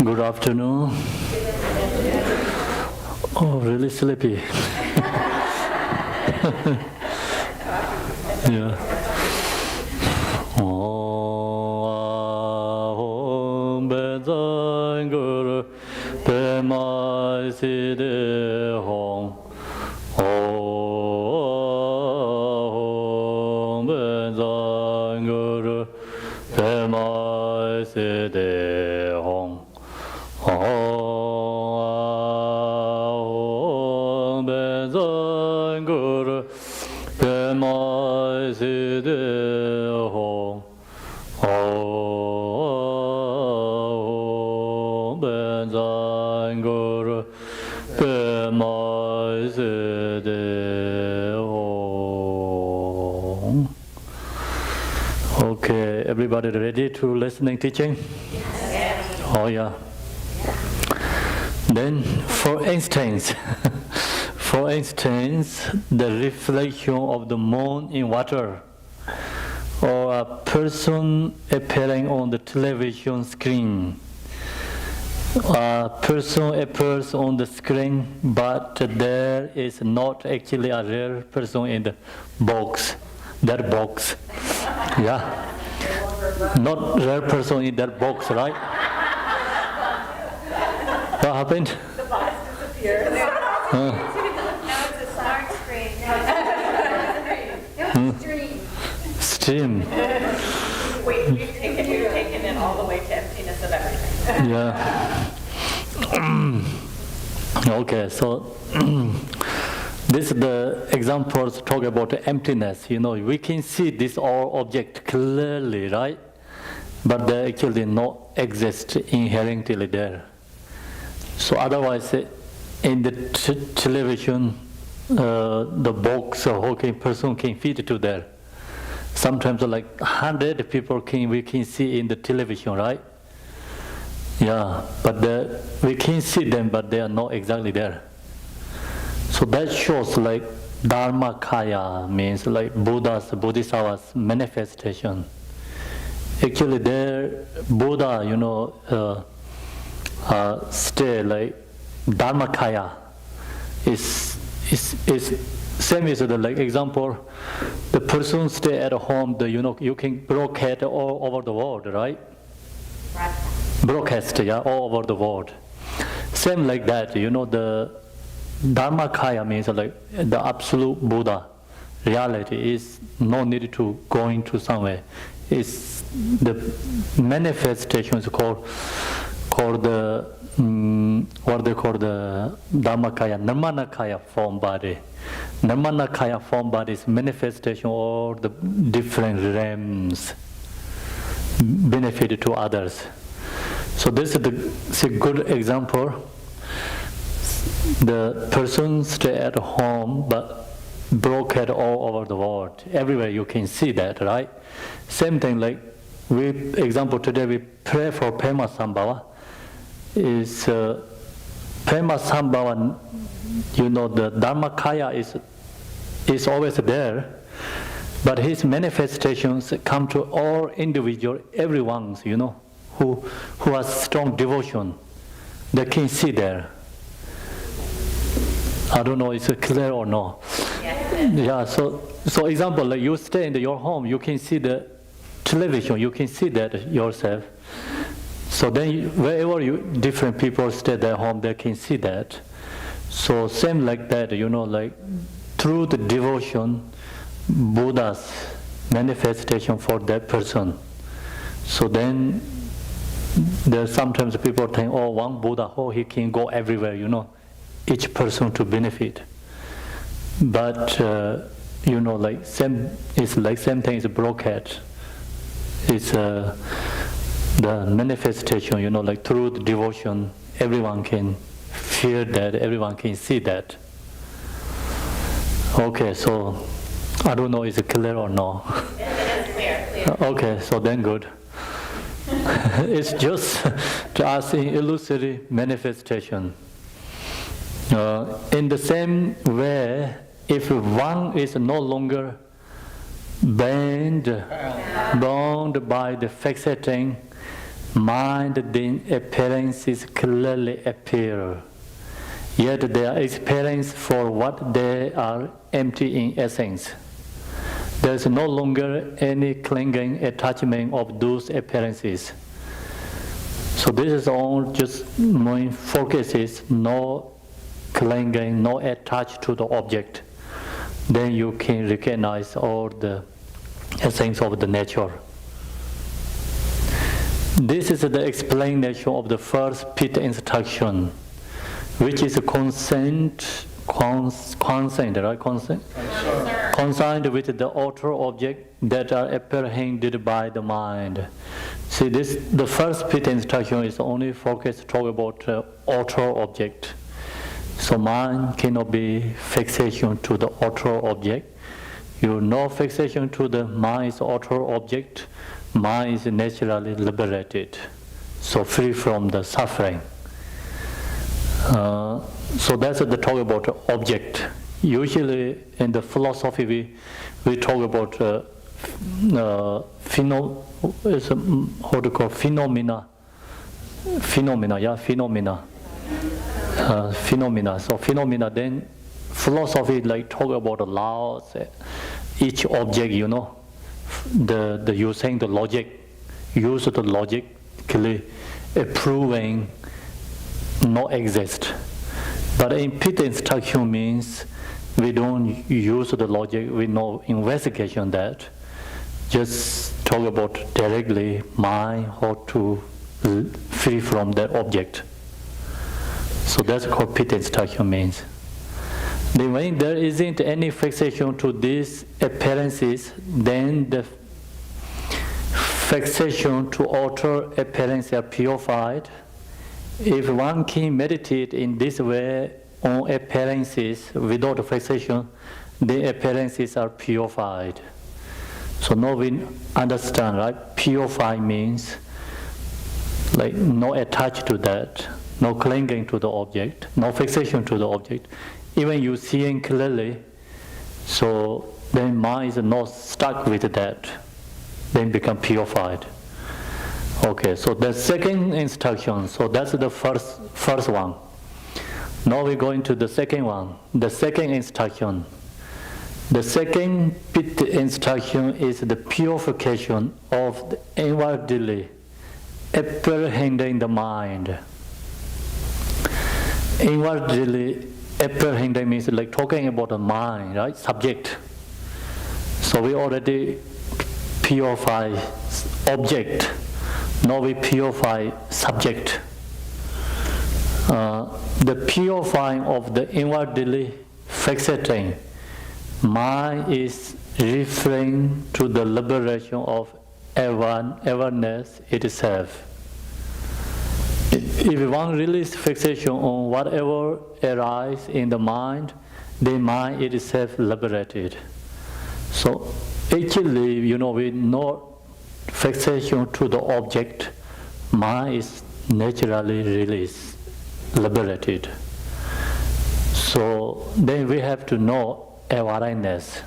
Good afternoon. Oh, really sleepy. Yeah. Om Benzang Guru Pema Side Hong. Om Benzang Guru Pema Side Hong. Om Benzang Guru Pema Side Hong. Om Benzang Guru Pema Side Hong. Okay, everybody ready to listening teaching? Yes. Oh yeah. Then, for instance, the reflection of the moon in water, or a person appearing on the television screen. A person appears on the screen, but there is not actually a real person in the box. That box, yeah, not real person in that box, right? What happened? The box disappeared. Now it's a smart screen. Now it's a stream. Stream. Wait, you've taken it all the way to emptiness of everything. Yeah. Okay, so this is the examples talk about emptiness. You know, we can see this all object clearly, right? But they actually not exist inherently there. So otherwise, in the television, the box or whole person can fit to there. Sometimes like 100 people we can see in the television, right? Yeah, but we can see them, but they are not exactly there. So that shows like Dharmakaya means like Buddha's, Bodhisattvas manifestation. Actually, there Buddha, you know, stay like Dharmakaya is same as the like example. The person stay at home. You can broadcast all over the world, right? Broadcast, yeah, all over the world. Same like that. You know, the Dharmakaya means like the absolute Buddha reality is no need to going to somewhere. It's the manifestation is called the what they call the Dharmakaya, Nirmanakaya form body. Nirmanakaya form body is manifestation of the different realms, benefit to others. So this is a good example. The person stay at home but broadcast all over the world. Everywhere you can see that, right? Same thing like example today we pray for Pema Sambhava. Is Pema Sambhava, you know, the Dharmakaya is always there, but his manifestations come to all individual, everyone's, you know, who has strong devotion. They can see there. I don't know, is it clear or no? Yeah, so example, like you stay in your home, you can see the television, you can see that yourself. So then wherever different people stay at their home, they can see that. So same like that, you know, like through the devotion, Buddha's manifestation for that person. So then there's sometimes people think, oh, one Buddha, oh, he can go everywhere, you know, each person to benefit. But you know, like same thing is broadcast. It's the manifestation, you know, like through the devotion, everyone can feel that, everyone can see that. Okay, so I don't know, is it clear or no? It is clear. Okay, so then good. It's just to us in illusory manifestation. In the same way, if one is no longer bound by the fixating mind, then appearances clearly appear. Yet they are experienced for what they are, empty in essence. There is no longer any clinging attachment of those appearances. So this is all just main focus is no clinging, no attached to the object. Then you can recognize all the essence of the nature. This is the explanation of the first Pith instruction, which is consent, right? Concerned with the outer object that are apprehended by the mind. See, the first Pith instruction is only focused talk about outer object. So mind cannot be fixation to the outer object. You know fixation to the mind's outer object, mind is naturally liberated, so free from the suffering. So that's the talk about object. Usually in the philosophy we talk about phenomena. So phenomena, then philosophy like talk about the laws, each object, you know, the using the logic, use the logically proving not exist. But in Pith instruction means we don't use the logic, we know investigation that. Just talk about directly mind, how to free from that object. So that's what Pith instruction means. Then when there isn't any fixation to these appearances, then the fixation to outer appearances are purified. If one can meditate in this way on appearances without fixation, the appearances are purified. So now we understand, right? Purify means like no attached to that, no clinging to the object, no fixation to the object. Even you seeing clearly, so then mind is not stuck with that, then become purified. Okay, so the second instruction, so that's the first one. Now we go into the second one, the second instruction. The second Pith instruction is the purification of the inwardly apprehending the mind. Inwardly apprehending means like talking about the mind, right? Subject. So we already purify object. Now we purify subject. The purifying of the inwardly fixating mind is referring to the liberation of awareness itself. If one releases fixation on whatever arises in the mind, the mind itself liberated. So actually, you know, with no fixation to the object, mind is naturally released, liberated. So then we have to know awareness.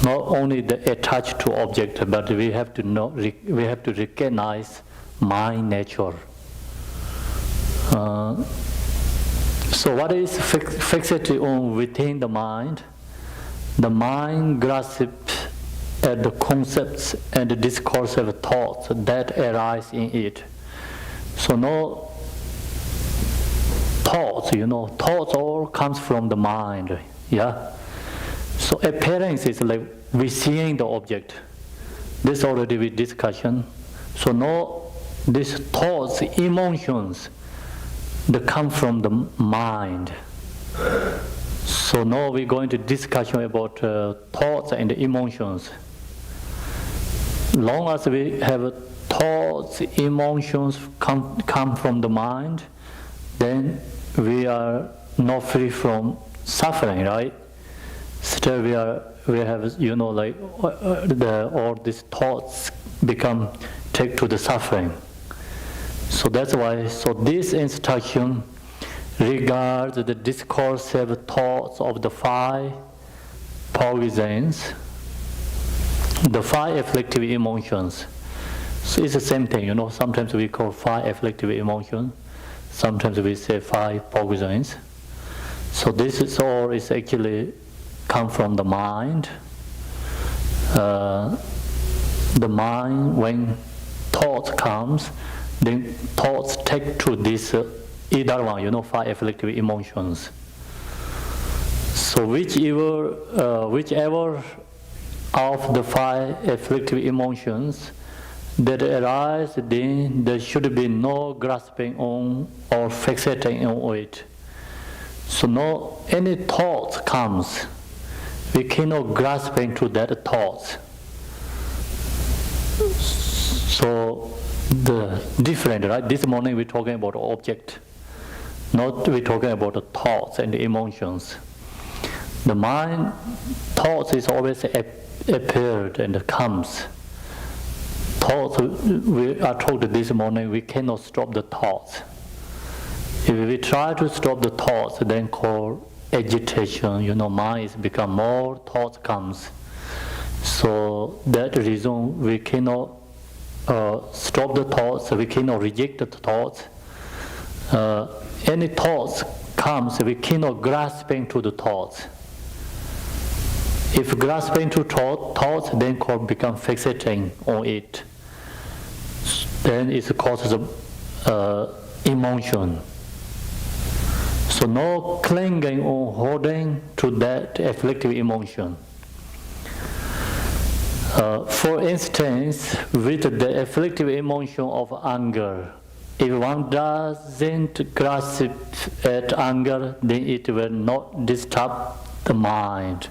Not only the attached to object, but we have to know, we have to recognize mind nature. So what is fixated on within the mind? The mind grasps at the concepts and the discursive thoughts that arise in it. So no thoughts, you know, thoughts all comes from the mind, yeah? So appearance is like we seeing the object. This already with discussion. So no, these thoughts, emotions, they come from the mind. So now we're going to discussion about thoughts and emotions. Long as we have thoughts, emotions come from the mind, then we are not free from suffering, right? Still we have, you know, like all these thoughts take to the suffering. So that's why, so this instruction regards the discursive thoughts of the five poisons the 5 afflictive emotions. So it's the same thing, sometimes we call 5 afflictive emotions, sometimes we say 5 poisons. So this is all is actually come from the mind. The mind, when thoughts comes, then thoughts take to this either one, 5 afflictive emotions. So whichever of the 5 afflictive emotions that arise, then there should be no grasping on or fixating on it. So no any thought comes, we cannot grasp into that thought. So the different, right? This morning we're talking about object, not we're talking about the thoughts and the emotions. The mind, thoughts is always appeared and comes. Thoughts, we are told this morning, we cannot stop the thoughts. If we try to stop the thoughts, then called agitation, mind is become more, thoughts comes. So that reason we cannot stop the thoughts, we cannot reject the thoughts. Any thoughts comes, we cannot grasp into the thoughts. If grasping to thoughts, then called become fixating on it. Then it causes emotion. So no clinging or holding to that afflictive emotion. For instance, with the afflictive emotion of anger, if one doesn't grasp at anger, then it will not disturb the mind.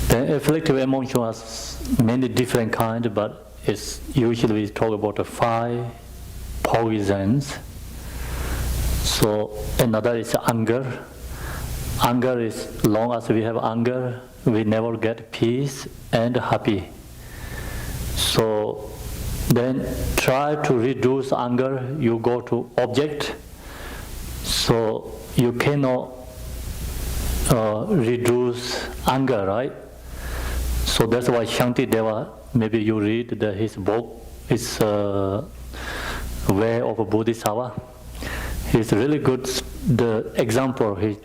The afflictive emotion has many different kinds, but it's usually we talk about the 5 poisons. So another is anger. Anger is, long as we have anger, we never get peace and happy. So then try to reduce anger, you go to object. So you cannot reduce anger, right? So that's why Shantideva, maybe you read his book, it's Way of a Bodhisattva. He's really good, the example he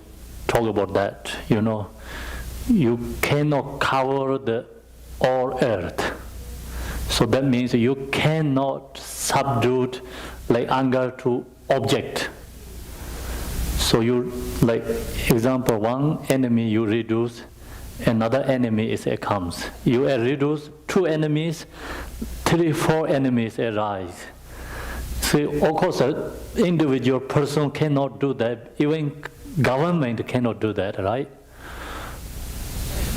talk about that, you cannot cover the all earth. So that means you cannot subdue like anger to object. So you, like example, one enemy you reduce, another enemy comes. You reduce 2 enemies, 3, 4 enemies arise. So of course, an individual person cannot do that. Even government cannot do that, right?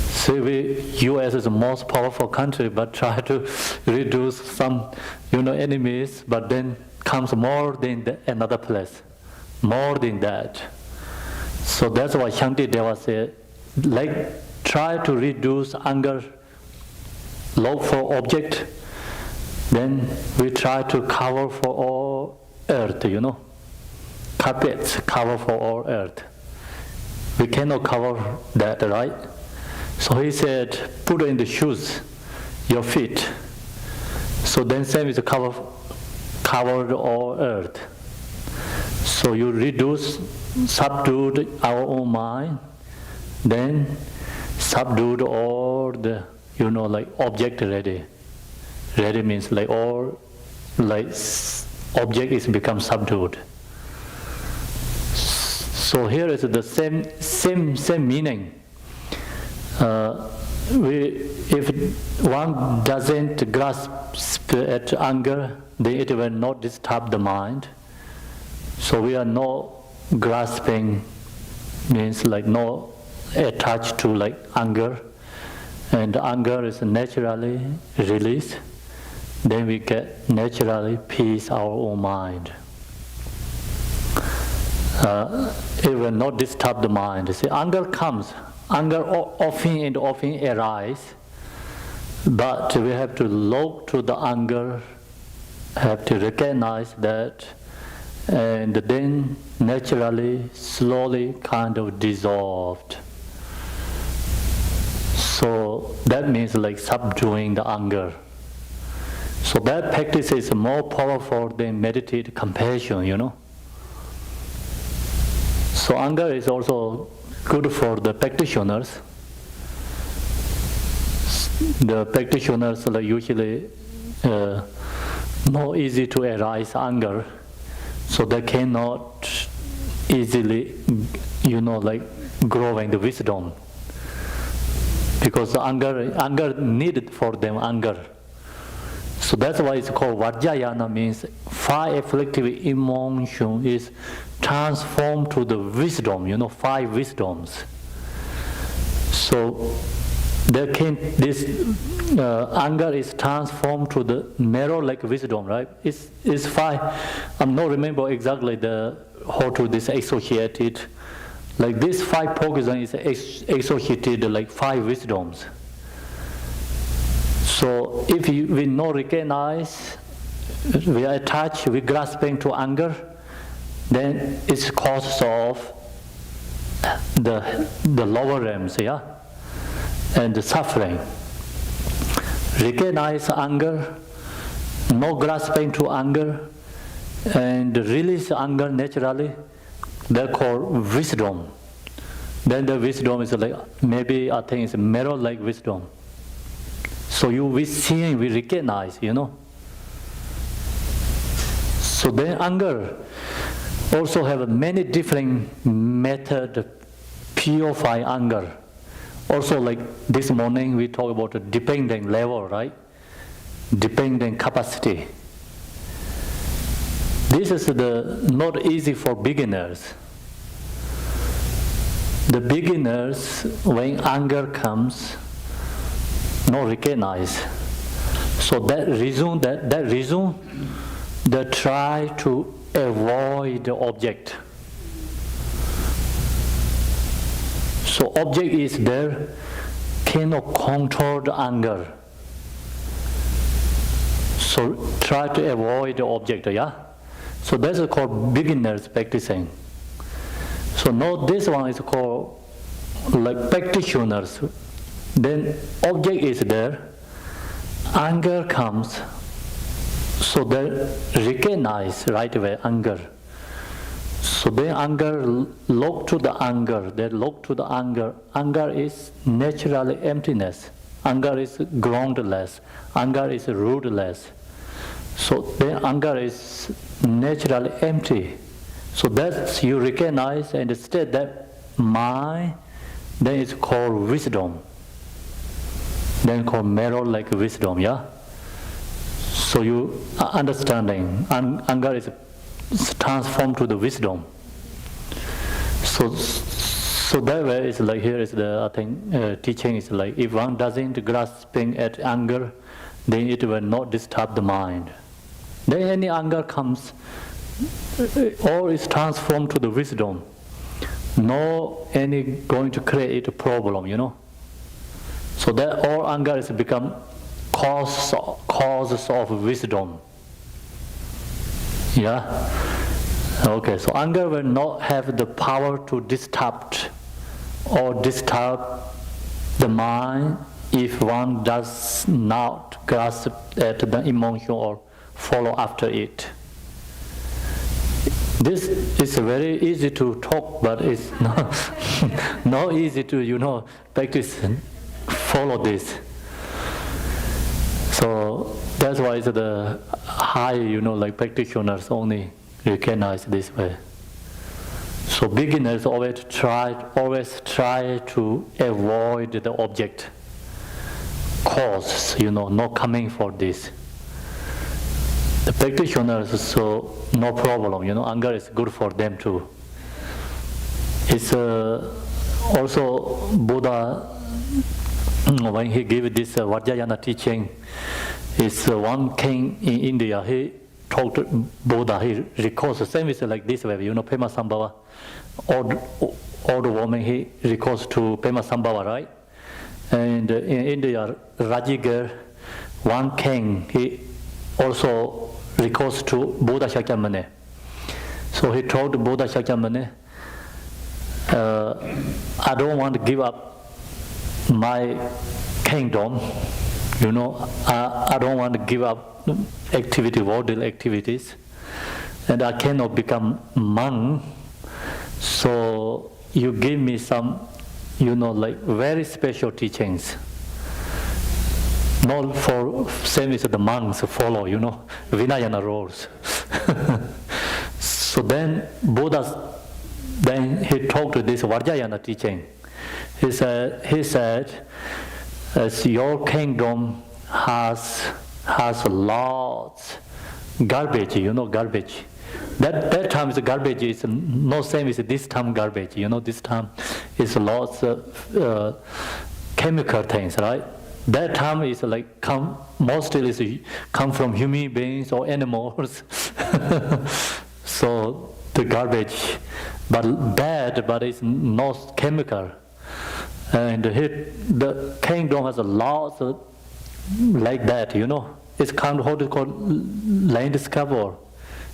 So U.S. is the most powerful country, but try to reduce some, enemies, but then comes more than another place, more than that. So that's why Shantideva said, try to reduce anger, look for object, then we try to cover for all earth, carpets cover for all earth. We cannot cover that, right? So he said, put in the shoes, your feet. So then same is covered all earth. So you reduce, subdued our own mind, then subdued all the, object ready. Ready means all, object is become subdued. So here is the same meaning. If one doesn't grasp at anger, then it will not disturb the mind. So we are not grasping, means not attached to anger, and anger is naturally released. Then we get naturally peace our own mind. It will not disturb the mind. See, anger comes. Anger often arises, but we have to look to the anger, have to recognize that, and then naturally, slowly kind of dissolved. So that means like subduing the anger. So that practice is more powerful than meditate compassion. So anger is also good for the practitioners. The practitioners are usually not easy to arise anger, so they cannot easily, like growing the wisdom. Because the anger needed for them anger. So that's why it's called Vajrayana, means 5 afflictive emotion is transformed to the wisdom, 5 wisdoms. So this anger is transformed to the mirror-like wisdom, right? It's 5. I'm not remember exactly how to this associated. Like this 5 poison is associated like 5 wisdoms. So if we not recognize, we are attached, we grasping to anger, then it's cause of the lower realms, and the suffering. Recognize anger, no grasping to anger, and release anger naturally. They're called wisdom. Then the wisdom is like, maybe I think it's mirror-like wisdom. So we see, we recognize, So then anger also have many different methods to purify anger. Also like this morning we talk about the dependent level, right? Dependent capacity. This is not easy for beginners. The beginners, when anger comes, not recognize. So that reason, they try to avoid the object. So object is there, cannot control the anger. So try to avoid the object, So that's called beginners practicing. So now this one is called like practitioners. Then object is there, anger comes, so they recognize right away anger. So then anger, look to the anger, they look to the anger. Anger is naturally emptiness. Anger is groundless. Anger is rootless. So then anger is naturally empty. So that you recognize and state that mind, then it's called wisdom. Then called mirror-like wisdom, So you understanding, anger is transformed to the wisdom. So that way is like here is teaching is like if one doesn't grasping at anger, then it will not disturb the mind. Then any anger comes, all is transformed to the wisdom. No any going to create a problem, So that all anger is become causes of wisdom. Okay, so anger will not have the power to disturb the mind if one does not grasp at the emotion or follow after it. This is very easy to talk, but it's not easy to practice and follow this. So that's why the high like practitioners only recognize this way. So beginners always try to avoid the object cause, not coming for this. The practitioners, so no problem, anger is good for them too. It's also Buddha, when he gave this Vajrayana teaching, is one king in India, he talked to Buddha, he recalls the same is like this way, Pema Sambhava, old woman, he recalls to Pema Sambhava, right? And in India, Rajigar, one king, he also recalls to Buddha Shakyamuni. So he told Buddha Shakyamuni, I don't want to give up my kingdom, I don't want to give up worldly activities, and I cannot become monk. So you give me some, like very special teachings. Not for same as the monks follow, Vinayana rules. So then Buddha, he talked to this Vajrayana teaching. He said, as your kingdom has lots garbage, garbage. That time the garbage is no same as this time garbage. This time is lots of chemical things, right? That time is like mostly is come from human beings or animals. So the garbage, but bad, but it's not chemical. And the kingdom has a lot of like that, It's kind of what they call landscape.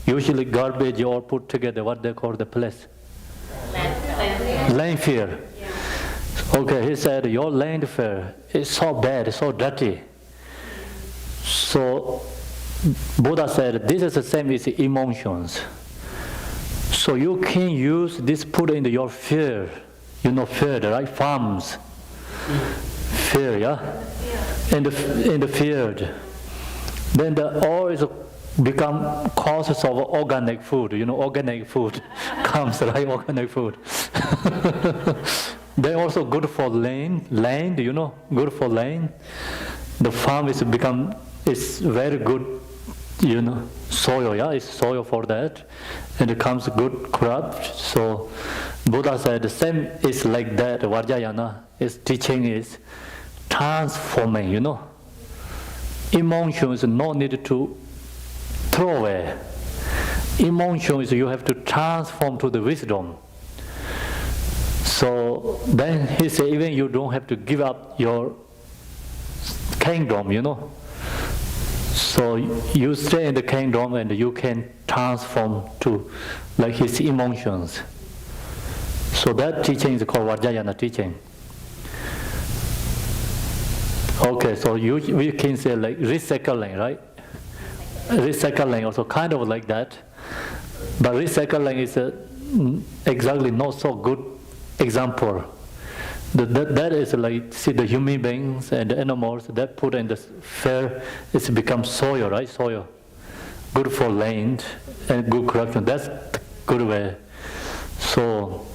Usually garbage or put together, what they call the place? Landfill. Okay, he said, your landfill is so bad, so dirty. So Buddha said, this is the same as emotions. So you can use this, put into your field, field, right? Farms. Field, yeah? In the field. Then the oil is become causes of organic food. Organic food comes, right? Organic food. They're also good for land, good for land. The farm is very good, soil, yeah, it's soil for that. And it comes good crop. So Buddha said the same is like that. Vajrayana, his teaching is transforming, Emotions no need to throw away. Emotions you have to transform to the wisdom. So then he said, even you don't have to give up your kingdom, So you stay in the kingdom and you can transform to like his emotions. So that teaching is called Vajrayana teaching. Okay, so we can say like recycling, right? Recycling also kind of like that. But recycling is exactly not so good example. That is like, see the human beings and the animals that put in the fair, it's become soil, right? Soil. Good for land and good corruption. That's the good way. So,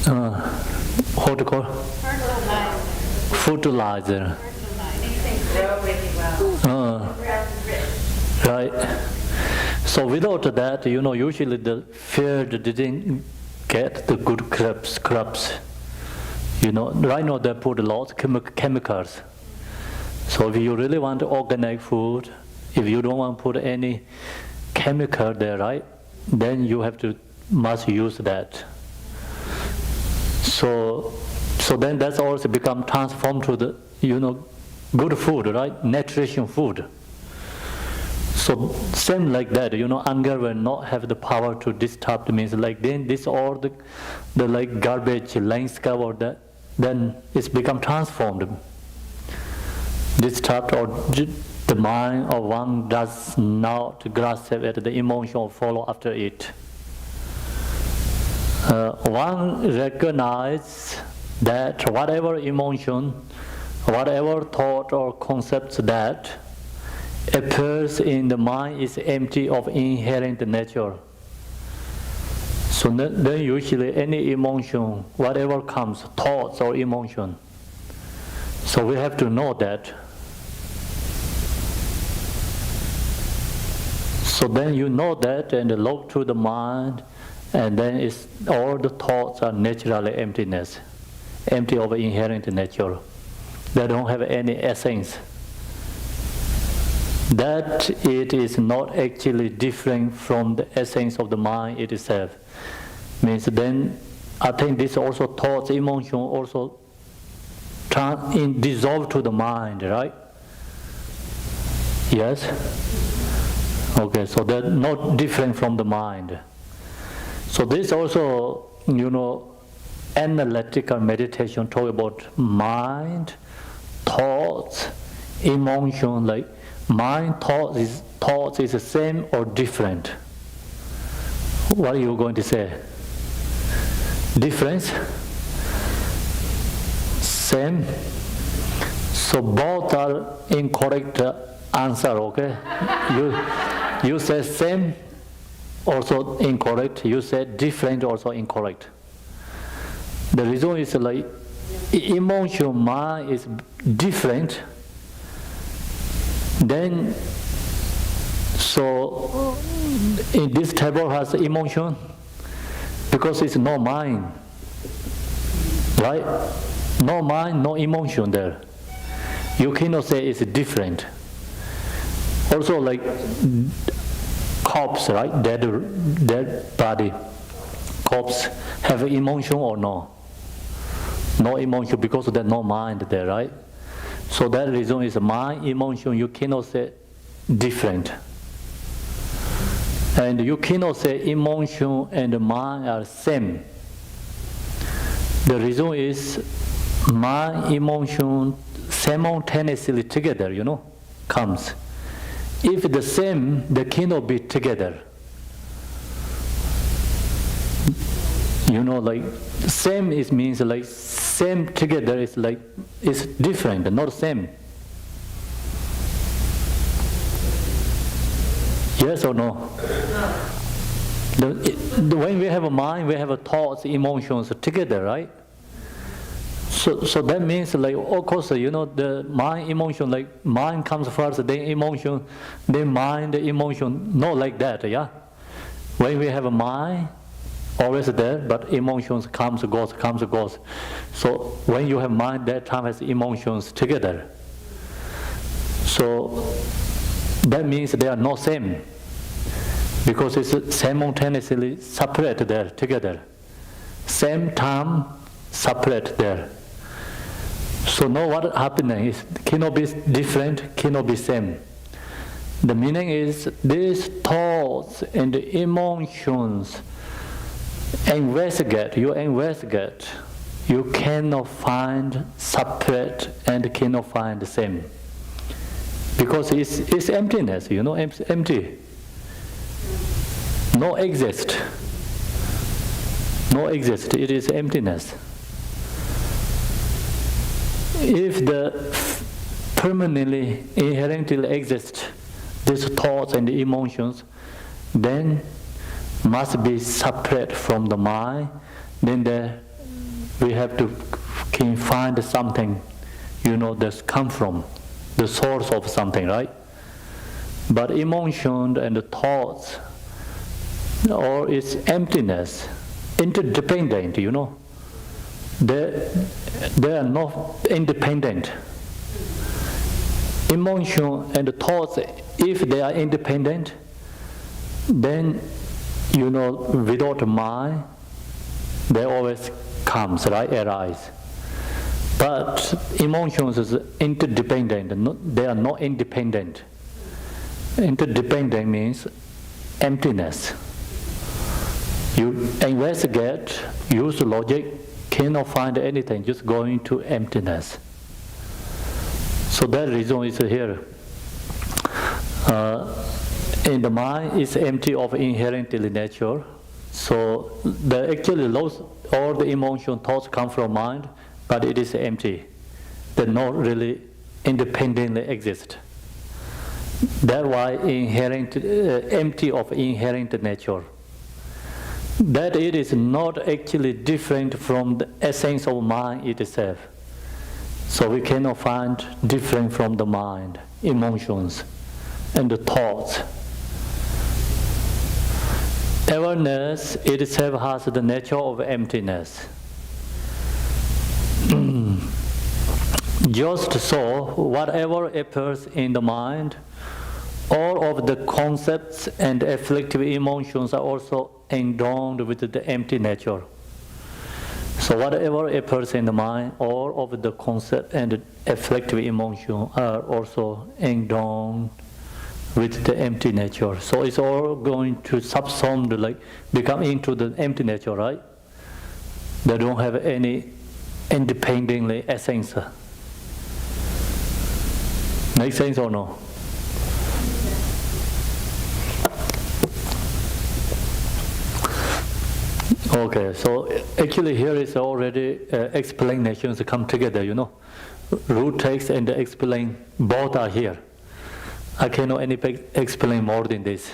how to call? Fertilizer. Right. So without that, usually the field didn't get the good crops. Right now they put a lot of chemicals. So if you really want organic food, if you don't want to put any chemical there, right, then you must use that. So then that's also become transformed to the, good food, right? Nutrition food. So same like that, anger will not have the power to disturb. Means like then this all the like garbage, landscape or that, then it's become transformed. Disturbed or the mind of one does not grasp at the emotion or follow after it. One recognizes that whatever emotion, whatever thought or concepts that appears in the mind is empty of inherent nature. So then usually any emotion, whatever comes, thoughts or emotion. So we have to know that. So then you know that and look to the mind, and then all the thoughts are naturally emptiness, empty of inherent nature. They don't have any essence. That it is not actually different from the essence of the mind itself. Means then I think this also thoughts, emotion also dissolve to the mind, right? Yes? Okay, so they're not different from the mind. So this also, analytical meditation talk about mind, thoughts, emotion, like mind, thoughts is the same or different? What are you going to say? Difference? Same? So both are incorrect answer, okay? You say same, also incorrect. You say different, also incorrect. The reason is like emotion mind is different. Then, so in this table has emotion because it's no mind, right? No mind, no emotion there. You cannot say it's different. Also, like corpse, right? Dead body, corpse have emotion or no? No emotion because there's no mind there, right? So that reason is mind, emotion. You cannot say different, and you cannot say emotion and mind are same. The reason is mind, emotion simultaneously together, comes. If the same, they cannot be together. Like same means like same together is like it's different, not same. Yes or no? When we have a mind, we have a thoughts, emotions together, right? So that means like of course the mind, emotion, like mind comes first, then emotion, then mind, emotion, not like that, yeah. When we have a mind, always there, but emotions comes goes. So when you have mind, that time has emotions together. So that means they are not same, because it's simultaneously separate there together. Same time separate there. So now what happening is cannot be different, cannot be same. The meaning is these thoughts and emotions investigate, you cannot find separate and cannot find the same. Because it's emptiness, empty. No exist. It is emptiness. If the permanently, inherently exist, these thoughts and emotions, then must be separate from the mind. Then we have to can find something, that's come from the source of something, right? But emotion and the thoughts, or its emptiness, interdependent, they are not independent. Emotion and thoughts, if they are independent, then without mind, they always comes, right? Arise. But emotions is interdependent. They are not independent. Interdependent means emptiness. You investigate, use logic, cannot find anything, just going to emptiness. So that reason is here. In the mind is empty of inherently nature. So all the emotion thoughts come from mind, but it is empty. They not really independently exist. That's why empty of inherent nature. That it is not actually different from the essence of mind itself. So we cannot find different from the mind, emotions, and the thoughts. Awareness itself has the nature of emptiness. Just so, whatever appears in the mind, all of the concepts and afflictive emotions are also endowed with the empty nature. So whatever appears in the mind, all of the concepts and afflictive emotions are also endowed with the empty nature. So it's all going to subsumed, like become into the empty nature, right? They don't have any independently essence. Make sense or no? Okay, so actually here is already explanations come together, you know. Root text and explain, both are here. I cannot explain more than this.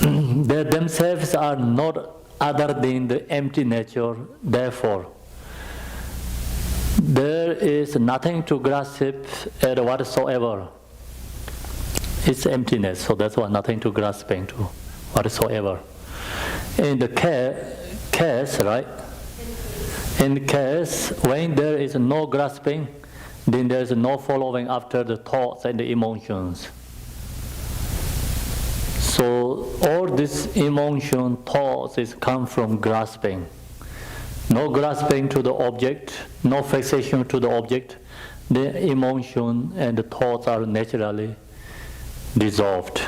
They themselves are not other than the empty nature, therefore there is nothing to grasp at whatsoever. It's emptiness, so that's why nothing to grasp into whatsoever. In the case, right? In the case, when there is no grasping, then there is no following after the thoughts and the emotions. So all this emotion, thoughts is come from grasping. No grasping to the object, no fixation to the object, the emotion and the thoughts are naturally dissolved.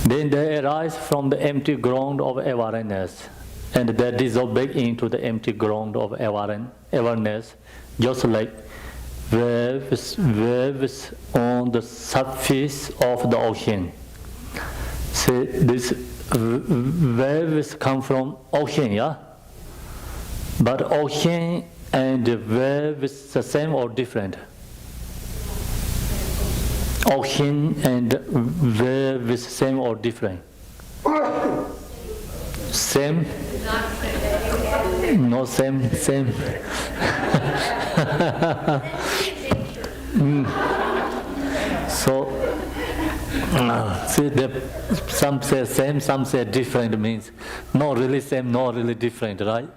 Then they arise from the empty ground of awareness, and they dissolve back into the empty ground of awareness, just like waves on the surface of the ocean. See, these waves come from ocean, yeah? But ocean and the waves the same or different? Ocean and waves same or different? Same? No, same. So, see, some say same, some say different means not really same, not really different, right?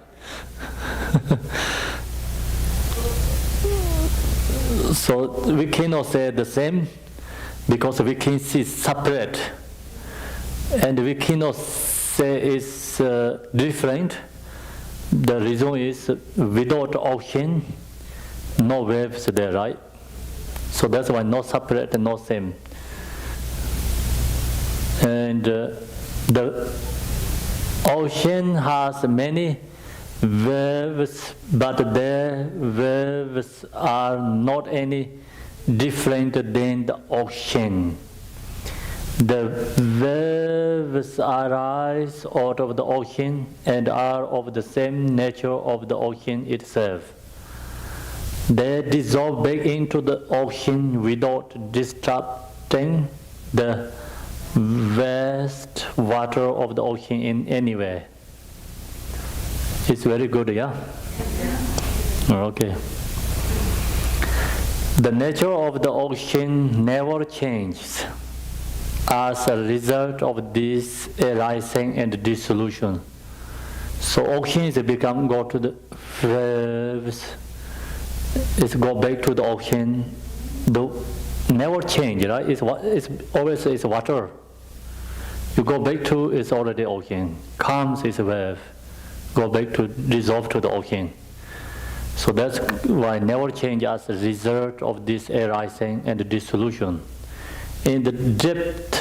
So we cannot say the same because we can see separate, and we cannot say it's different. The reason is without ocean, no waves there, right? So that's why not separate and not same. And the ocean has many waves, but their waves are not any different than the ocean. The waves arise out of the ocean and are of the same nature of the ocean itself. They dissolve back into the ocean without disrupting the vast water of the ocean in any way. It's very good, yeah? Okay. The nature of the ocean never changes as a result of this arising and dissolution. So oceans go to the waves, it go back to the ocean. Never change, right? It's always is water. You go back to it's already ocean. Comes is wave. Go back to dissolve to the ocean. So that's why never change as a result of this arising and dissolution. In the depth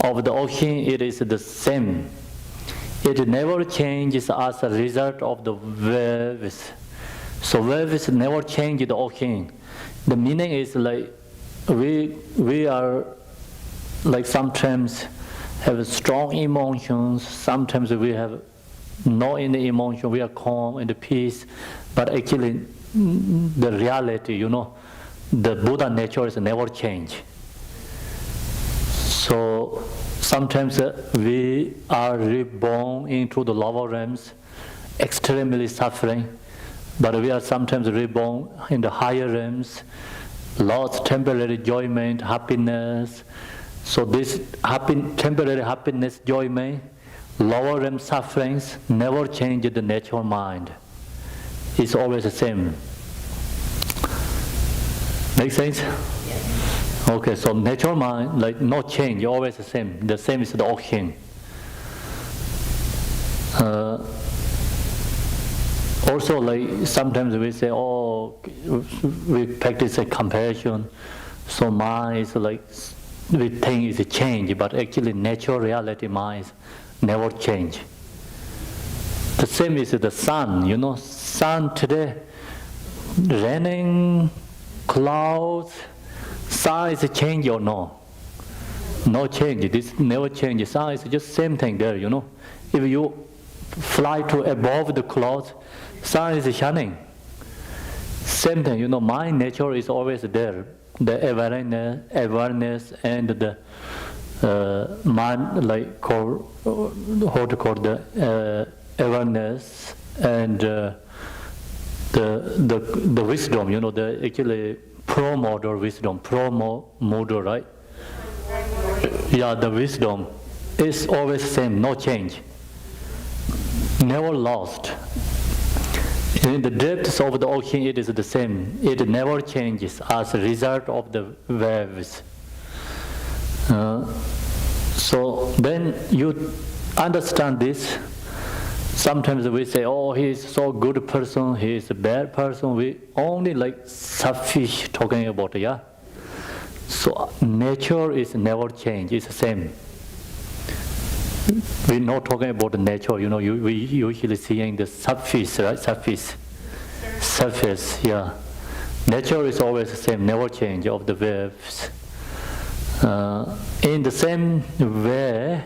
of the ocean, it is the same. It never changes as a result of the waves. So waves never change the ocean. The meaning is like we are like sometimes have strong emotions, sometimes we have no any emotion, we are calm and peace, but actually the reality, the Buddha nature is never change. So sometimes we are reborn into the lower realms, extremely suffering, but we are sometimes reborn in the higher realms, lots temporary enjoyment, happiness. So this temporary happiness, enjoyment, lower realm sufferings never change the natural mind. It's always the same. Make sense? Yes. Okay, so natural mind, like no change, always the same. The same is the ocean. Also, like sometimes we say, we practice a compassion, so mind is like we think is a change, but actually natural reality mind never change. The same is the sun, sun today, raining, clouds, sun is a change or no? No change, this never changes. Sun is just same thing there, If you fly to above the clouds, sun is shining. Same thing, my nature is always there. The awareness and the mind, like how to call the awareness and the wisdom, the actually pro-motor wisdom, pro-motor, right? Yeah, the wisdom is always same, no change, never lost. In the depths of the ocean, it is the same. It never changes as a result of the waves. So then you understand this. Sometimes we say, oh, he is so good person, he is a bad person. We only like selfish talking about it, yeah? So nature is never change, it's the same. We're not talking about the nature, we usually seeing the surface, right? Surface, yeah. Nature is always the same, never change of the waves. In the same way,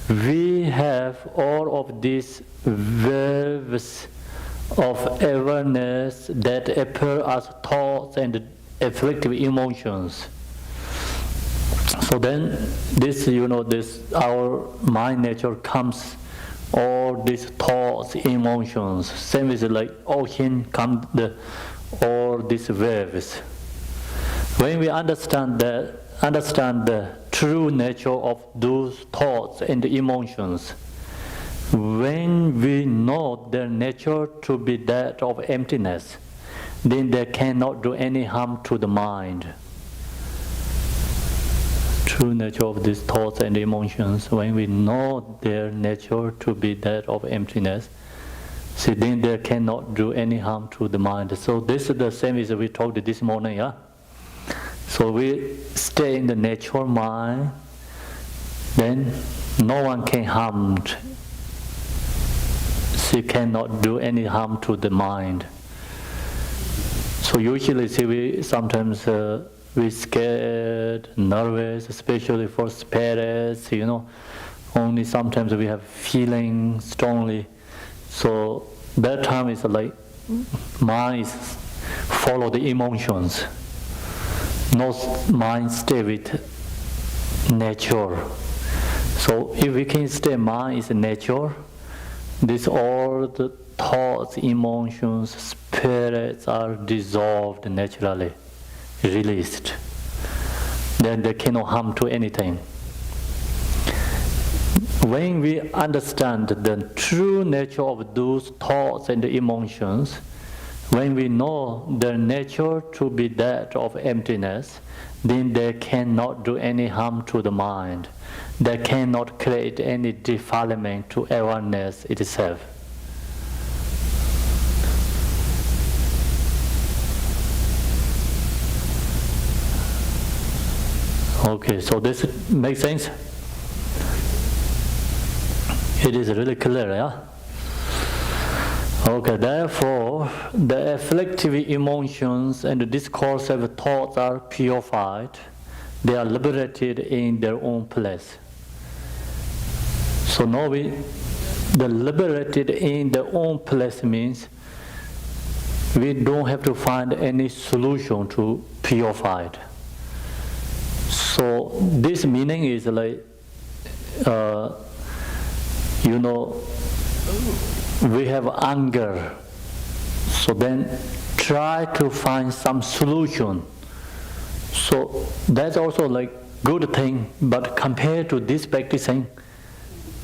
we have all of these waves of awareness that appear as thoughts and afflictive emotions. So then this, our mind nature comes, all these thoughts, emotions, same as like ocean come all these waves. When we understand the true nature of those thoughts and emotions, when we know their nature to be that of emptiness, then they cannot do any harm to the mind. True nature of these thoughts and emotions, when we know their nature to be that of emptiness, see, then they cannot do any harm to the mind. So this is the same as we talked this morning, yeah? So we stay in the natural mind, then no one can harm. She cannot do any harm to the mind. So usually, see, we sometimes we scared, nervous, especially for spirits, only sometimes we have feeling strongly. So that time is like mind is follow the emotions. No mind stay with nature. So if we can stay mind is nature, this all the thoughts, emotions, spirits are dissolved naturally, released. Then they cannot harm to anything. When we understand the true nature of those thoughts and emotions, when we know their nature to be that of emptiness, then they cannot do any harm to the mind. They cannot create any defilement to awareness itself. Okay, so this makes sense? It is really clear, yeah? Okay, therefore, the afflictive emotions and the discursive thoughts are purified. They are liberated in their own place. So now the liberated in their own place means we don't have to find any solution to purify it. So this meaning is like, we have anger. So then try to find some solution. So that's also like good thing, but compared to this practicing,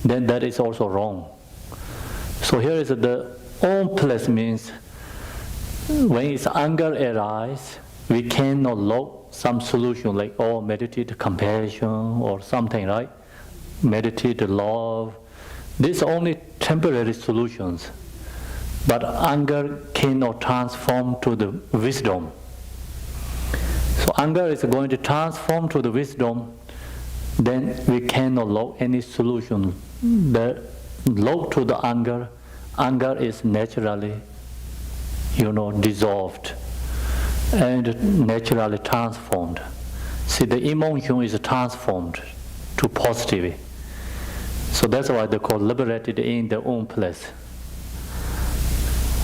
then that is also wrong. So here is the own place means when it's anger arises, we cannot look some solution like, oh, meditate compassion or something, right? Meditate love. These are only temporary solutions. But anger cannot transform to the wisdom. So anger is going to transform to the wisdom, then we cannot look any solution. The look to the anger is naturally, dissolved and naturally transformed. See, the emotion is transformed to positive. So that's why they call liberated in their own place.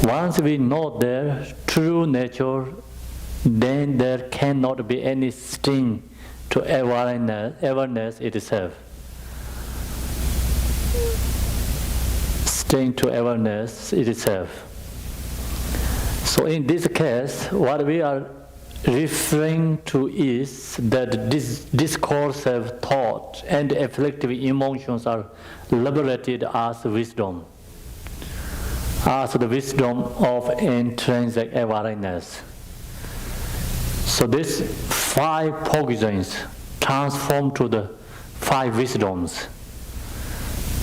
Once we know their true nature, then there cannot be any sting to awareness itself. Sting to awareness itself. So in this case, what we are referring to is that this discursive thought and afflictive emotions are liberated as wisdom, as the wisdom of intrinsic awareness. So these 5 poisons transform to the 5 wisdoms.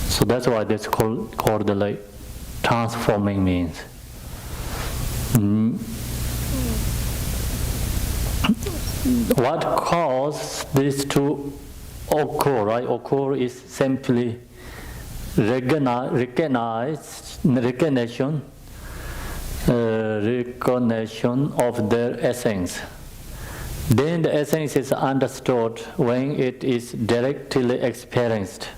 So that's why that's called the transforming means. What caused this to occur, right? Occur is simply recognition of their essence. Then the essence is understood when it is directly experienced.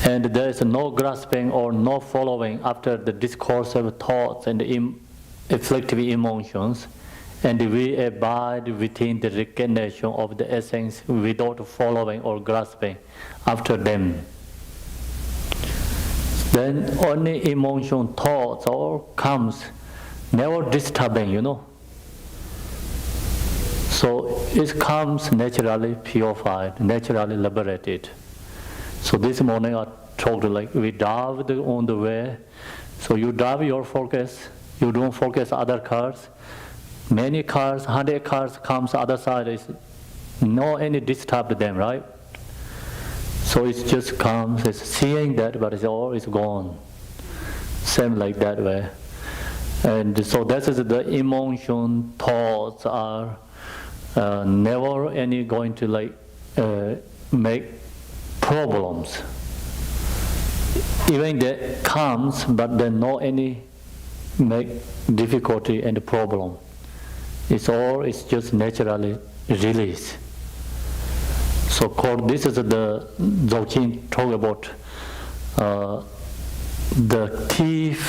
And there is no grasping or no following after the discursive thoughts and afflictive emotions, and we abide within the recognition of the essence without following or grasping after them. Then only emotion, thoughts, or comes, never disturbing, So it comes naturally purified, naturally liberated. So this morning I told we dive on the way. So you dive your focus, you don't focus other cars. Many cars, 100 cars comes other side, is no any disturb them, right? So it just comes, it's seeing that, but it's all is gone. Same like that way. And so that is the emotion, thoughts are never any going to make problems. Even that comes, but then no any make difficulty and problem. It's just naturally released. So this is the Dzogchen talk about the thief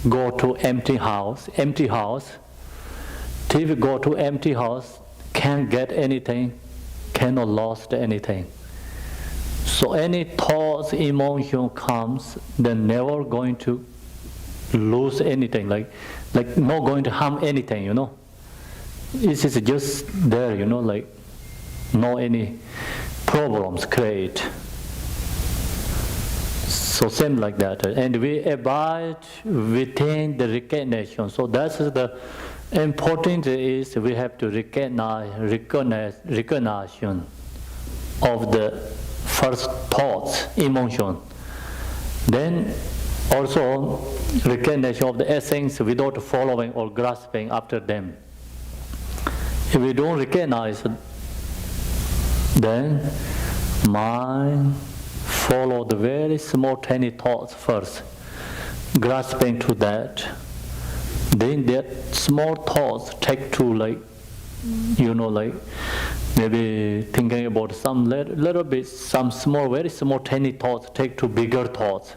go to empty house. Thief go to empty house, can't get anything, cannot lost anything. So any thoughts, emotion comes, they're never going to lose anything, like not going to harm anything, This is just there, no any problems create. So same like that. And we abide within the recognition. So that's the important is we have to recognition of the first thoughts, emotion. Then also recognition of the essence without following or grasping after them. If we don't recognize, then mind follow the very small tiny thoughts first, grasping to that. Then that small thoughts take to maybe thinking about some little bit, some small, very small tiny thoughts take to bigger thoughts.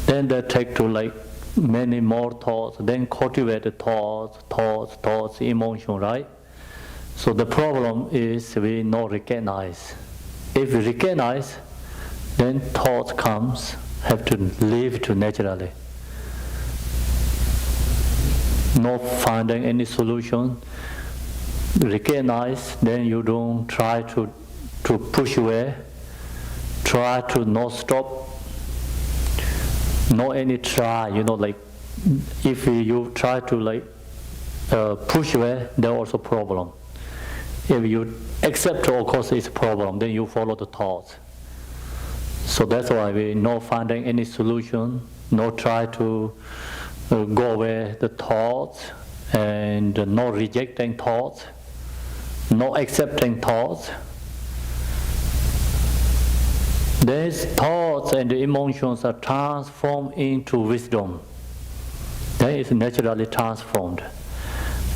Then they take to many more thoughts, then cultivate the thoughts, emotion, right? So the problem is we not recognize. If we recognize, then thoughts comes, have to live to naturally. Not finding any solution, recognize, then you don't try to push away, try to not stop. No any try, if you try to push away, there also problem. If you accept, of course, it's a problem, then you follow the thoughts. So that's why we not finding any solution, no try to go away the thoughts, and no rejecting thoughts, no accepting thoughts. These thoughts and emotions are transformed into wisdom. They is naturally transformed.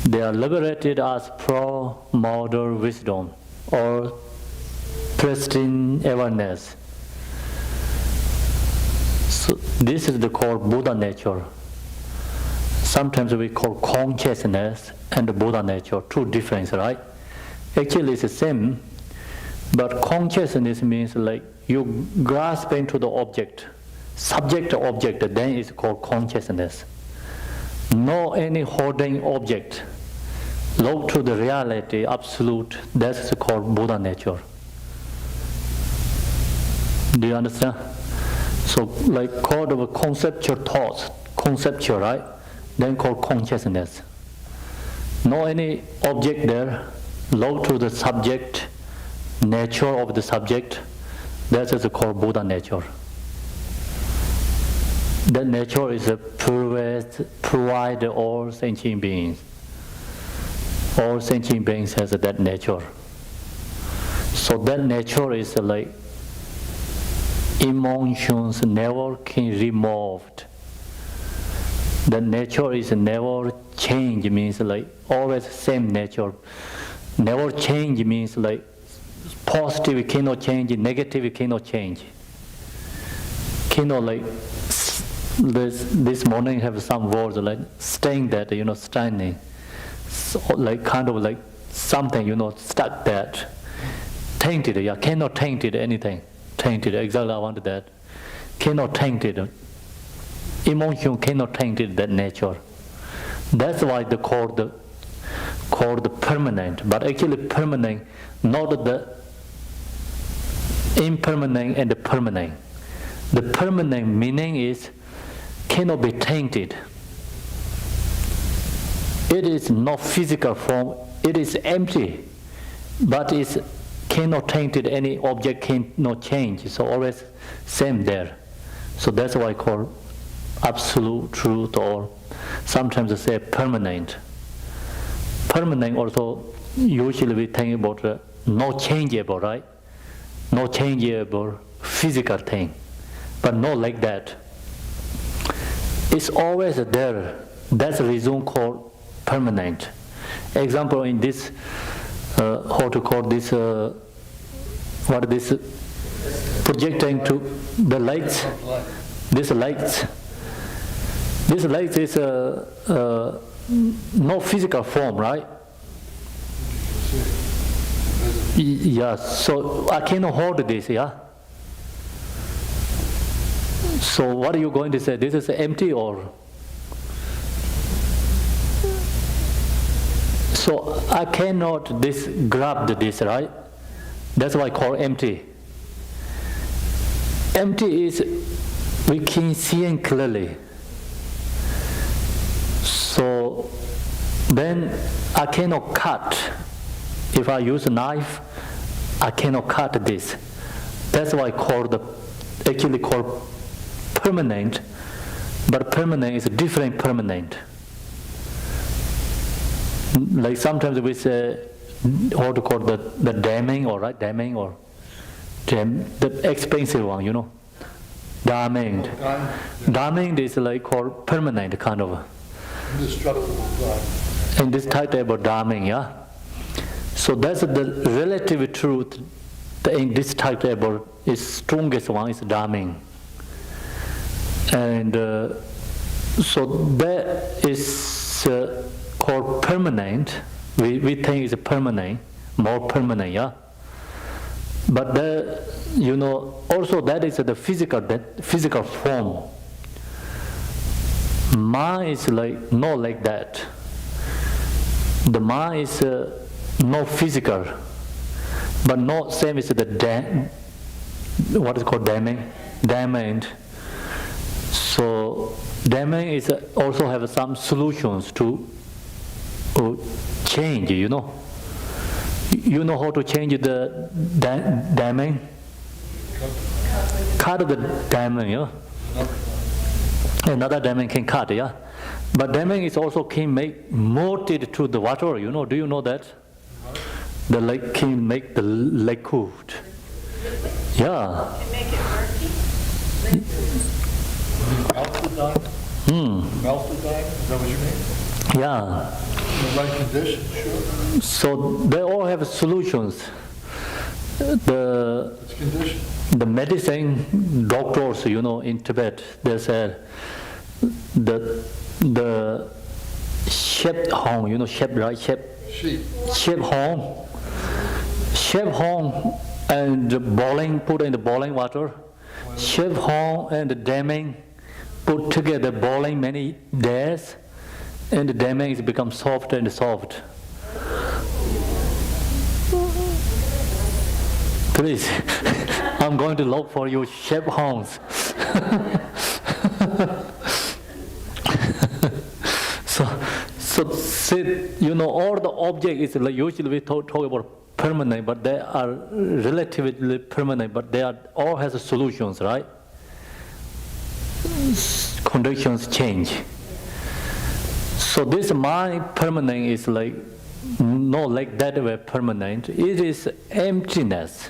They are liberated as pro-modal wisdom or pristine awareness. So this is the called Buddha nature. Sometimes we call consciousness and Buddha nature, two difference, right? Actually it's the same, but consciousness means like you grasp into the object, subject object, then it's called consciousness. No any holding object. Look to the reality, absolute, that's called Buddha nature. Do you understand? So like called of conceptual thoughts, conceptual, right? Then called consciousness. No any object there, look to the subject, nature of the subject, that is called Buddha nature. That nature is provide all sentient beings. All sentient beings has that nature. So that nature is like emotions never can removed. The nature is never change, means like always same nature. Never change means like positive cannot change, negative cannot change. Cannot like this morning have some words like staying that, standing. So like kind of like something, stuck that. Tainted, yeah, cannot tainted anything. Tainted, exactly I wanted that. Cannot tainted. Emotion cannot tainted that nature. That's why they called the permanent. But actually permanent, not the impermanent and the permanent. The permanent meaning is cannot be tainted. It is not physical form, it is empty, but it cannot tainted, any object cannot change, so always same there. So that's why I call absolute truth, or sometimes they say permanent. Permanent also, usually we think about no changeable, right? No changeable physical thing, but not like that. It's always there. That's the reason called permanent. Example in this, how to call this, what this projecting to the lights. This lights is no physical form, right? Yeah, so I cannot hold this, yeah? So what are you going to say? This is empty or? So I cannot grab this, right? That's why I call empty. Empty is we can see it clearly. So then I cannot cut. If I use a knife, I cannot cut this. That's why I actually call permanent, but permanent is a different permanent. Like sometimes we say, how to call the damning, or right, damning or the expensive one, Damning. Damning is like called permanent kind of. And this type of damning, yeah. So that's the relative truth. In this type of is strongest one is damning. And so that is called permanent. We think it's permanent, more permanent, yeah. But also that is the physical form. Mind is like not like that. The mind is not physical, but not same as the what is called damning. So damning is also have some solutions to change, You know how to change the damning? Cut the damning, yeah? Another diamond can cut, yeah. But diamond is also can make molded to the water. You know? Do you know that? The lake can make the lake cool. Yeah. Can make it murky? Melted diamond? Melted diamond, is that what you mean? Yeah. In the right condition, sure. So they all have solutions. It's conditioned. The medicine doctors, you know, in Tibet, they said the sheep hong, you know, sheep, right? Sheep hong, and boiling, put in the boiling water. Sheep hong and the damning put together, boiling many days, and the damning is become soft and soft. Please, I'm going to look for you sheep horns. so see, you know, all the object is like usually we talk about permanent, but they are relatively permanent, but they are all has solutions, right? Conditions change. So this mind permanent is like not like that way permanent. It is emptiness.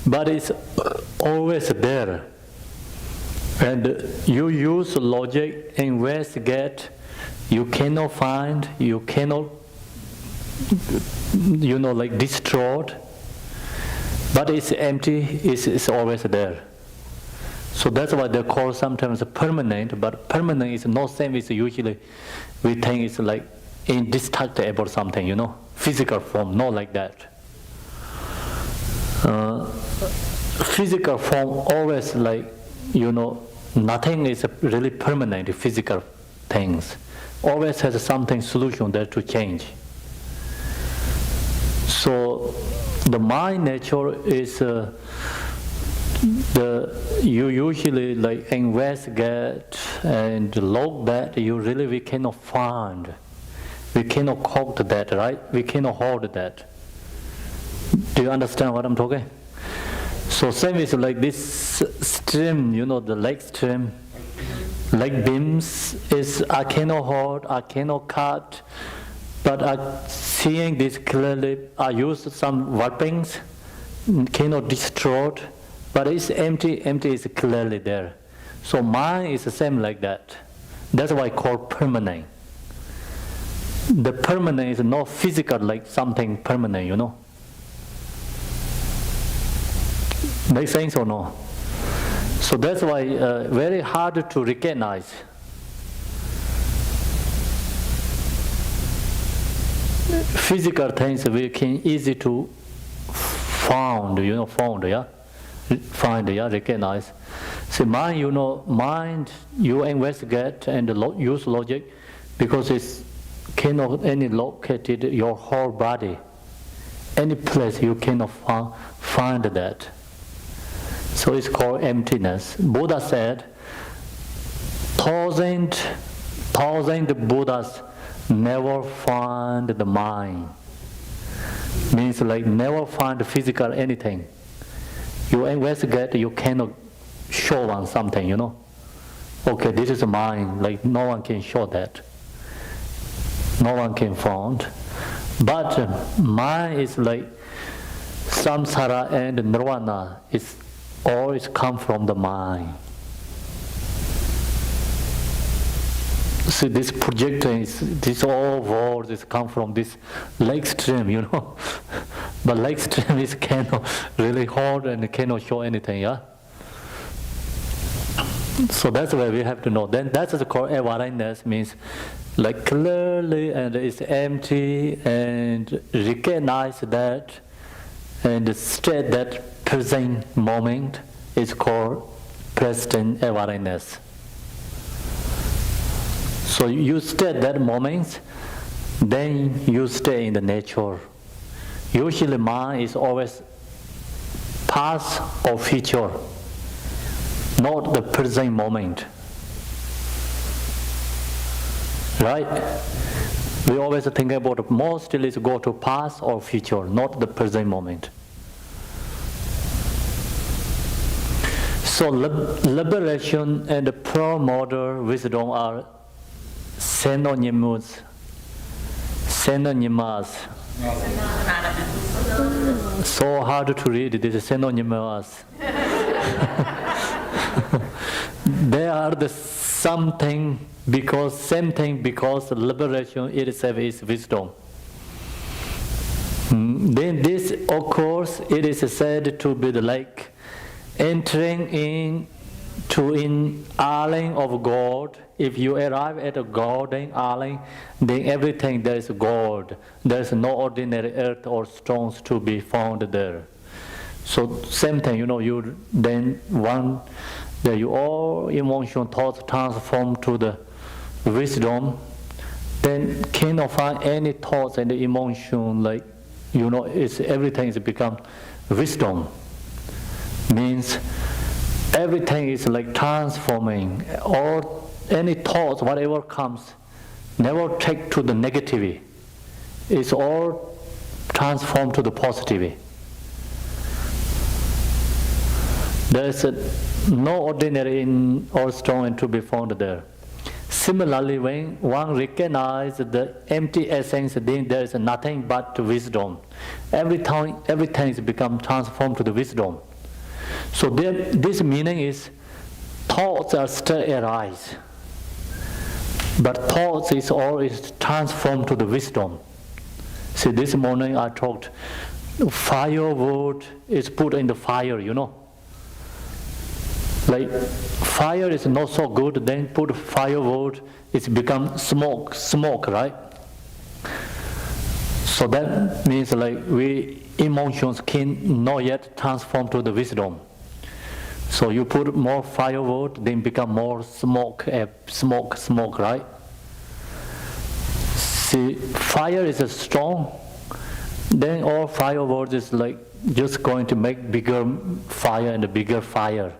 But it's always there. And you use logic, investigate, you cannot find, you cannot, you know, like destroyed. But it's empty, it's always there. So that's why they call sometimes permanent, but permanent is not same as usually we think it's like indestructible something, you know, physical form, not like that. Physical form always like, you know, nothing is really permanent, physical things. Always has something solution there to change. So the mind nature is you usually like investigate and log that we cannot find. We cannot hold that, right? We cannot hold that. Do you understand what I'm talking? So same is like this stream, you know, the lake stream, lake beams is I cannot hold, I cannot cut, but I seeing this clearly. I use some weapons, cannot destroy it, but it's empty is clearly there. So mind is the same like that. That's why I call permanent. The permanent is not physical like something permanent, you know. Make sense or no? So that's why very hard to recognize. Physical things we can easy to found, you know, recognize. See, mind, you know, mind you investigate and use logic because it's cannot any located your whole body. Any place you cannot find that. So it's called emptiness. Buddha said, thousand Buddhas never find the mind. Means like never find physical anything. You investigate, you cannot show on something, you know. Okay, this is mind, like no one can show that. No one can find. But mind is like samsara and nirvana is always come from the mind. See, this projector this all words is come from this lake stream, you know. But lake stream is cannot really hold and cannot show anything, yeah. So that's why we have to know. Then that's called awareness, means like clearly and it's empty and recognize that and state that present moment is called present awareness. So you state that moment, then you stay in the nature. Usually mind is always past or future, not the present moment. Right? We always think about mostly is go to past or future, not the present moment. So liberation and promoter wisdom are synonymous. Synonymous. So hard to read, this is synonymous. They are the something because same thing because liberation itself is wisdom. Then this occurs, it is said to be like entering into an island of gold. If you arrive at a golden island, then everything there is gold. There is no ordinary earth or stones to be found there. So same thing, you then one that you all emotion thoughts transform to the wisdom, then cannot find any thoughts and emotion like it's everything is become wisdom. Means everything is like transforming, or any thoughts, whatever comes, never take to the negativity. It's all transformed to the positivity. There is no ordinary in or stone to be found there. Similarly, when one recognizes the empty essence, then there is nothing but wisdom. Everything is become transformed to the wisdom. So this meaning is thoughts are still arise, but thoughts is always transformed to the wisdom. See, this morning I talked, firewood is put in the fire, Like fire is not so good, then put firewood, it's become smoke, right? So that means like we emotions can not yet transform to the wisdom. So you put more firewood, then become more smoke, right? See, fire is strong, then all firewood is like just going to make bigger fire and a bigger fire.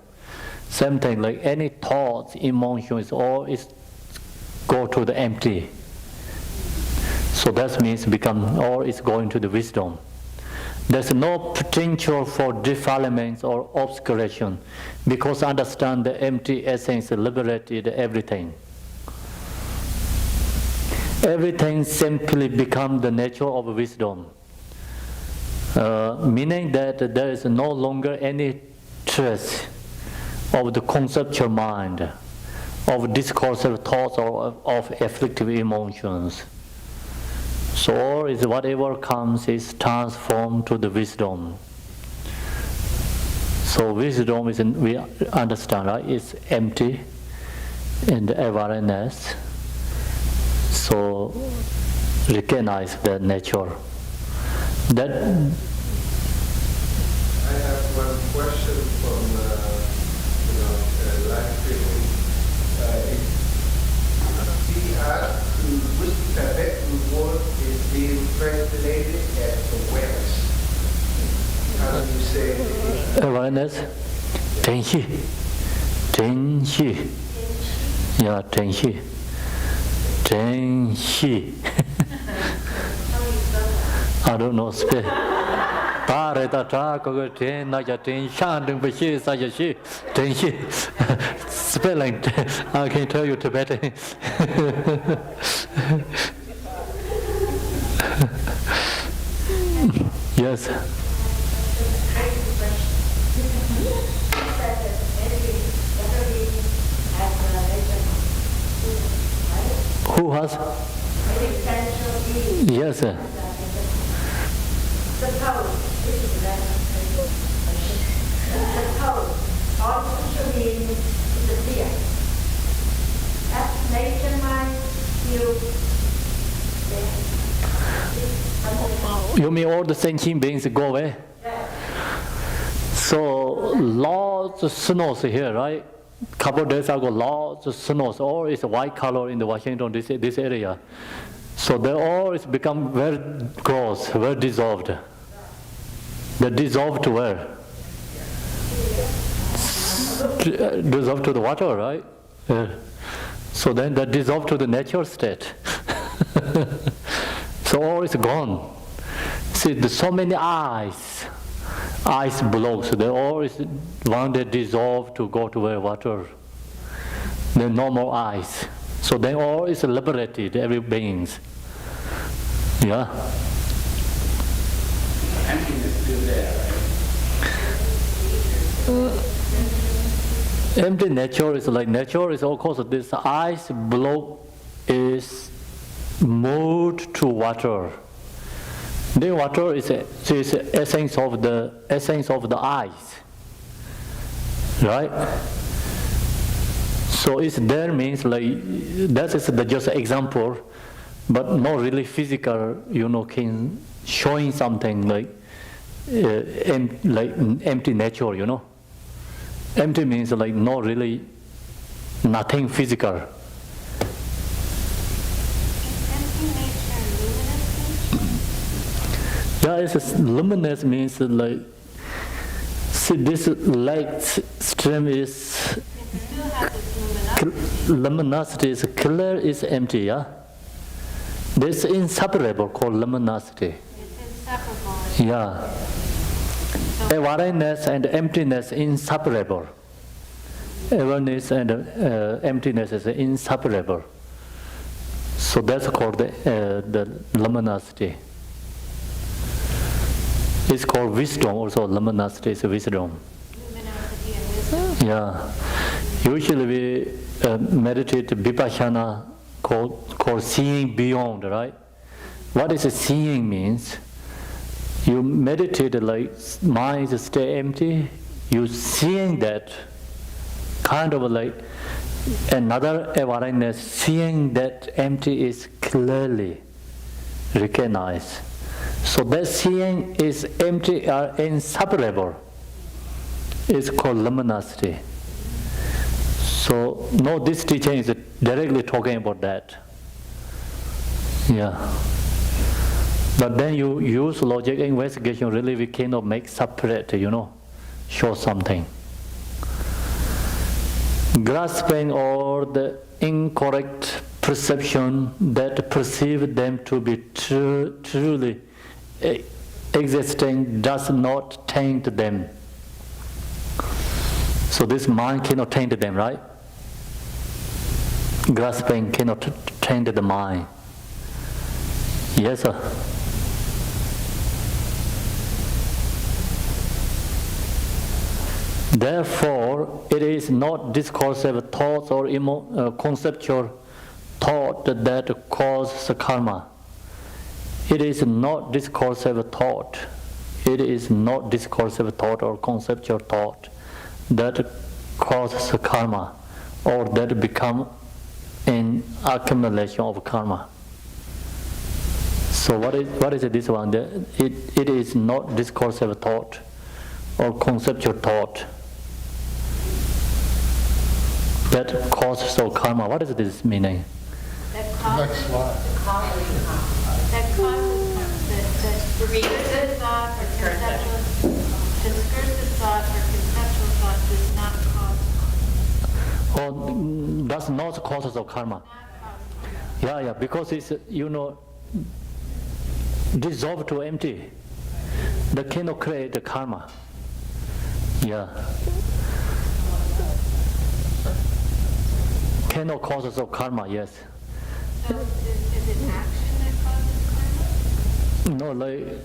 Same thing, like any thoughts, emotions, all is go to the empty. So that means become all is going to the wisdom. There's no potential for defilements or obscuration because understand the empty essence liberated everything. Everything simply becomes the nature of wisdom, meaning that there is no longer any trace of the conceptual mind, of discursive thoughts or of afflictive emotions. So all is whatever comes is transformed to the wisdom. So wisdom is, we understand, right? It's empty and awareness. So recognize the nature. That I have one question from live streaming. He asked which Tibetan word is being translated as awareness. How do you say it? awareness, tenshi. Yeah, tenshi. I don't know spell. Spelling, I can tell you Tibetan. Yes. Who has? Yes, sir. Suppose, this is the suppose all social beings disappear. That nature mind You mean all the sentient beings go away? So lots of snows here, right? Couple of days ago, lots of snows. All is white color in the Washington this area. So they all is become very gross, very dissolved. They dissolve to where? Dissolve to the water, right? So then they dissolve to the natural state. So all is gone. See, there's so many eyes ice blocks, they always one day dissolve to go to where water. There's no more ice. So they always liberated, every beings. Yeah. Emptiness still there, right? Empty nature is like nature is of course this ice block is moved to water. The water is essence of the ice, right? So it's there means like that is just an example, but not really physical. Can showing something like empty nature. Empty means like not really nothing physical. Yeah, it's luminous means like, see this light stream is, luminosity is clear, is empty, yeah? This is inseparable called luminosity. It's inseparable. Yeah. Awareness and emptiness inseparable. Awareness and emptiness is inseparable. So that's called the luminosity. It's called wisdom also. Luminosity is wisdom. Luminosity and wisdom. Yeah. Usually we meditate vipassana called seeing beyond, right? What is seeing means? You meditate like mind stay empty. You seeing that kind of like another awareness, seeing that empty is clearly recognized. So that seeing is empty are inseparable. It's called luminosity. So no, this teaching is directly talking about that. Yeah. But then you use logic investigation, really we cannot make separate, show something. Grasping or the incorrect perception that perceive them to be truly existing does not taint them. So this mind cannot taint them, right? Grasping cannot taint the mind. Yes, sir. Therefore, it is not discursive thoughts or conceptual thought that cause karma. It is not discursive thought. It is not discursive thought or conceptual thought that causes karma or that become an accumulation of karma. So what is this one? It is not discursive thought or conceptual thought that causes karma. What is this meaning? That causes, Next slide. that discursive thought or conceptual thought does not cause Or does not cause karma. Yeah, because it's, dissolved to empty. They cannot create the karma. Yeah. Cannot cause karma, yes. So is it action that causes karma? No, like,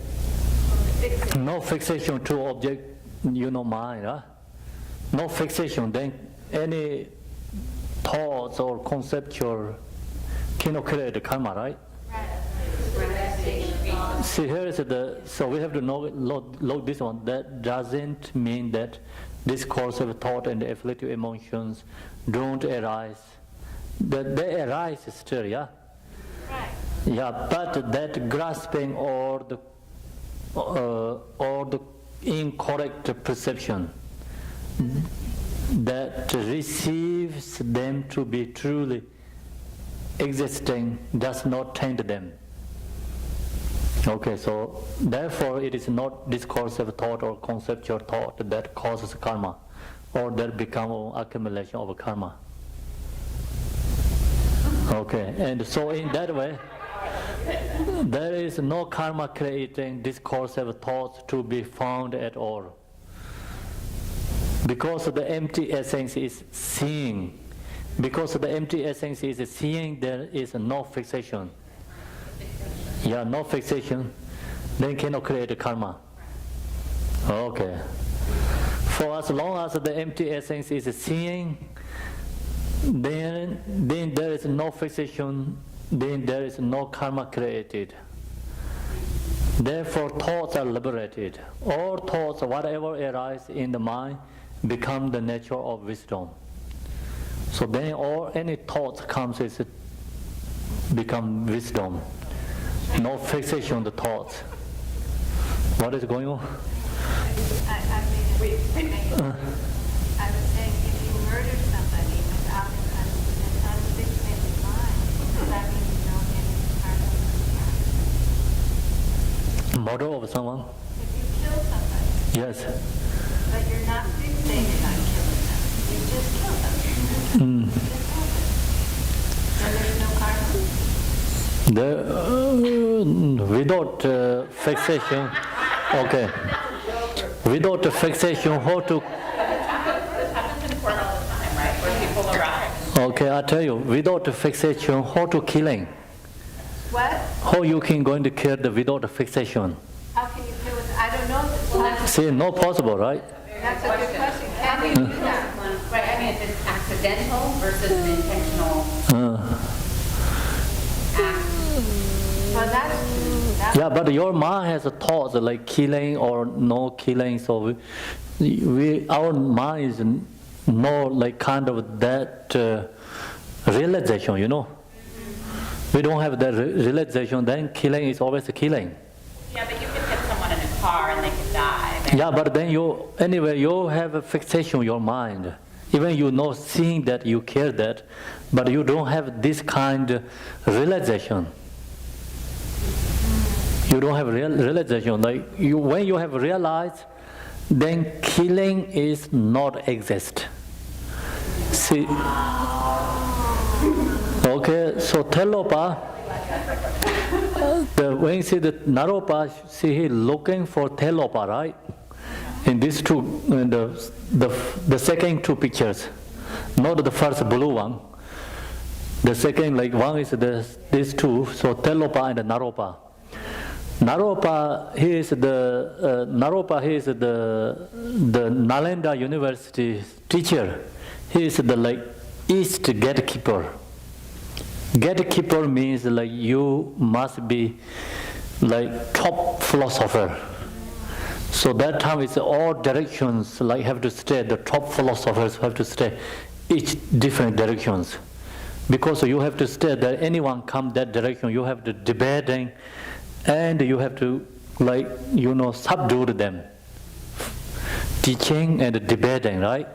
Fixing. no fixation to object, mind. Huh? No fixation, then any thoughts or conceptual cannot create the karma, right? See, here is so we have to log this one. That doesn't mean that discursive thought and afflictive emotions don't arise. That they arise still, yeah? Right. Yeah, but that grasping or the incorrect perception that receives them to be truly existing does not taint them. Okay, so therefore it is not discursive thought or conceptual thought that causes karma or that becomes accumulation of karma. Okay, and so in that way, There is no karma creating discursive thoughts to be found at all. Because the empty essence is seeing. Because the empty essence is seeing, there is no fixation. Yeah, no fixation. Then cannot create a karma. Okay. For as long as the empty essence is seeing, then there is no fixation, then there is no karma created. Therefore, thoughts are liberated. All thoughts, whatever arise in the mind, become the nature of wisdom. So then any thoughts comes is become wisdom. No fixation on the thoughts. What is going on? I was saying, if you murder somebody without an unfixated mind, does that mean you don't get any karma? Murder of someone? If you kill somebody, Yes. but you're not fixated on killing them, you just kill them. Just happen. And there's no karma? Without fixation, okay. Without fixation, how to? This happens in court all the time, right? Where people arrive. Okay, I tell you, without fixation, how to killing? What? How you can going to kill the without fixation? How can you kill with, I don't know this. Well, See, no possible, right? that's a good question. Can you do that? Right, I mean, if it's accidental versus an intentional act. Well, that's true. Yeah, but your mind has a thoughts like killing or no killing, so our mind is no like kind of that realization, you know. We don't have that realization, then killing is always a killing. Yeah, but you could hit someone in a car and they could die. Yeah, but then you have a fixation in your mind. Even you know seeing that you care that, but you don't have this kind of realization. You don't have realization. Like when you have realized, then killing is not exist. See. Okay, so Telopa, when you see the Naropa, see he looking for Telopa, right? In these two, in the second two pictures, not the first blue one. The second, like one is these two, so Telopa and Naropa. Naropa, he is the Nalanda University teacher. He is the like East gatekeeper. Gatekeeper means like you must be like top philosopher. So that time it's all directions like have to stay, the top philosophers have to stay each different directions. Because you have to stay that anyone come that direction, you have to debating and you have to like, you know, subdue them. Teaching and debating, right?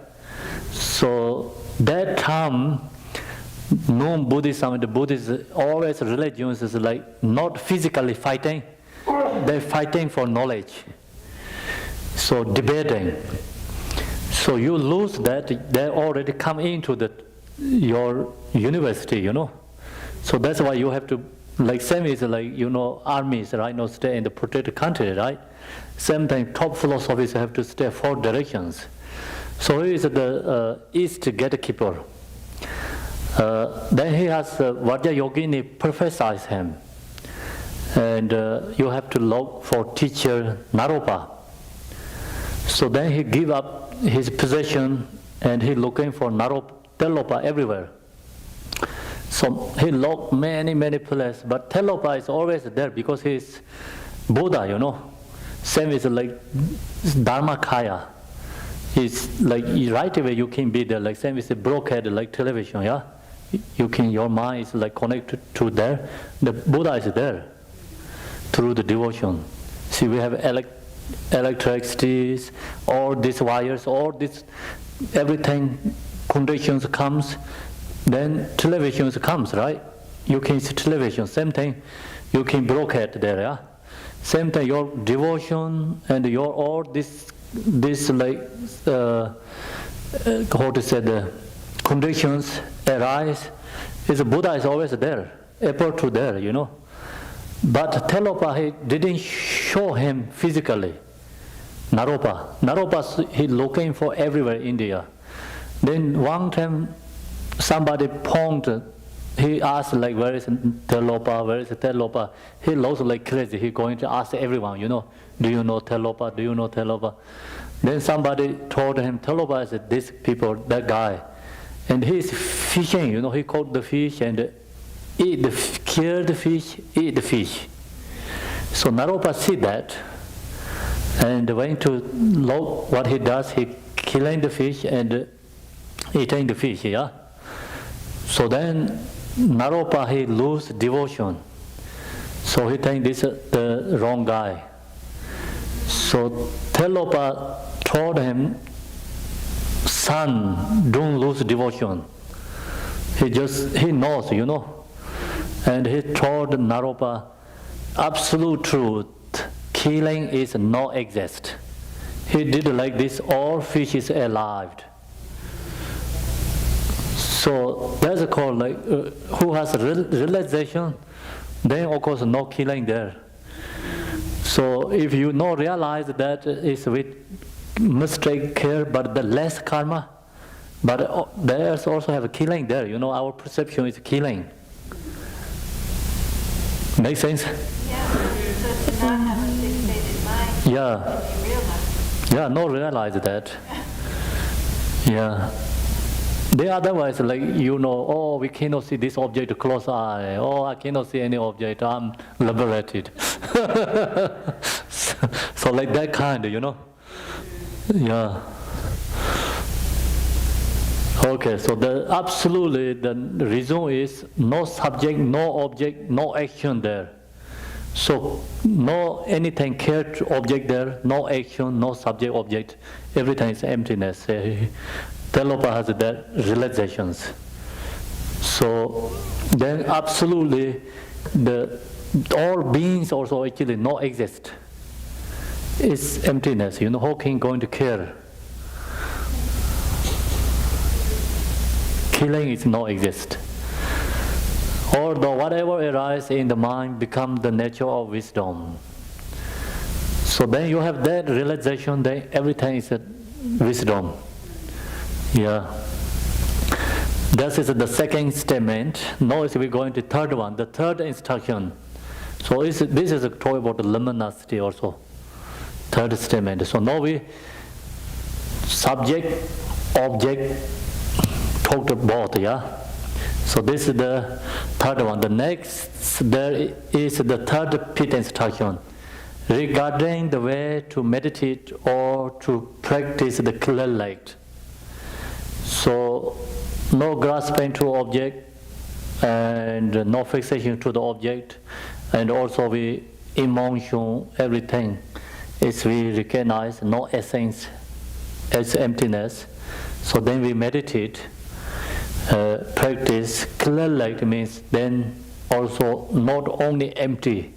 So that time no Buddhism and the Buddhist always religions is like not physically fighting, they're fighting for knowledge. So debating. So you lose that, they already come into your university, you know. So that's why you have to, like same is like, you know, armies, right, no stay in the protected country, right? Same thing, top philosophies have to stay 4 directions. So he is the East gatekeeper. Then he has Vajra Yogini prophesies him. And you have to look for teacher Naropa. So then he give up his possession and he looking for Telopa everywhere. So he looked many places, but Telopa is always there because he is Buddha, you know. Same is like Dharmakaya. It's like right away you can be there, like same is a broadcast like television, yeah? You can, your mind is like connected to there. The Buddha is there through the devotion. See, we have electricity, all these wires, all this, everything, conditions comes, then television comes, right? You can see television, same thing, you can broadcast there, yeah? Same thing, your devotion and your all this like, how to say, the conditions arise, is Buddha is always there, able to there, you know. But Telopa, he didn't show him physically. Naropa, he looking for everywhere in India. Then one time, somebody pointed, he asked like, where is Telopa, where is Telopa? He lost like crazy, he going to ask everyone, do you know Telopa, do you know Telopa? Then somebody told him, Telopa is this people, that guy. And he's fishing, he caught the fish and kill the fish, eat the fish. So Naropa see that and went to look what he does, he killing the fish and eating the fish, yeah? So then Naropa, he lose devotion. So he think this is the wrong guy. So Telopa told him, son, don't lose devotion. He knows, And he told Naropa, absolute truth, killing is not exist. He did like this, all fish is alive. So that's called like, who has realization, then of course no killing there. So if you not realize that is with mistake care, but the less karma, but there's also have a killing there, our perception is killing. Make sense? Yeah, so to not have a fixated mind, Yeah. you realize. Yeah, no realize that. Yeah. They otherwise like, oh, we cannot see this object with close eye. Oh, I cannot see any object. I'm liberated. so like that kind, Yeah. Okay, so absolutely the reason is no subject, no object, no action there. So no anything cared object there, no action, no subject object. Everything is emptiness. Telopa has that realizations. So then absolutely all beings also actually no exist. It's emptiness. How can going to care? Killing is no exist. Although whatever arises in the mind becomes the nature of wisdom. So then you have that realization that everything is a wisdom. Yeah. This is the second statement. Now we're going to third one, the third instruction. So this is talk about the luminosity also. Third statement. So now we subject, object, talked about, yeah. So this is the third one. The next there is the third Pith instruction regarding the way to meditate or to practice the clear light. So no grasping to object and no fixation to the object, and also we emotion everything is we recognize no essence as emptiness. So then we meditate, practice clear light means then also not only empty.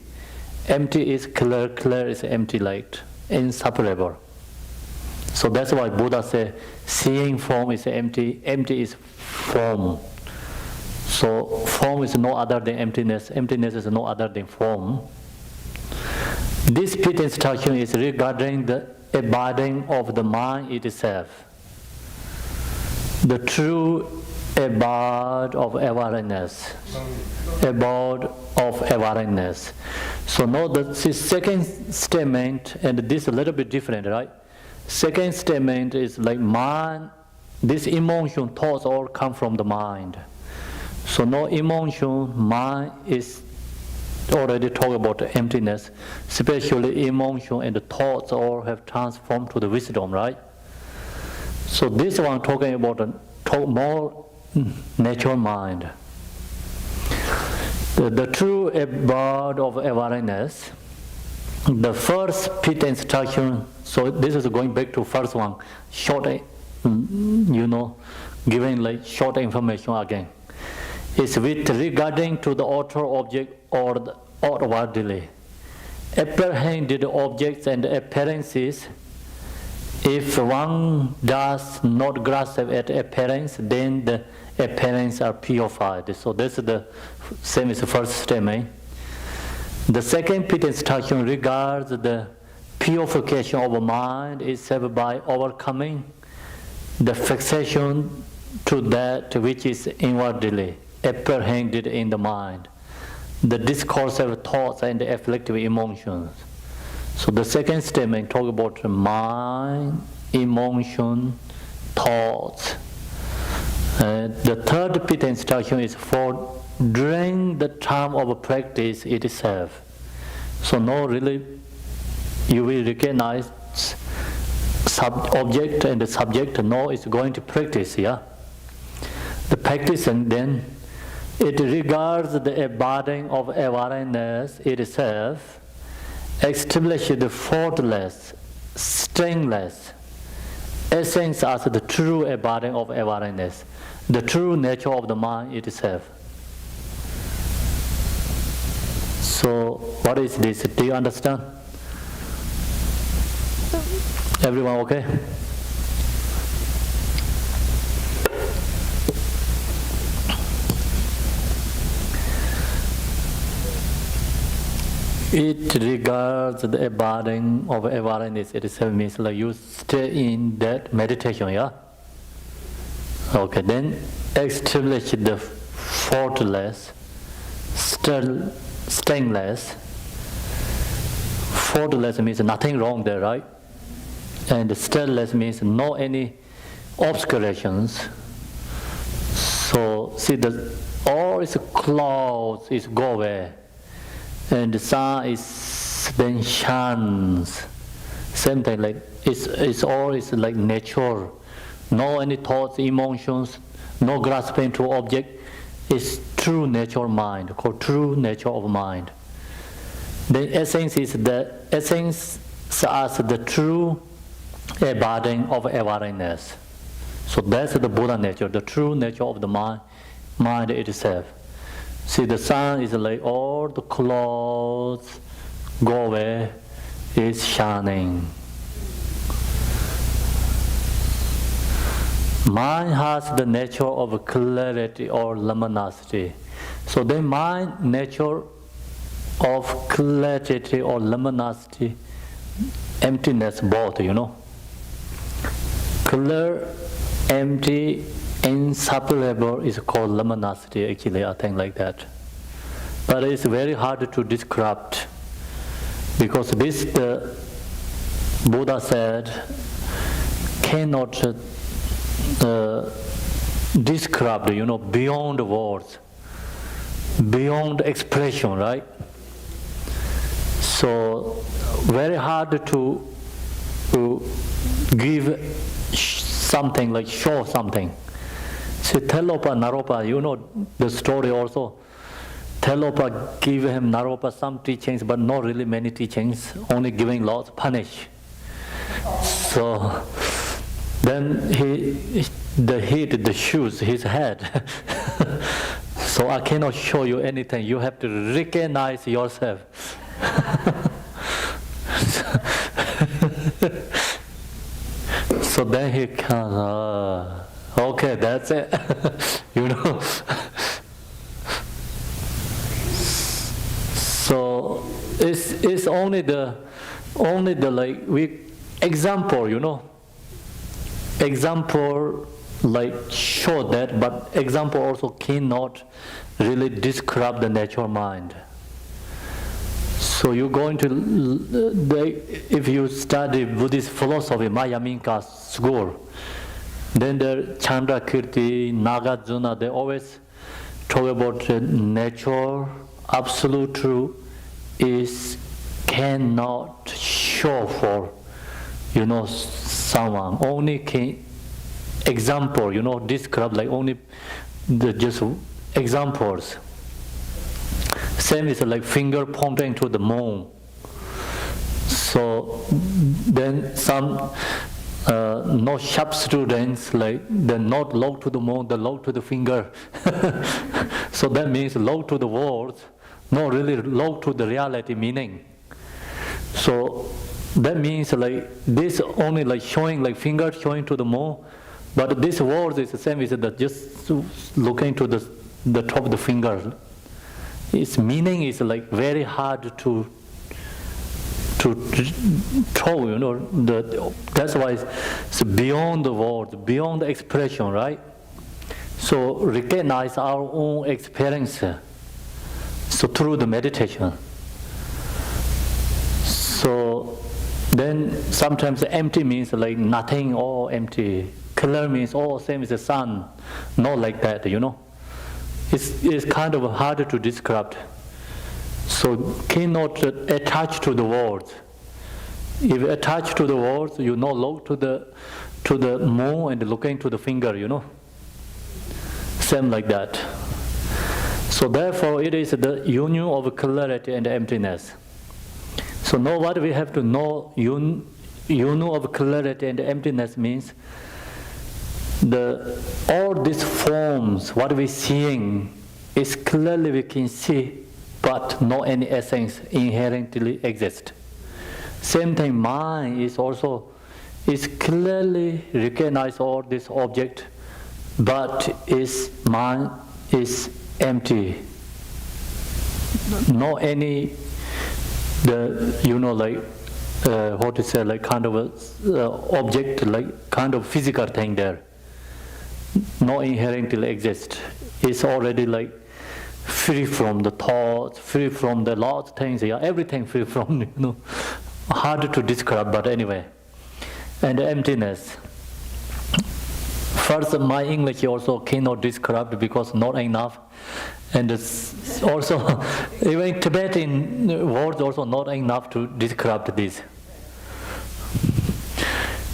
Empty is clear, clear is empty light, inseparable. So that's why Buddha said, seeing form is empty, empty is form. So form is no other than emptiness, emptiness is no other than form. This Pith instruction is regarding the abiding of the mind itself. The true abode of awareness. Abode of awareness. So now the second statement, and this is a little bit different, right? Second statement is like mind, this emotion, thoughts all come from the mind. So no emotion, mind is already talk about the emptiness, especially emotion and the thoughts all have transformed to the wisdom, right? So this one talking about more natural mind. The true abode of awareness, the first Pith instruction, so this is going back to first one, short, giving like short information again. Is with regarding to the author object or the outwardly. Apprehended objects and appearances, if one does not grasp at appearance, then the appearance are purified. So this is the same as the first statement. The second Pith instruction regards the purification of mind itself by overcoming the fixation to that which is inwardly apprehended in the mind, the discursive thoughts and the afflictive emotions. So the second statement talks about mind, emotion, thoughts. The third Pith instruction is for during the time of practice itself. So now really you will recognize object and the subject. Now is going to practice, yeah. The practice, and then it regards the abiding of awareness itself, establish the faultless, stingless essence as the true abiding of awareness, the true nature of the mind itself. So what is this? Do you understand? Everyone okay? It regards the abiding of awareness itself, means like you stay in that meditation, yeah? Okay, then establish the faultless, stainless. Faultless means nothing wrong there, right? And stainless means no any obscurations. So see, all its clouds is go away, and the sun is then shines. Same thing, like it's all is like nature. No any thoughts, emotions, no grasping to object. It's true nature mind, called true nature of mind. The essence is the essence as the true abiding of awareness. So that's the Buddha nature, the true nature of the mind itself. See, the sun is like all the clouds go away, is shining. Mind has the nature of clarity or luminosity. So the mind nature of clarity or luminosity, emptiness both, you know. Clear, empty, inseparable is called luminosity, actually, I think like that. But it's very hard to describe, because this the Buddha said cannot described, you know, beyond words, beyond expression, right? So very hard to give something, like show something. So Telopa, Naropa, you know the story also. Telopa gave him Naropa some teachings, but not really many teachings, only giving lots, punish. So then the hit the shoes, his head. So I cannot show you anything. You have to recognize yourself. So then he comes. Okay, that's it. You know. So it's only the like we example, you know. Example like show that, but example also cannot really describe the natural mind. So you're going to, if you study Buddhist philosophy, Mayaminka school, then the Chandrakirti, Nagarjuna, they always talk about nature, absolute truth is cannot show for, you know, someone. Only can example, you know, describe like only the just examples. Same is like finger pointing to the moon. So then some no sharp students, like they not look to the moon, they look to the finger. So that means look to the words, not really look to the reality meaning. So that means like this only like showing like finger showing to the moon, but this word is the same as that just looking to the top of the finger. its meaning is like very hard to throw, you know. That's why it's beyond the words, beyond the expression, right? So recognize our own experience. So through the meditation. So then sometimes empty means like nothing or empty. Clear means same as the sun. Not like that, you know. It's kind of hard to describe. So cannot attach to the words. If you attach to the words, you know, look to the moon and looking to the finger, you know. Same like that. So therefore, it is the union of clarity and emptiness. So now what we have to know, union of clarity and emptiness means all these forms, what we're seeing, is clearly we can see, but no any essence inherently exist. Same thing, mind is clearly recognize all this object, but mind is empty. No any what to say, like kind of a object, like kind of physical thing there. No inherently exist. It's already like free from the thoughts, free from the lot of things, everything free from, you know. Hard to describe, but anyway. And emptiness. First, my English also cannot describe because not enough. And it's also, even Tibetan words also not enough to describe this.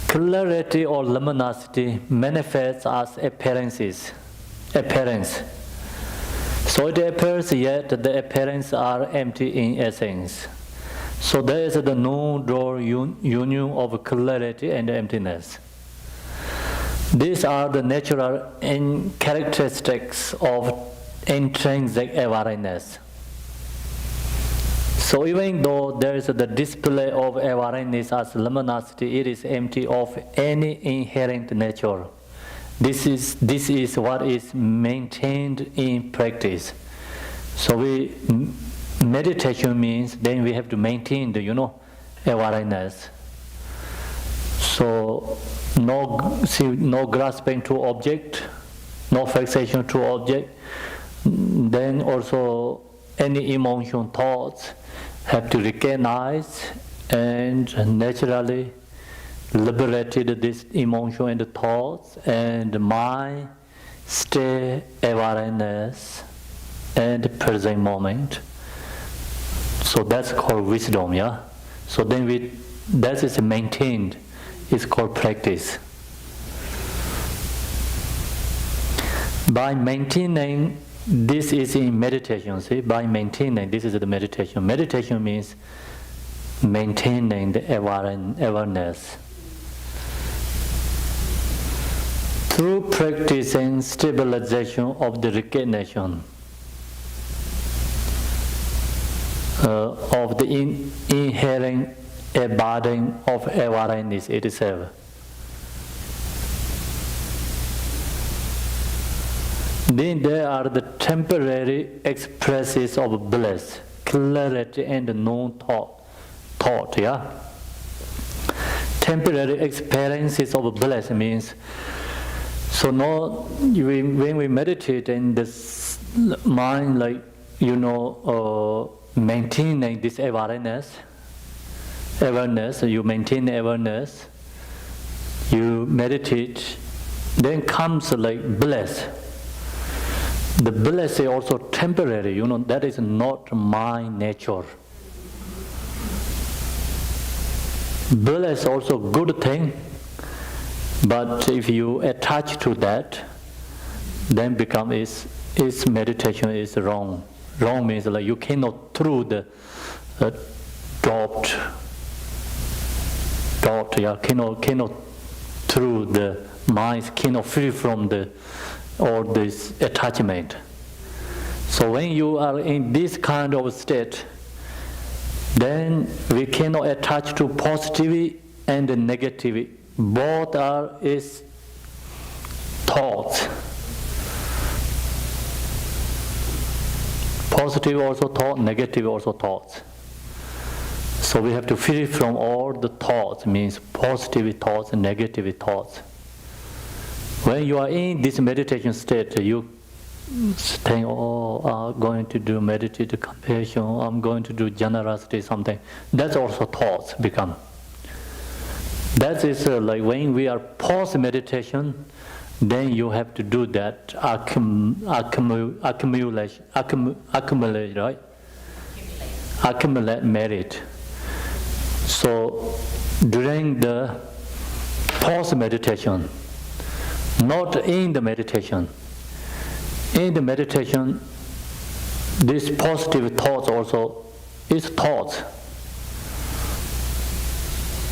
Clarity or luminosity manifests as appearance. So it appears, yet the appearances are empty in essence. So there is the no-door union of clarity and emptiness. These are the natural characteristics of intrinsic awareness. So even though there is the display of awareness as luminosity, it is empty of any inherent nature. This is what is maintained in practice. So meditation means then we have to maintain the, you know, awareness. So no grasping to object, no fixation to object. Then also any emotion, thoughts have to recognize and naturally liberated this emotion and the thoughts, and mind stay awareness and present moment. So that's called wisdom, yeah. So then that is maintained. It's called practice. By maintaining, this is in meditation. See, by maintaining, this is the meditation. Meditation means maintaining the awareness. Through practicing stabilization of the recognition of the inherent abiding of awareness itself. Then there are the temporary expresses of bliss, clarity and non-thought, yeah? Temporary experiences of bliss means, so now when we meditate in this mind, like, you know, maintaining this awareness, you maintain awareness, you meditate, then comes like bliss. The bliss is also temporary, you know, that is not my nature. Bliss is also good thing, but if you attach to that, then its meditation is wrong. Wrong means like you cannot through the doubt, yeah, cannot through the mind, cannot free from all this attachment. So when you are in this kind of state, then we cannot attach to positivity and negativity. Both is thoughts. positive also thought, negative also thoughts. So we have to free from all the thoughts, means positive thoughts and negative thoughts. When you are in this meditation state, you think, oh, I'm going to do meditative compassion, I'm going to do generosity, something. That's also thoughts become. That is like when we are post meditation, then you have to do that accumulate, right? Accumulate merit. So during the post meditation, not in the meditation. In the meditation, these positive thoughts also is thoughts.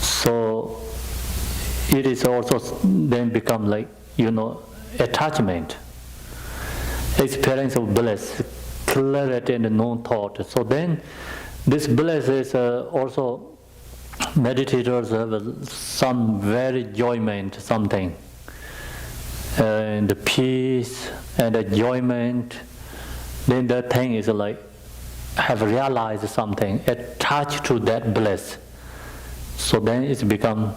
So it is also then become like, attachment, experience of bliss, clarity and non-thought. So then this bliss is also meditators have some very enjoyment, something. And the peace and enjoyment, then that thing is like have realized something, attached to that bliss. So then it's become,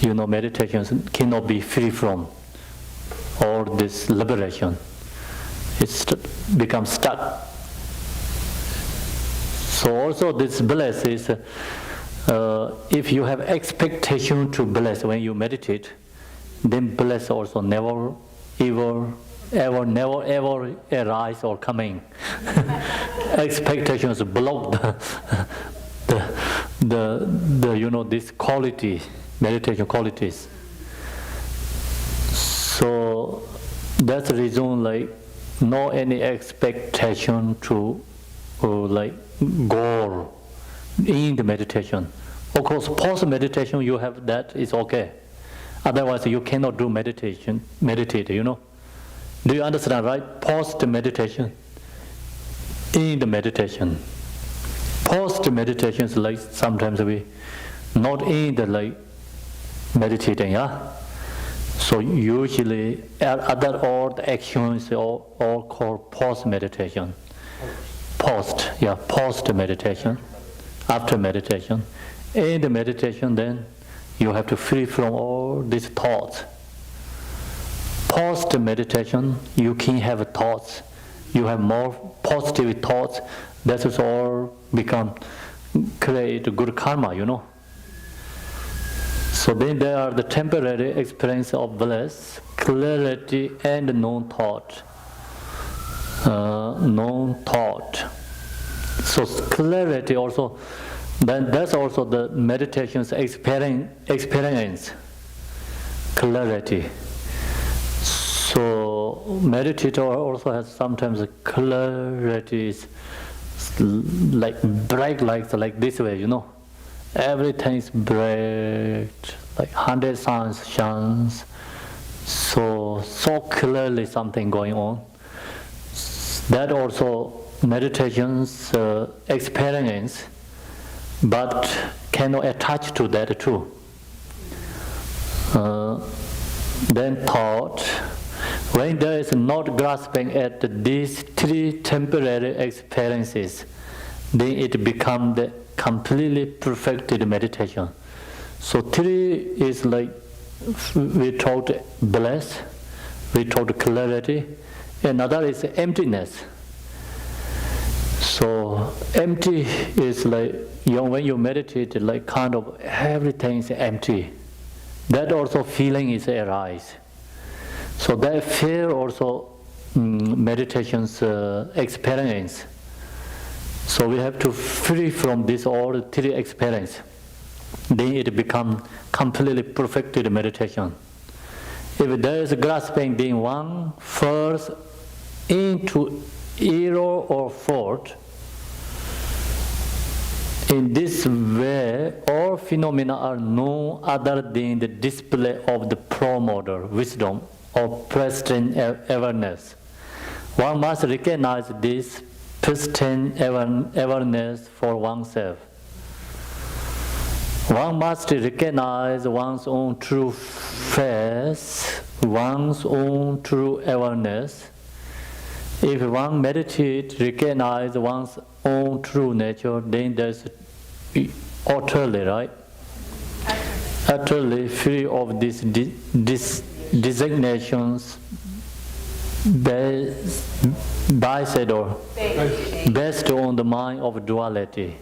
meditation cannot be free from all this liberation. It's become stuck. So also this bliss is, if you have expectation to bliss when you meditate, then bliss also never ever arise or coming. Expectations block the this quality, meditation qualities. So that's the reason, like, no any expectation to like goal in the meditation. Of course, post meditation you have that, is okay. Otherwise you cannot do meditate. Do you understand, right? Post meditation, in the meditation. Post meditation is like sometimes we not in the like meditating, yeah. So usually other all the actions all called post meditation. Post meditation, after meditation. In the meditation, then you have to free from all these thoughts. Post meditation, you can have thoughts. You have more positive thoughts. That is all create good karma, So then there are the temporary experience of bliss, clarity and non-thought. So clarity also, then that's also the meditation's experience, clarity. So meditator also has sometimes clarity is like bright lights like this way, Everything is bright, like 100 suns shines, so clearly something going on. That also meditation's experience, but cannot attach to that too. Then thought, when there is not grasping at these three temporary experiences, then it becomes the completely perfected meditation. So three is like, we taught bliss, we taught clarity, another is emptiness. So empty is like, when you meditate, like kind of everything is empty. That also feeling is arise. So that fear also meditation's experience. So we have to free from this all three experience. Then it becomes completely perfected meditation. If there is grasping, then one falls into error or fault. In this way, all phenomena are no other than the display of the promoter, wisdom, or pristine awareness. One must recognize this pristine awareness for oneself. One must recognize one's own true face, one's own true awareness, If one meditates, recognize one's own true nature, then there's utterly, right? Utterly free of these designations, based on the mind of duality.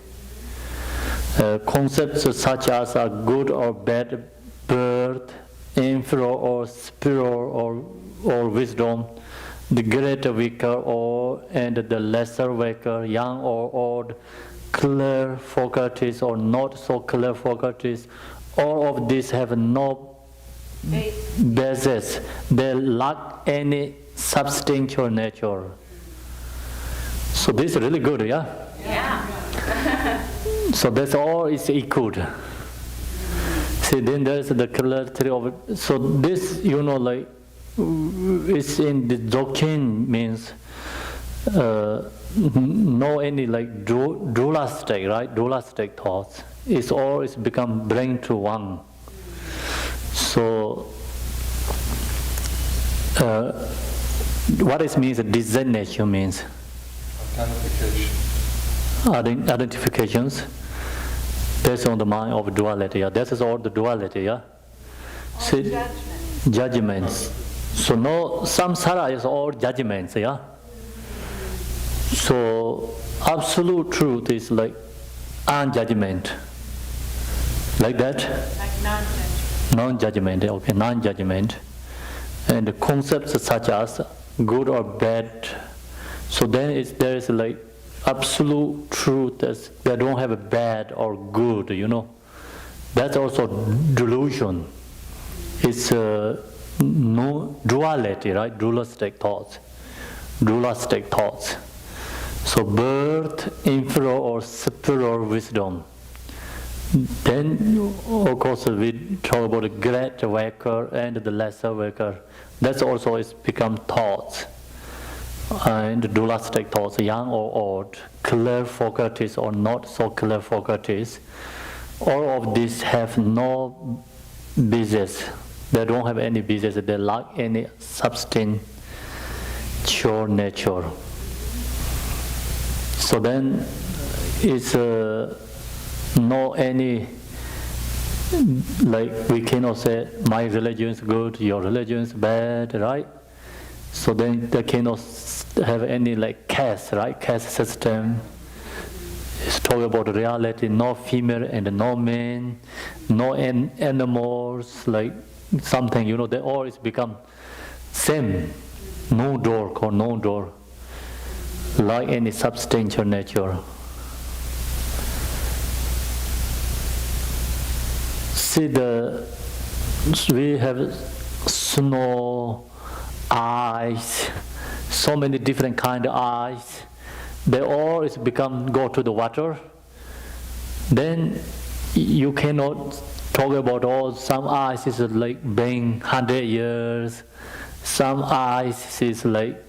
Concepts such as a good or bad birth, inferior or superior or wisdom, the greater weaker and the lesser weaker, young or old, clear faculties or not so clear faculties, all of these have no basis. They lack any substantial nature. So this is really good, yeah? Yeah. So that's all is equal. See, then there's the clarity of it. So this, like, it's in the Dzogchen means no any like dualistic, right? Dualistic thoughts. It's all is become bring to one. So what it means designation means identifications based on the mind of duality. Yeah? That is all the duality. Yeah. See, judgments. So no samsara is all judgments. Yeah. So absolute truth is like unjudgment. Like that? Like non-judgment. Non-judgment, okay, non-judgment. And the concepts such as good or bad. So then there is like absolute truth that they don't have a bad or good, That's also delusion. It's no duality, right? Dualistic thoughts. So birth, inferior or superior wisdom. Then, of course, we talk about the great waker and the lesser waker. That's also is become thoughts. And dualistic thoughts, young or old, clear faculties or not so clear faculties. All of these have no basis. They don't have any basis. They lack any substantial nature. So then it's no any, like we cannot say my religion is good, your religion is bad, right? So then they cannot have any like caste, right? Caste system. It's talking about reality, no female and no man, no animals, like something, they always become same. No door, called no door. Like any substantial nature. See we have snow, ice, so many different kind of ice. They all is go to the water. Then you cannot talk about all. Some ice is like being 100 years. Some ice is like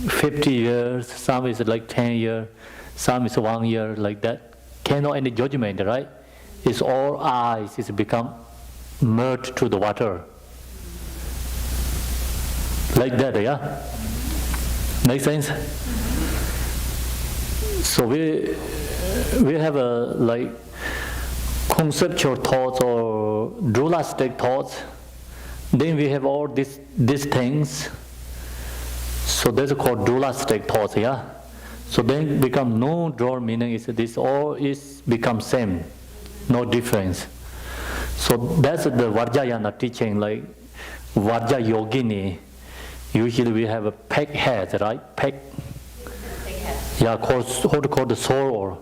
50 years. Some is like 10 years. Some is 1 year, like that. Cannot any judgment, right? It's all ice. It's become merged to the water. Like that, yeah? Make sense? So we have a like conceptual thoughts or dualistic thoughts. Then we have all these things. So that's called dualistic thoughts, yeah. So then become no draw meaning is this all is become same, no difference. So that's the Vajrayana teaching, like Vajra Yogini. Usually we have a peg head, right? Peg. Yeah, called the soul or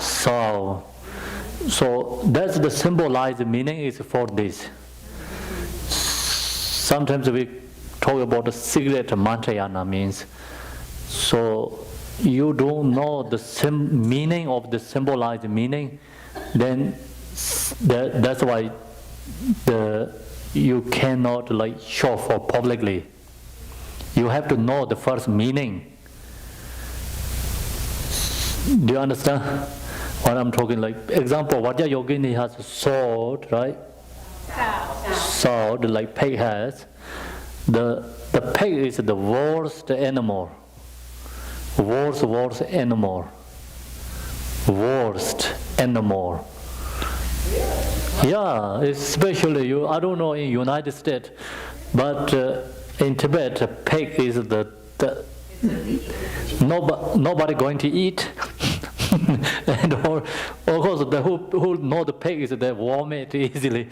soul. So that's the symbolized meaning is for this. Sometimes we talk about the cigarette mantrayana means. So you don't know the meaning of the symbolized meaning, then that's why you cannot like show for publicly. You have to know the first meaning. Do you understand what I'm talking? Like example, Vajra Yogini has a sword, right? Sword like pig has. the pig is the worst animal. Worst animal. Worst animal. Yeah, especially I don't know in United States, but in Tibet, pig is nobody going to eat. And of course, who know the pig is they vomit easily.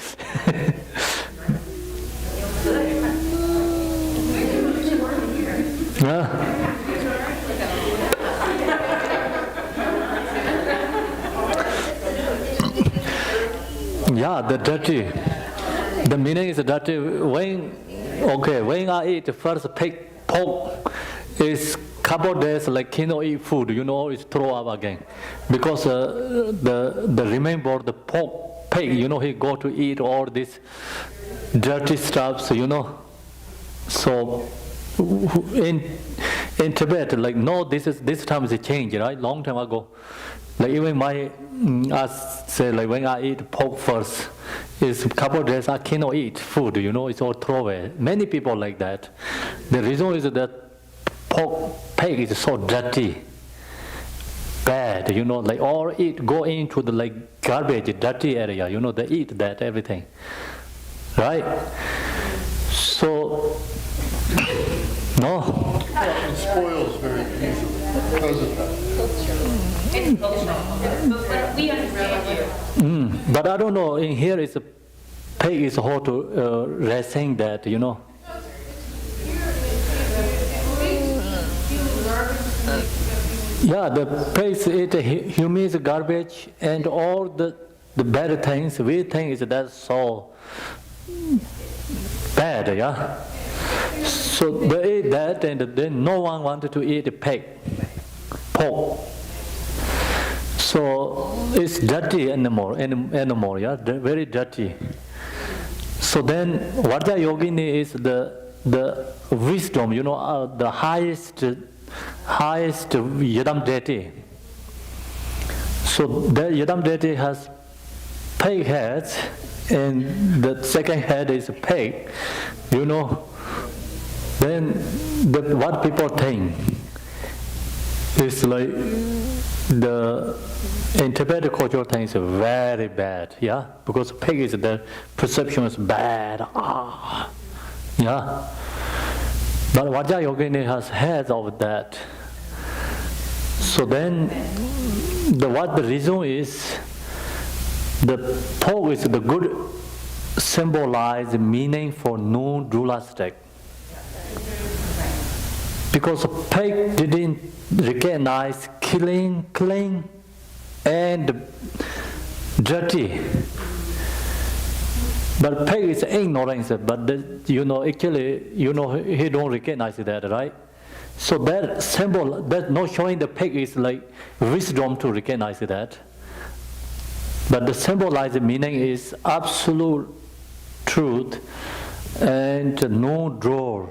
Yeah, the dirty. The meaning is dirty. When I eat first pig pork, it's couple days like cannot eat food. It's throw up again, because the remember the pig. He go to eat all this dirty stuff. So in Tibet, like no, this time is a change, right? Long time ago. Like even I say like when I eat pork first, it's a couple of days I cannot eat food. It's all throw away. Many people like that. The reason is that pig is so dirty, bad. Like all go into the like garbage, dirty area. They eat that everything, right? So no. It spoils very easily because of that. It's cultural. But we understand you. But I don't know. In here, it's a pig is how to saying that. Yeah, the pigs eat humus, garbage, and all the bad things. We think is that so bad, yeah. So they eat that, and then no one wanted to eat pork. So it's dirty animal, yeah, very dirty. So then Vajra Yogini is the wisdom, the highest Yadam deity. So the Yadam deity has pig heads, and the second head is a pig. Then what people think is like in Tibetan culture thing is very bad, yeah, because pig is the perception is bad, yeah. But Vajra Yogini has heads of that. So then, what the reason is, the pork is the good symbolized meaning for non-dualistic. Because pig didn't recognize killing, clean, and dirty. But pig is ignorance, but actually, he don't recognize that, right? So that symbol, that not showing the pig is like wisdom to recognize that. But the symbolized meaning is absolute truth and no draw.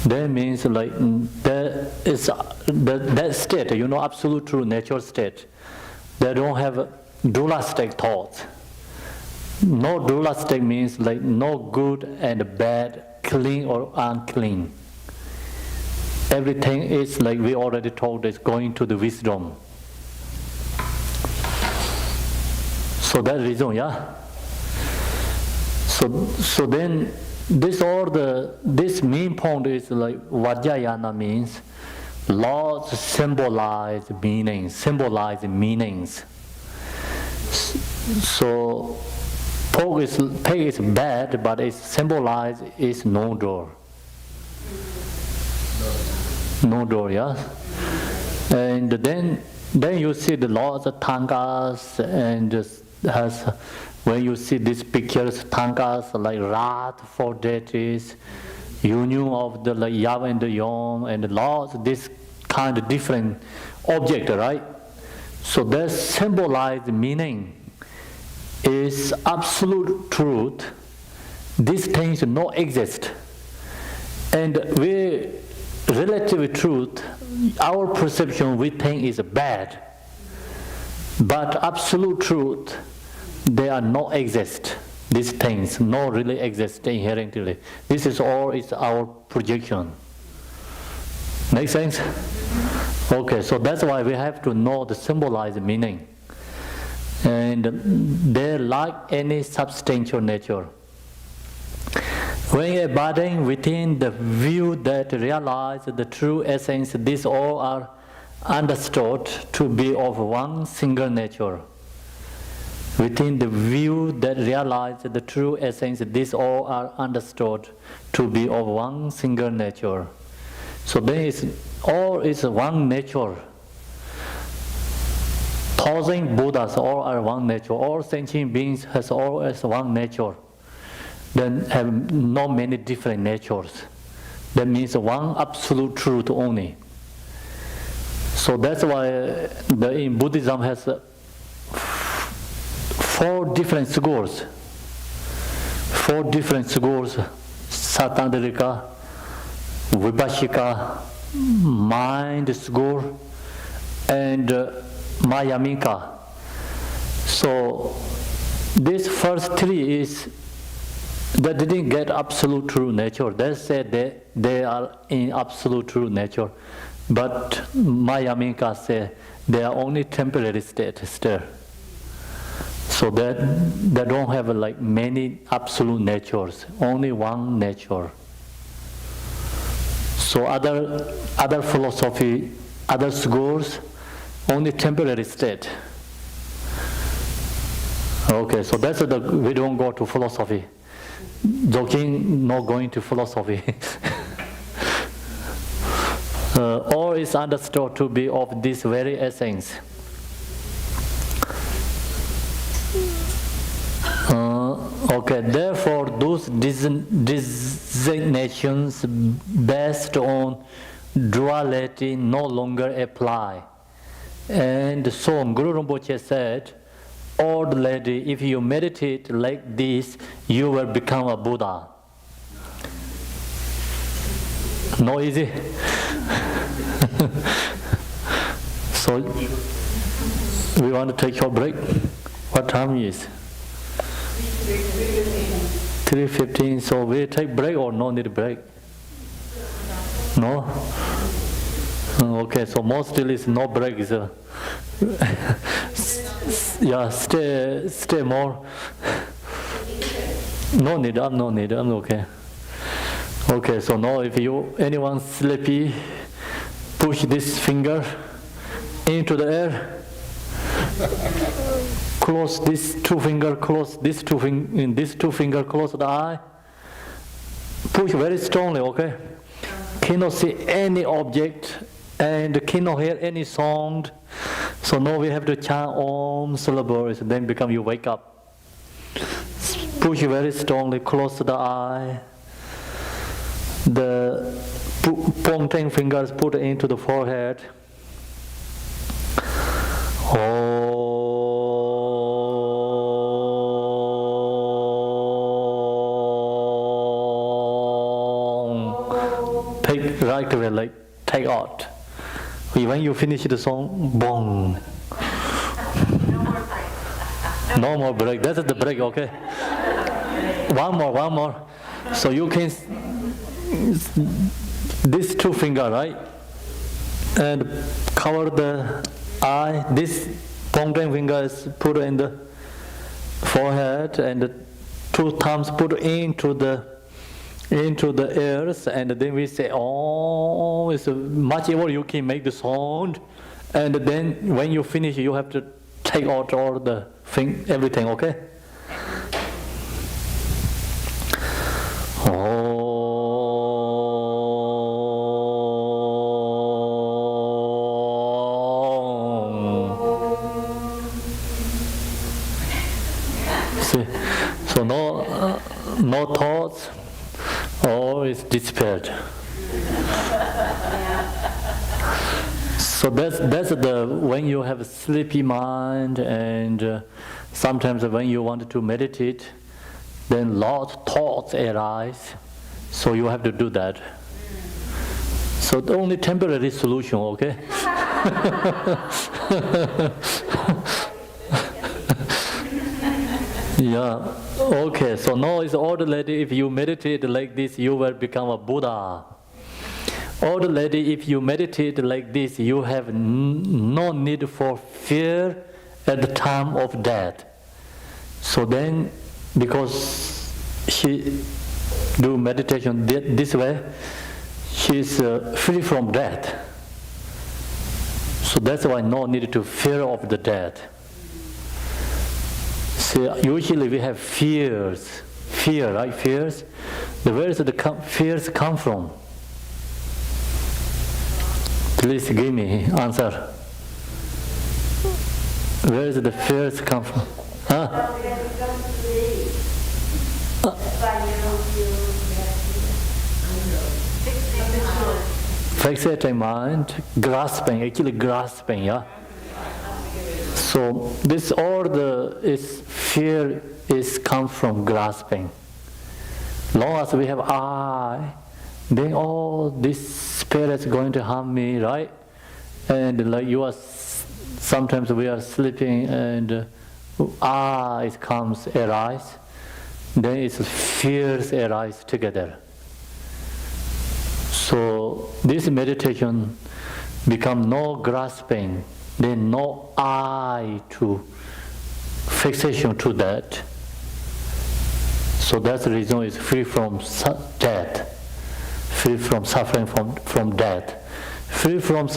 That means like that is that state, absolute true natural state. They don't have dualistic thoughts. No dualistic means like no good and bad, clean or unclean. Everything is like we already told, is going to the wisdom. So that reason, yeah. So then this main point is like Vajrayana means laws symbolize meanings. So pig is bad, but its symbolized is no door. No door, yeah. And then you see the laws of tankas, and when you see these pictures, tankas like wrath for deities, union of the like Yav and the Yom, and laws, this kind of different object, right? So their symbolized meaning is absolute truth. These things not exist. And relative truth, our perception we think is bad. But absolute truth, they are not exist. These things no really exist inherently. This is all is our projection. Make sense? Okay, so that's why we have to know the symbolized meaning. And they lack any substantial nature. When abiding within the view that realizes the true essence, these all are understood to be of one single nature. Within the view that realizes the true essence, these all are understood to be of one single nature. So there is all is one nature. Thousand Buddhas all are one nature. All sentient beings has all as one nature. Then have not many different natures. That means one absolute truth only. So that's why in Buddhism has 4 different schools. 4 different schools: Satandrika, Vibhashika, Mind School, and Mayamika. So these first 3 is that didn't get absolute true nature. They said they are in absolute true nature. But Mayamika said they are only temporary state still. So that they don't have like many absolute natures, only one nature. So other philosophy, other schools, only temporary state. Okay, so that's we don't go to philosophy. Dzogchen not going to philosophy. All is understood to be of this very essence. Okay, therefore those designations based on duality no longer apply. And so Guru Rinpoche said, "Old lady, if you meditate like this, you will become a Buddha." No easy? So we want to take a break. What time is? 3:15. So we take break or no need break? No? Okay, so mostly is no break. So yeah, stay more. No need, I'm okay. Okay, so now if anyone sleepy, push this finger into the air. Close these 2 fingers, close these 2 fingers, close the eye. Push very strongly, okay? Cannot see any object and cannot hear any sound. So now we have to chant Om syllables, then you wake up. Push very strongly, close the eye. The pointing fingers put into the forehead. Take right away, like take out. When you finish the song, boom. No more break. That's the break, okay? One more. So you can these 2 fingers, right? And cover the eye. This pointing finger is put in the forehead, and the 2 thumbs put into the ears, and then we say, "Oh, it's much ever you can make the sound." And then when you finish, you have to take out all the everything, okay? See, so no thoughts. All is dispelled. So that's when you have a sleepy mind, and sometimes when you want to meditate, then lots of thoughts arise. So you have to do that. So the only temporary solution, okay? Yeah, okay, so now it's already, if you meditate like this, you will become a Buddha. Already, if you meditate like this, you have no need for fear at the time of death. So then, because she do meditation this way, she is free from death. So that's why no need to fear of the death. See, usually we have fear, right? Fears. Where does the fears come from? Please give me answer. Where does the fears come from? Huh? Fixating mind, grasping, actually grasping, yeah? So this fear is come from grasping. Long as we have I, then all this spirit is going to harm me, right? And like sometimes we are sleeping and it comes arise, then it's fears arise together. So this meditation become no grasping, then no I to fixation to that. So that's the reason it's free from death, free from suffering from death, free from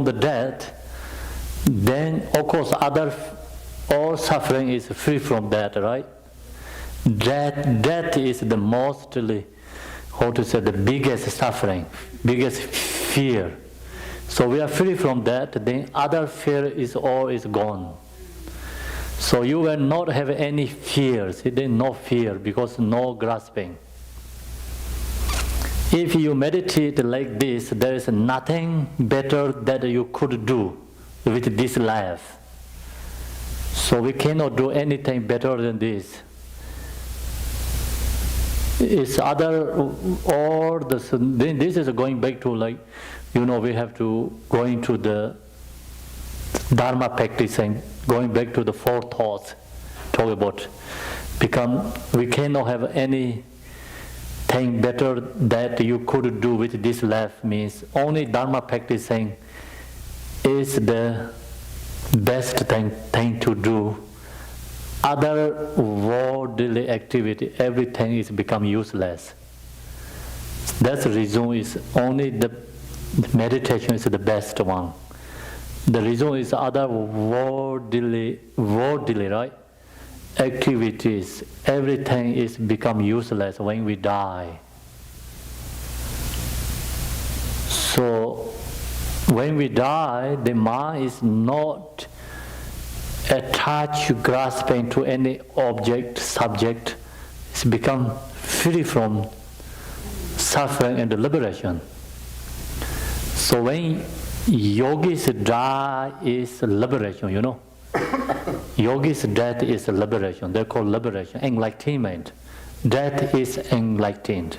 the death. Then of course all suffering is free from that, right? Death is the mostly, the biggest suffering, biggest fear. So we are free from that, then other fear is gone. So you will not have any fears, then no fear because no grasping. If you meditate like this, there is nothing better that you could do with this life. So we cannot do anything better than this. It's then this is going back to we have to go into the Dharma practicing, going back to the four thoughts, talk about we cannot have anything better that you could do with this life, means only Dharma practicing is the best thing to do. Other worldly activity, everything is become useless. That's the reason is only the meditation is the best one. The reason is other worldly, right? Activities, everything is become useless when we die. So when we die, the mind is not attached, grasping to any object, subject. It's become free from suffering and liberation. So when yogis die is liberation, Yogis death is liberation. They're called liberation, enlightenment. Death is enlightened.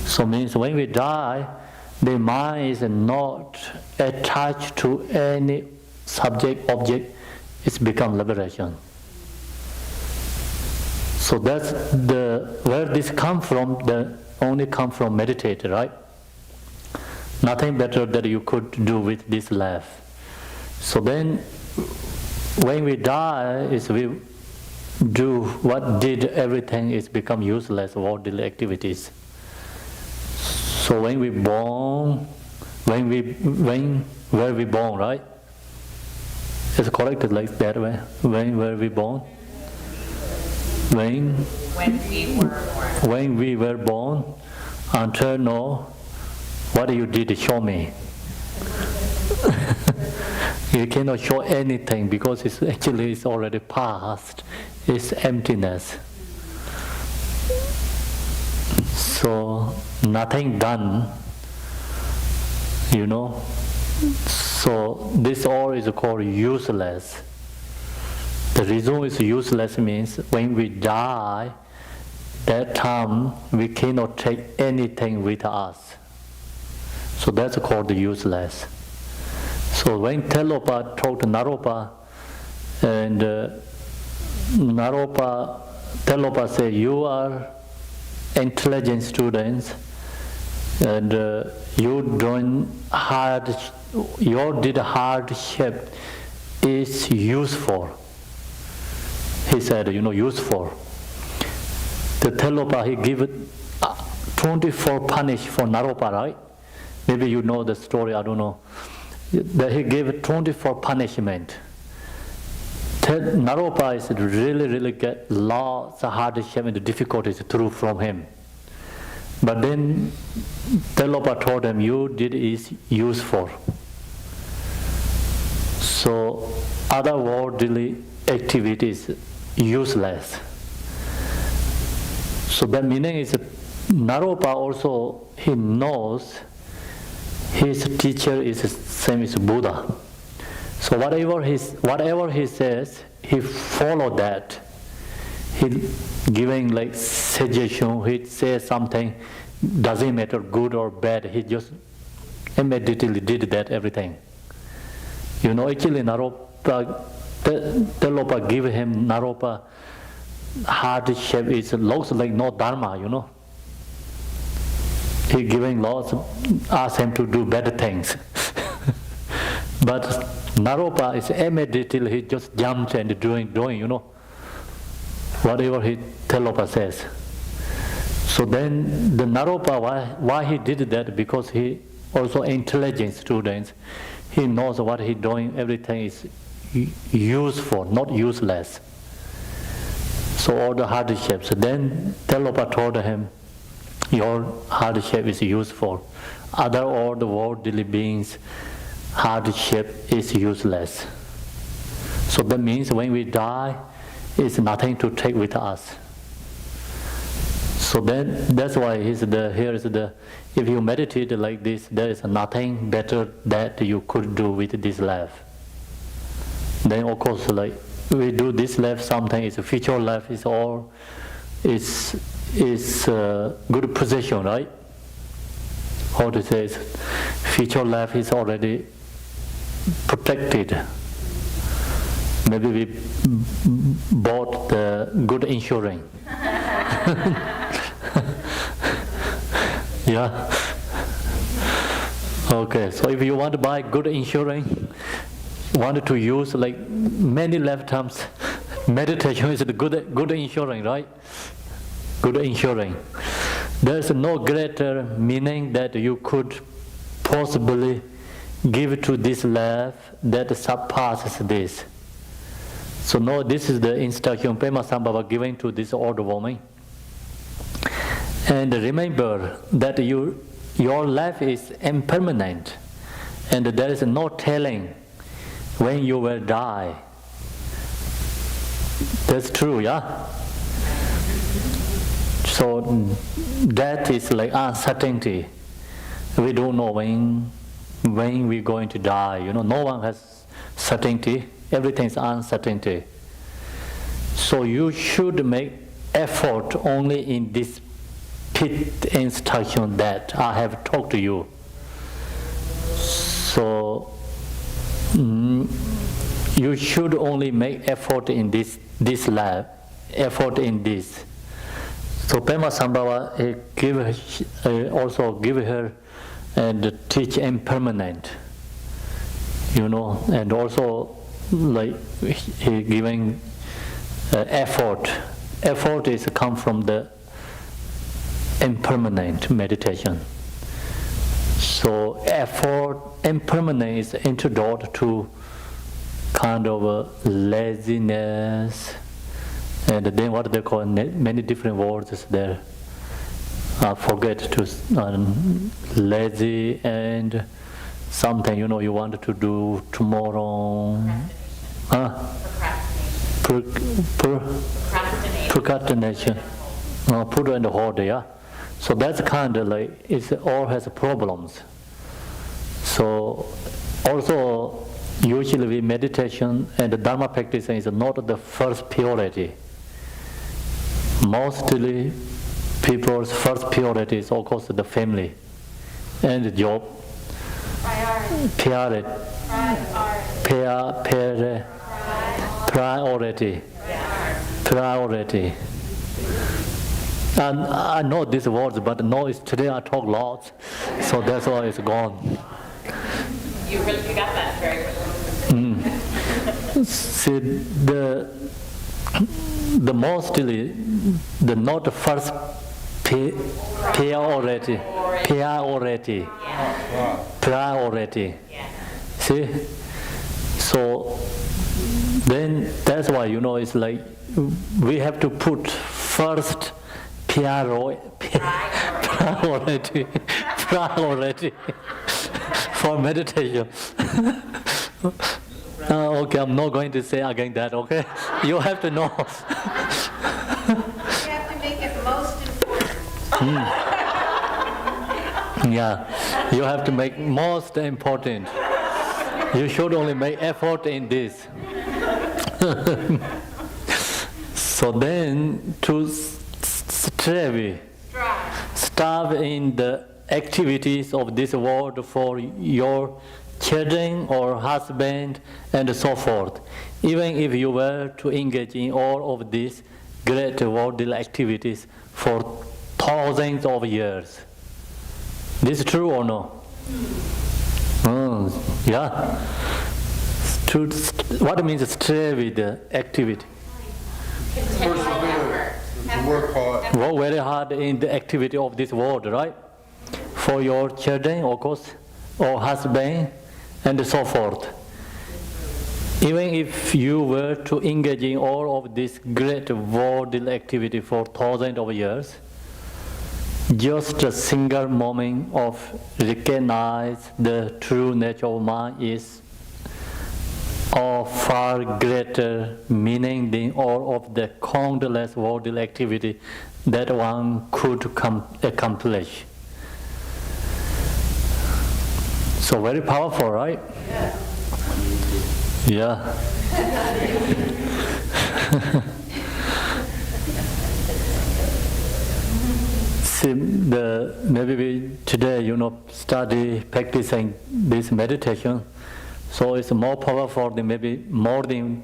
So means when we die, the mind is not attached to any subject, object. It's become liberation. So that's where this come from. Only come from meditate, right? Nothing better that you could do with this life. So then, when we die, is we do what did everything is become useless, worldly activities. So when we born, where we born, right? It's correct like that way. When were we born? When we were born, until now, what you did show me. You cannot show anything because it's already past. It's emptiness. So nothing done, So this all is called useless. The reason it's useless means when we die, that time we cannot take anything with us. So that's called useless. So when Telopa talked to Naropa, And Telopa said, you are intelligent students, and you doing your did hardship is useful. He said, useful. The Telopa, he give 24 punish for Naropa, right? Maybe you know the story, I don't know. That he gave 24 punishment. Naropa is really get lots of hardship and difficulties through from him. But then Telopa told him, you did is useful. So other worldly activities useless. So the meaning is Naropa also, he knows his teacher is the same as Buddha. So whatever he says, he follow that. He giving like suggestion, he says something, doesn't matter good or bad, he just immediately did that everything. Actually Naropa, Telopa give him Naropa hardship, it looks like no dharma, He giving lots, ask him to do better things. But Naropa is immediately he just jumped and doing, whatever he Telopa says. So then the Naropa, why he did that? Because he also intelligent students. He knows what he doing, everything is useful, not useless. So all the hardships. Then Telopa told him, your hardship is useful. Other all the worldly beings, hardship is useless. So that means when we die, it's nothing to take with us. So then that's why if you meditate like this, there is nothing better that you could do with this life. Then of course like we do this life, something is a future life is all is good position, right? How to say, future life is already protected. Maybe we bought the good insurance. Yeah. Okay, so if you want to buy good insurance, wanted to use like many lifetimes, meditation is the good insurance, right? Good insurance. There's no greater meaning that you could possibly give to this life that surpasses this. So no, this is the instruction Pema Sambhava giving to this old woman. And remember that your life is impermanent, and there is no telling when you will die. That's true, yeah? So death is like uncertainty. We don't know when we're going to die. No one has certainty. Everything is uncertainty. So you should make effort only in this Pith instruction that I have talked to you. So you should only make effort in this life, effort in this. So Pema Sambhava also give her and teach impermanent, and also like he giving effort. Effort is come from the impermanent meditation. So effort, impermanent is introduced to kind of laziness, and then what they call many different words is there. I forget to lazy and something you want to do tomorrow. Procrastination. Put in the whole day, yeah. So that's kind of like it all has problems. So also usually meditation and the Dharma practice is not the first priority. Mostly people's first priority is of course the family and the job. Priority. Priority. And I know these words, but no, it's today I talk lots, so that's why it's gone. You got that very well. See, the mostly, the not first priority. Priority. See? So then that's why, it's like we have to put first priority for meditation. Okay, I'm not going to say again that, okay? You have to know. You have to make it most important. Yeah, you have to make most important. You should only make effort in this. So then to strive in the activities of this world for your children or husband and so forth. Even if you were to engage in all of these great worldly activities for thousands of years. This is true or no? Yeah. What means strive with the activity? Persevere, to work hard. Work very hard in the activity of this world, right? For your children, of course, or husband, and so forth. Even if you were to engage in all of this great worldly activity for thousands of years, just a single moment of recognize the true nature of mind is of far greater meaning than all of the countless worldly activity that one could accomplish. So very powerful, right? Yeah. See, maybe we today, study, practicing this meditation, so it's more powerful than maybe more than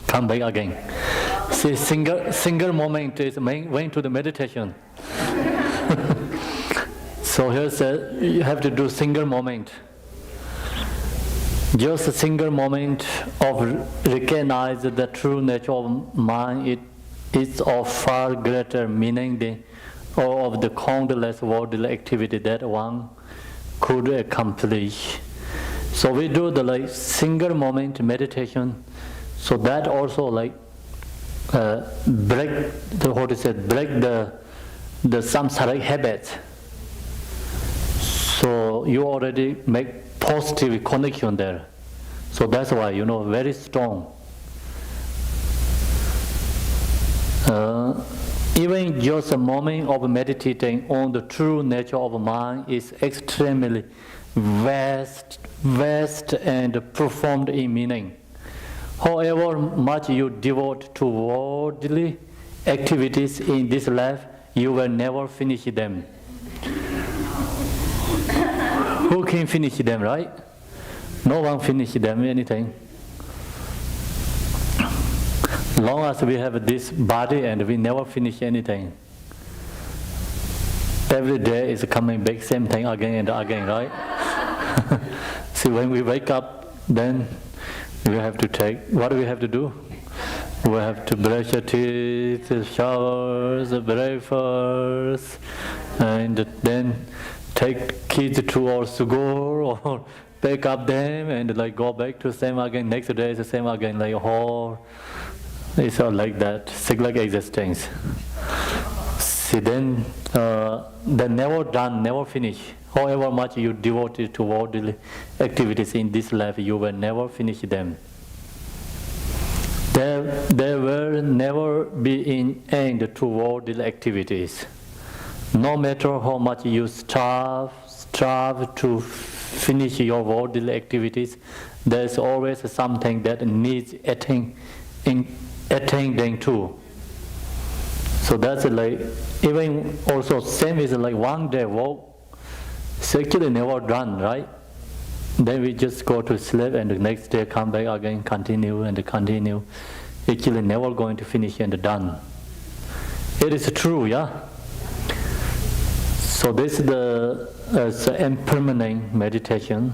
come back again. See, single moment is going to the meditation. So here says you have to do single moment. Just a single moment of recognize the true nature of mind. It is of far greater meaning than all of the countless worldly activity that one could accomplish. So we do the single moment meditation. So that also break the samsaric habits. So you already make positive connection there. So that's why very strong. Even just a moment of meditating on the true nature of mind is extremely vast and profound in meaning. However much you devote to worldly activities in this life, you will never finish them. Who can finish them, right? No one finish them, anything. Long as we have this body and we never finish anything. Every day is coming back, same thing again and again, right? See, when we wake up, then we have to what do we have to do? We have to brush our teeth, showers, breakfast, and then take kids to our school or pick up them and go back to same again. Next day is the same again, whole It's all like that, cyclic existence. See, then the never done, never finish. However much you devoted to worldly activities in this life, you will never finish them. There will never be an end to worldly activities. No matter how much you strive to finish your worldly activities, there is always something that needs attending to. So that's like, even also same is like one day work, it's actually never done, right? Then we just go to sleep and the next day come back again, continue and continue. Actually never going to finish and done. It is true, yeah? So this is the impermanent meditation.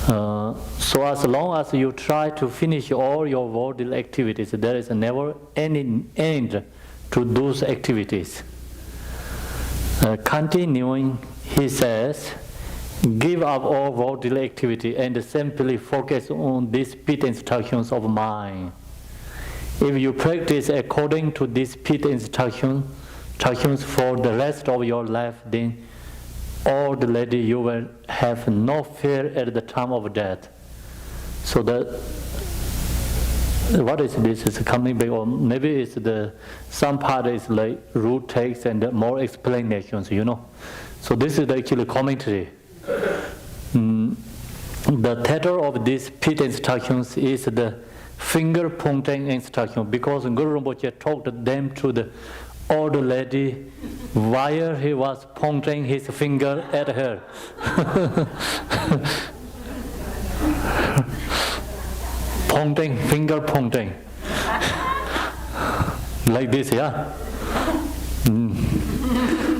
So as long as you try to finish all your worldly activities, there is never any end to those activities. Continuing, he says, give up all worldly activity and simply focus on these Pith instructions of mind. If you practice according to these Pith instructions for the rest of your life, then already you will have no fear at the time of death. So that, what is this? It's coming back, or maybe it's some part is like root text and more explanations, you know. So this is actually commentary. The title of these Pith instructions is the finger pointing instruction, because Guru Rinpoche taught them to the old lady while he was pointing his finger at her. Finger pointing. Like this, yeah?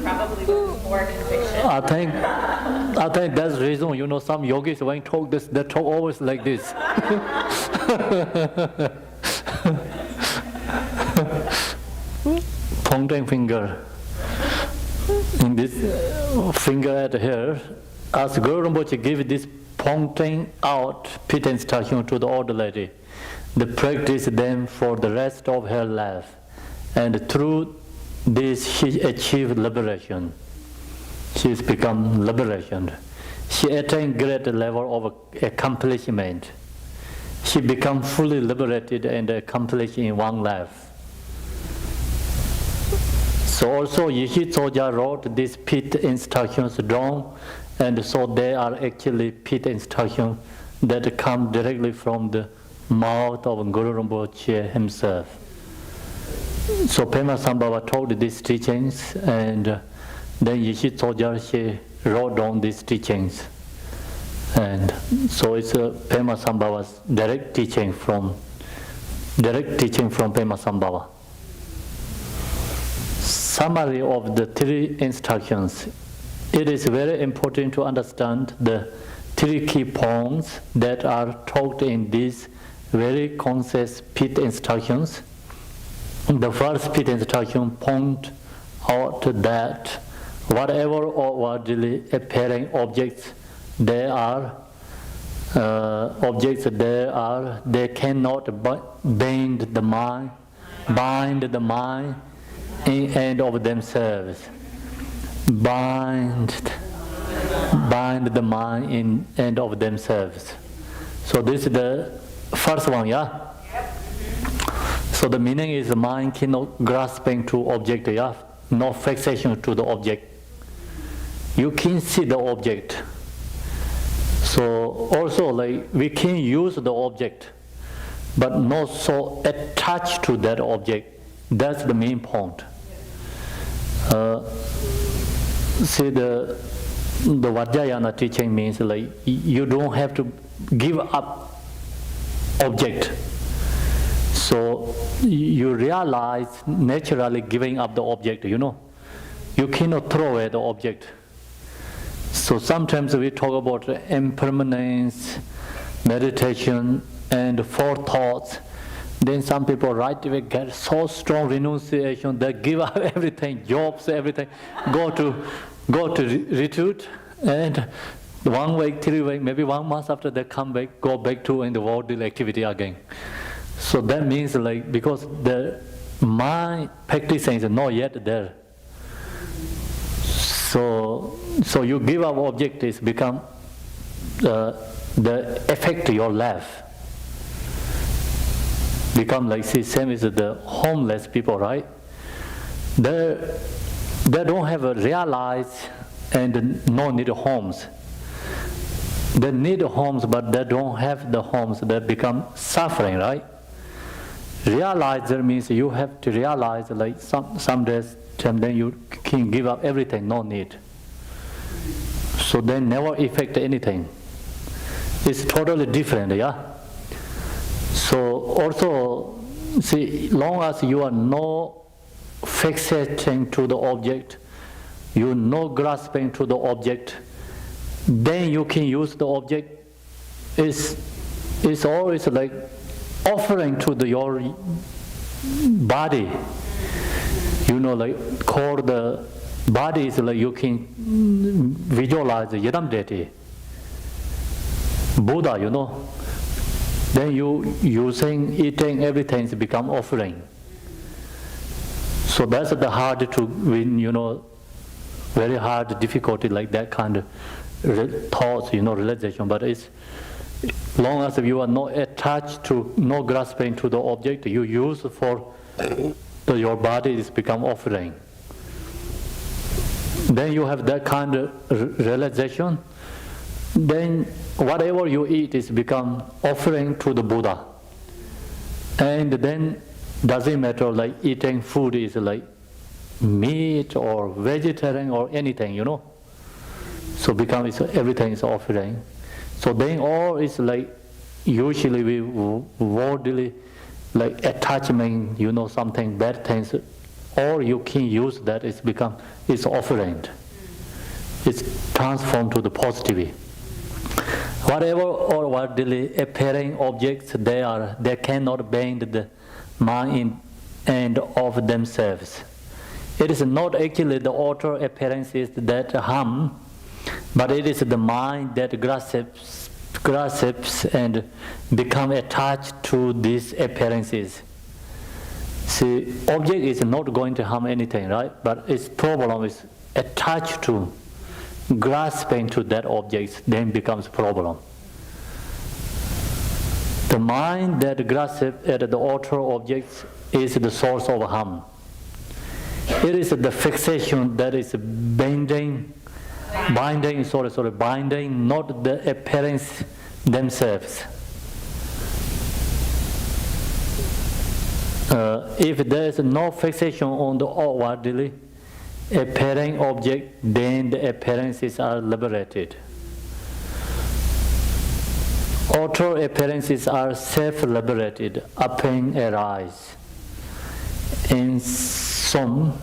Probably with more conviction. I think that's the reason, you know, some yogis when talk this, they talk always like this. Pointing finger. In this finger at her, as Guru Rinpoche gave this pointing out Pith instruction to the old lady, they practice them for the rest of her life, and through this she achieved liberation. She has become liberation. She attained great level of accomplishment. She became fully liberated and accomplished in one life. So also Yeshe Tsoja wrote these Pith instructions down, and so they are actually Pith instructions that come directly from the mouth of Guru Rinpoche himself. So Pema Sambhava taught these teachings, and then Yeshe Tsoja, she wrote down these teachings. And so it's Pema Sambhava's direct teaching from Pema Sambhava. Summary of the three instructions. It is very important to understand the three key points that are taught in these very concise Pith instructions. The first Pith instruction points out that whatever outwardly appearing objects they cannot bind the mind in and of themselves. Bind the mind in and of themselves. So this is the first one, yeah? So the meaning is the mind cannot grasping to object, yeah? No fixation to the object. You can see the object. So also like we can use the object, but not so attached to that object. That's the main point. See the Vajrayana teaching means like you don't have to give up object. So you realize naturally giving up the object, you know. You cannot throw away the object. So sometimes we talk about impermanence, meditation, and forethoughts. Then some people right away get so strong renunciation, they give up everything, jobs, everything, go to retreat, and 1 week, 3 weeks, maybe 1 month after they come back, go back to in the worldly activity again. So that means like because the mind practicing is not yet there. So you give up object is become the effect your life. Become like same as the homeless people, right? They don't have a realized and no need homes. They need homes, but they don't have the homes. They become suffering, right? Realizer means you have to realize like some days, and then you can give up everything, no need. So they never affect anything. It's totally different, yeah? So also, see, long as you are no fixating to the object, you no grasping to the object, then you can use the object. It's always like offering to your body. You know, like call the body is like you can visualize the Yidam deity, Buddha, you know. Then you using, eating, everything become offering. So that's the hard to win, you know, very hard difficulty like that kind of thoughts, you know, realization. But it's long as you are not attached to, no grasping to the object you use for your body is become offering. Then you have that kind of realization. Then whatever you eat is become offering to the Buddha. And then doesn't matter like eating food is like meat or vegetarian or anything, you know. So become everything is offering. So then all is like usually we worldly like attachment, you know, something bad things, or you can use that it's offering. It's transformed to the positivity. Whatever or worldly appearing objects they cannot bend the mind in and of themselves. It is not actually the outer appearances that harm, but it is the mind that grasps and become attached to these appearances. See, object is not going to harm anything, right? But its problem is attached to, grasping to that object, then becomes problem. The mind that grasps at the outer objects is the source of harm. It is the fixation that is binding, not the appearance themselves. If there is no fixation on the outwardly appearing object, then the appearances are liberated. Outer appearances are self-liberated upon arise. In sum,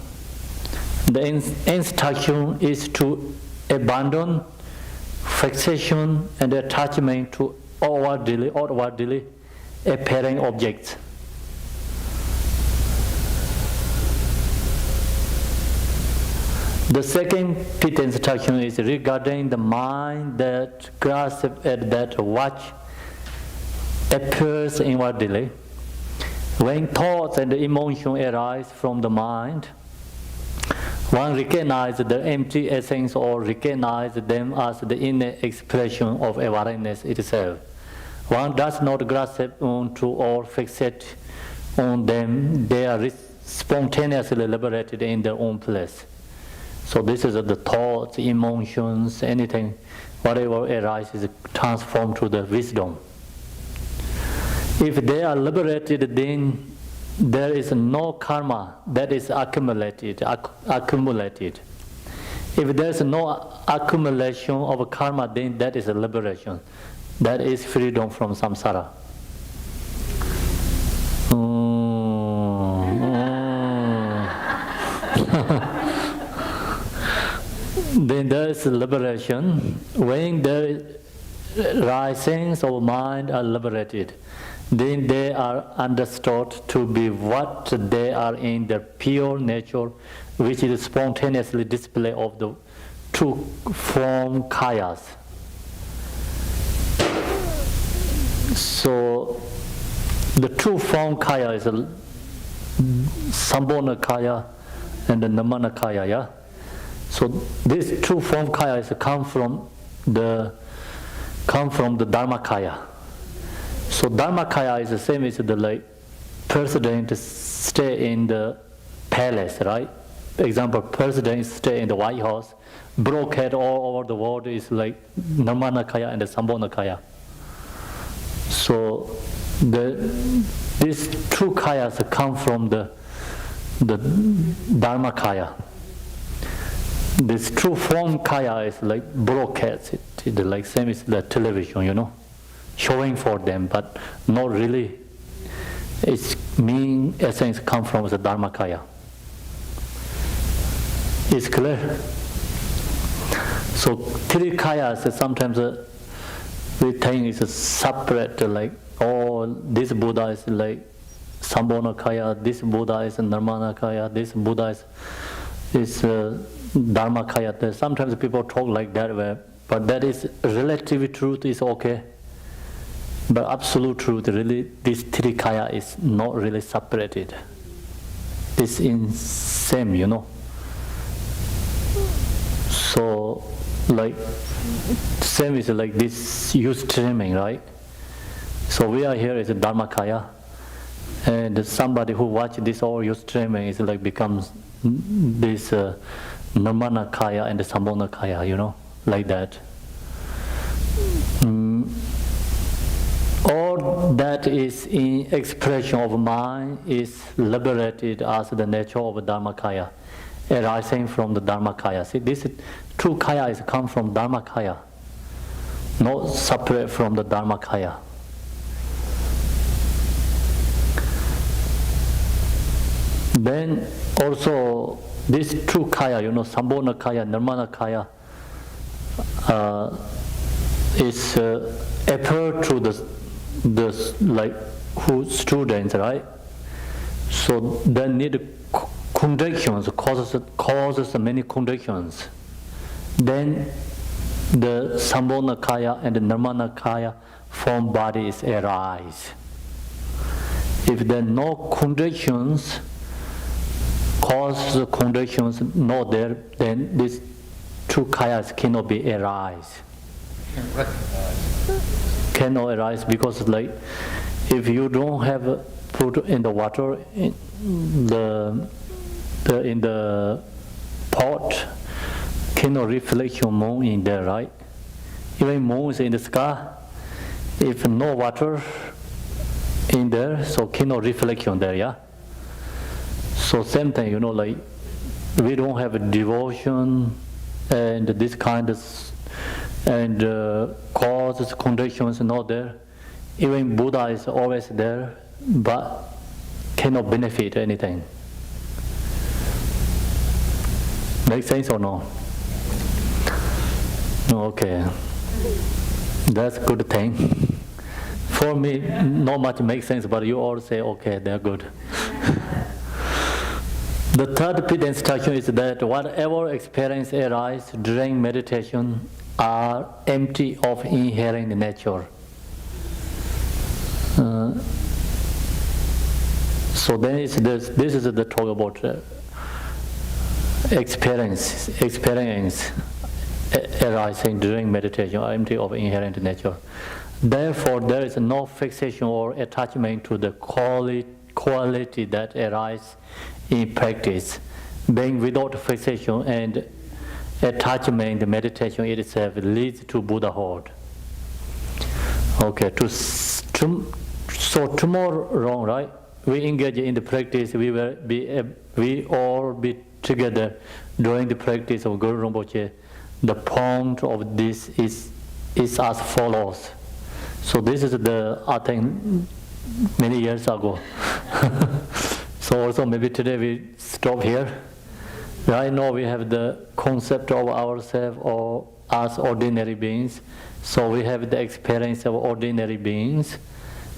the instruction is to abandon fixation and attachment to outwardly appearing objects. The second Pith instruction is regarding the mind that grasps at that which appears inwardly. When thoughts and emotions arise from the mind, one recognizes the empty essence or recognizes them as the inner expression of awareness itself. One does not grasp onto or fixate on them. They are spontaneously liberated in their own place. So this is the thoughts, emotions, anything, whatever arises, transformed to the wisdom. If they are liberated, then there is no karma that is accumulated. If there is no accumulation of karma, then that is a liberation. That is freedom from samsara. Then there is liberation. When the risings of mind are liberated, then they are understood to be what they are in their pure nature, which is spontaneously display of the two form kayas. So the true form kaya is a Sambona kaya and the Namana kaya, yeah? So this true form kaya is come from the Dharma kaya. So Dharma kaya is the same as the like president stay in the palace, right? Example, president stay in the White House, broadcast all over the world is like Namana kaya and the Sambona kaya. So these true kayas come from the Dharma kaya. This true form kaya is like broadcast, it's like same as the television, you know, showing for them, but not really. Its mean essence come from the Dharma kaya. It's clear? So three kayas sometimes we think it's a separate, like, oh, this Buddha is like Sambona kaya, this Buddha is Nirmana kaya, this Buddha is Dharma kaya. Sometimes people talk like that way, but that is relative truth is okay. But absolute truth, really, this three kaya is not really separated. It's in same, you know. So, like, same is like this youth streaming, right? So we are here is a Dharma kaya, and somebody who watch this all youth streaming is like becomes this Nirmana kaya and the Sambona kaya, you know, like that. All that is in expression of mind is liberated as the nature of Dharma kaya, arising from the Dharma kaya. See, this true kaya is come from Dharma kaya, not separate from the Dharma kaya. Then also this true kaya, you know, Sambona kaya, Nirmana kaya, is appeared to the like who students, right? So they need conditions, causes many conditions. Then the Sambona kaya and the Nirmana kaya form bodies arise. If there are no conditions, cause conditions not there, then these two kayas cannot be arise. Can't recognize. Cannot arise because like if you don't have put in the water in the pot, cannot reflect your moon in there, right? Even moon is in the sky. If no water in there, so cannot reflect on there, yeah. So same thing, you know, like we don't have a devotion and this kind of and causes conditions not there. Even Buddha is always there, but cannot benefit anything. Make sense or no? Okay, that's good thing. For me, not much makes sense, but you all say okay, they're good. The third Pith instruction is that whatever experience arises during meditation are empty of inherent nature. So then it's this is the talk about experience arising during meditation are empty of inherent nature. Therefore, there is no fixation or attachment to the quality that arises in practice. Being without fixation and attachment, the meditation itself leads to Buddhahood. Okay, so tomorrow, right? We engage in the practice. We all be together during the practice of Guru Rinpoche. The point of this is as follows. So this is I think many years ago. So also maybe today we stop here. Right now we have the concept of ourselves or as ordinary beings. So we have the experience of ordinary beings.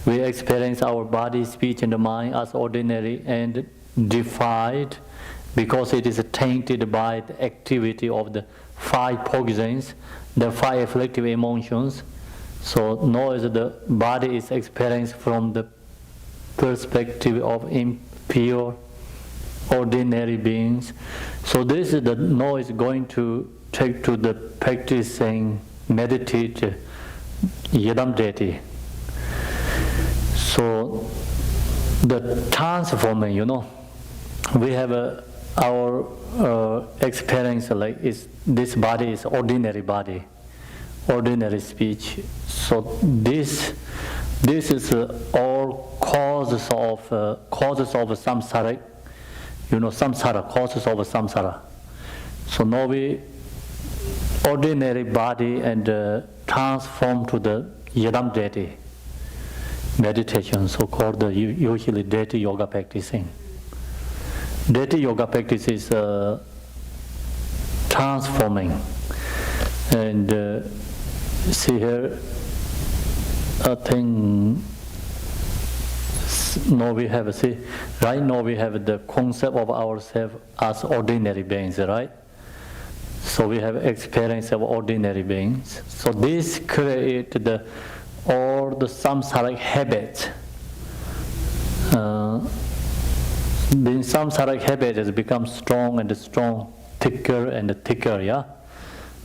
We experience our body, speech and mind as ordinary and defied because it is tainted by the activity of the 5 poisons, the 5 afflictive emotions. So now as the body is experienced from the perspective of impure, ordinary beings. So this is the no is going to take to the practicing, meditate, yadam deity. So the transforming, we have our experience like this body is ordinary body, ordinary speech. So this is all causes of samsara. Samsara, causes of samsara. So now we ordinary body and transform to the yadam deity meditation, so called usually deity yoga practicing. Deity yoga practice is transforming. And see here, I think now we have, right now we have the concept of ourselves as ordinary beings, right? So we have experience of ordinary beings. So this create all the samsaric habits. The samsaric habit has become strong and strong, thicker and thicker, yeah?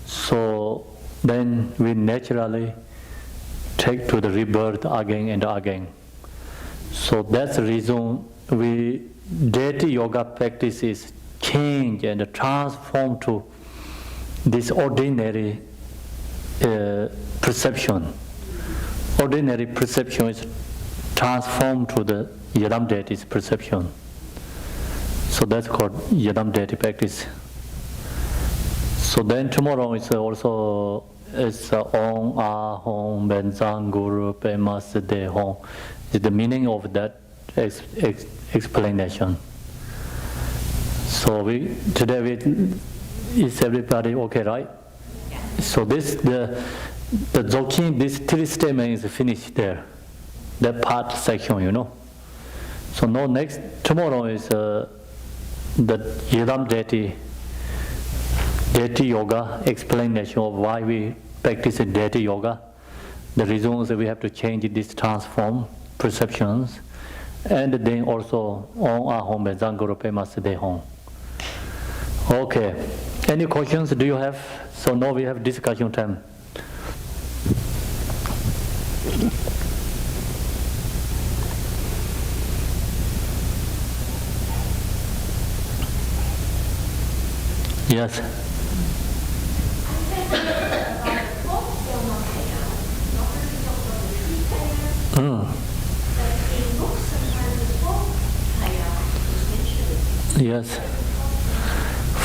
So then we naturally take to the rebirth again and again. So that's the reason deity yoga practices change and transform to this ordinary perception. Ordinary perception is transformed to the yadam deity's perception. So that's called yadam deity practice. So then tomorrow is also Om Ahom Benzang Guru Pemas De Hom. Is the meaning of that explanation. So today is everybody okay, right? Yeah. So the Dzogchen, this 3 statement is finished there. That part section, So now tomorrow is the yadam deity yoga explanation of why we practice deity yoga. The reasons that we have to change this transform perceptions, and then also Om Ahom Benzang Guru Pemas De Hom. Okay. Any questions do you have? So now we have discussion time. Yes. Yes.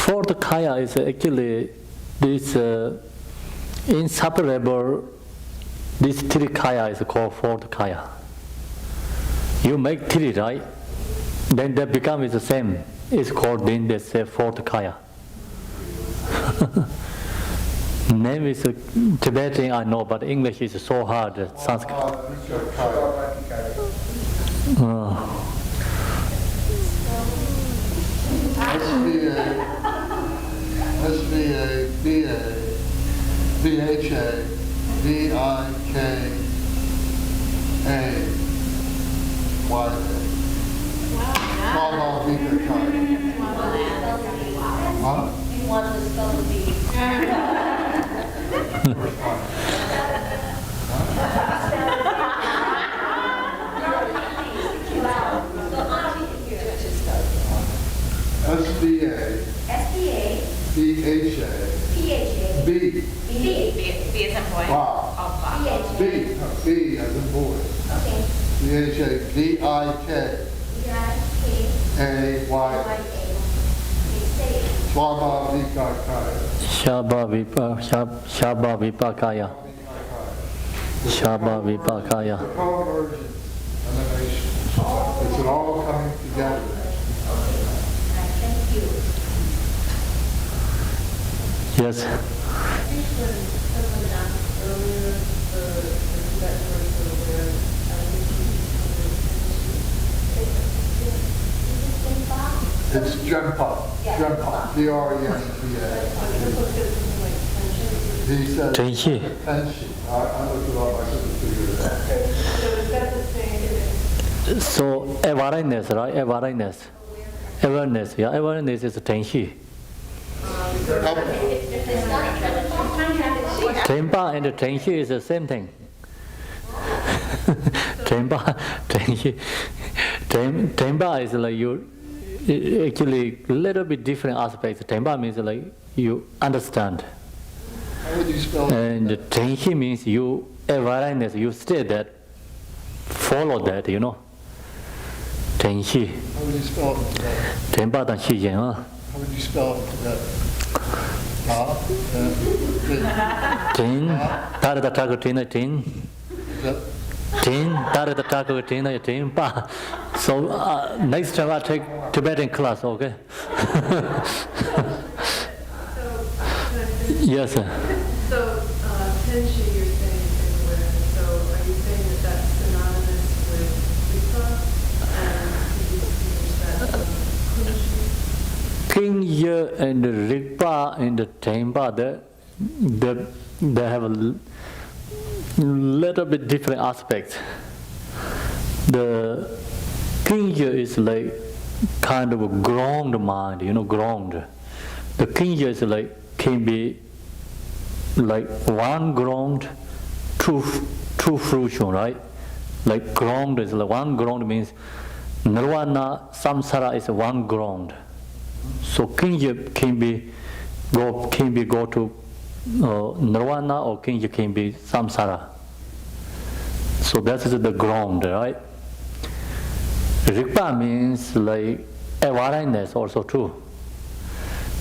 Fourth kaya is actually this inseparable. This 3 kaya is called fourth kaya. You make 3, right? Then that becomes the same. It's called then they say fourth kaya. Name is Tibetan, I know, but English is so hard. Sanskrit. You want the spell to be. B as in boy. Wow. Oh, B as in boy. Okay. Bhadikaya. Shaba Vipakaya. Shaba Vipakaya. The conversion emanation. It's it all coming together. Thank you. Yes. It's Jempa. Jempa. D-R-E-M-P-A. He said Tenshi. Tenshi. I looked it up. I couldn't figure it out. So awareness, right? Awareness. Awareness, yeah. Awareness is Tenshi. Khenpo and Tenshi is the same thing. Khenpo is like you, actually a little bit different aspects. Khenpo means like you understand. How would you spell And that? Tenshi means you awareness, you stay that, follow that, you know. Tenshi. How would you spell it in Tibet? Khenpo dan shi yin, huh? How would you spell it in Tibet? Tin, tare da taku tina tin. Tin, tare da taku tina tin pa. So next time I take Tibetan class, okay? Yes, sir. So, Tenshi, you're saying is awareness. So, are you saying that that's synonymous with Ripa? And could you distinguish that from Kunshi? King Ye and the Rigpa and the Tenpa, they have a little bit different aspects. The King Ye is like kind of a ground mind, you know, ground. The King Ye is like, can be like one ground, two fruition, right? Like ground is like one ground means nirvana, samsara is one ground. So kinja can be go to nirvana, or kinja can be samsara. So that is the ground, right? Rigpa means like awareness also too.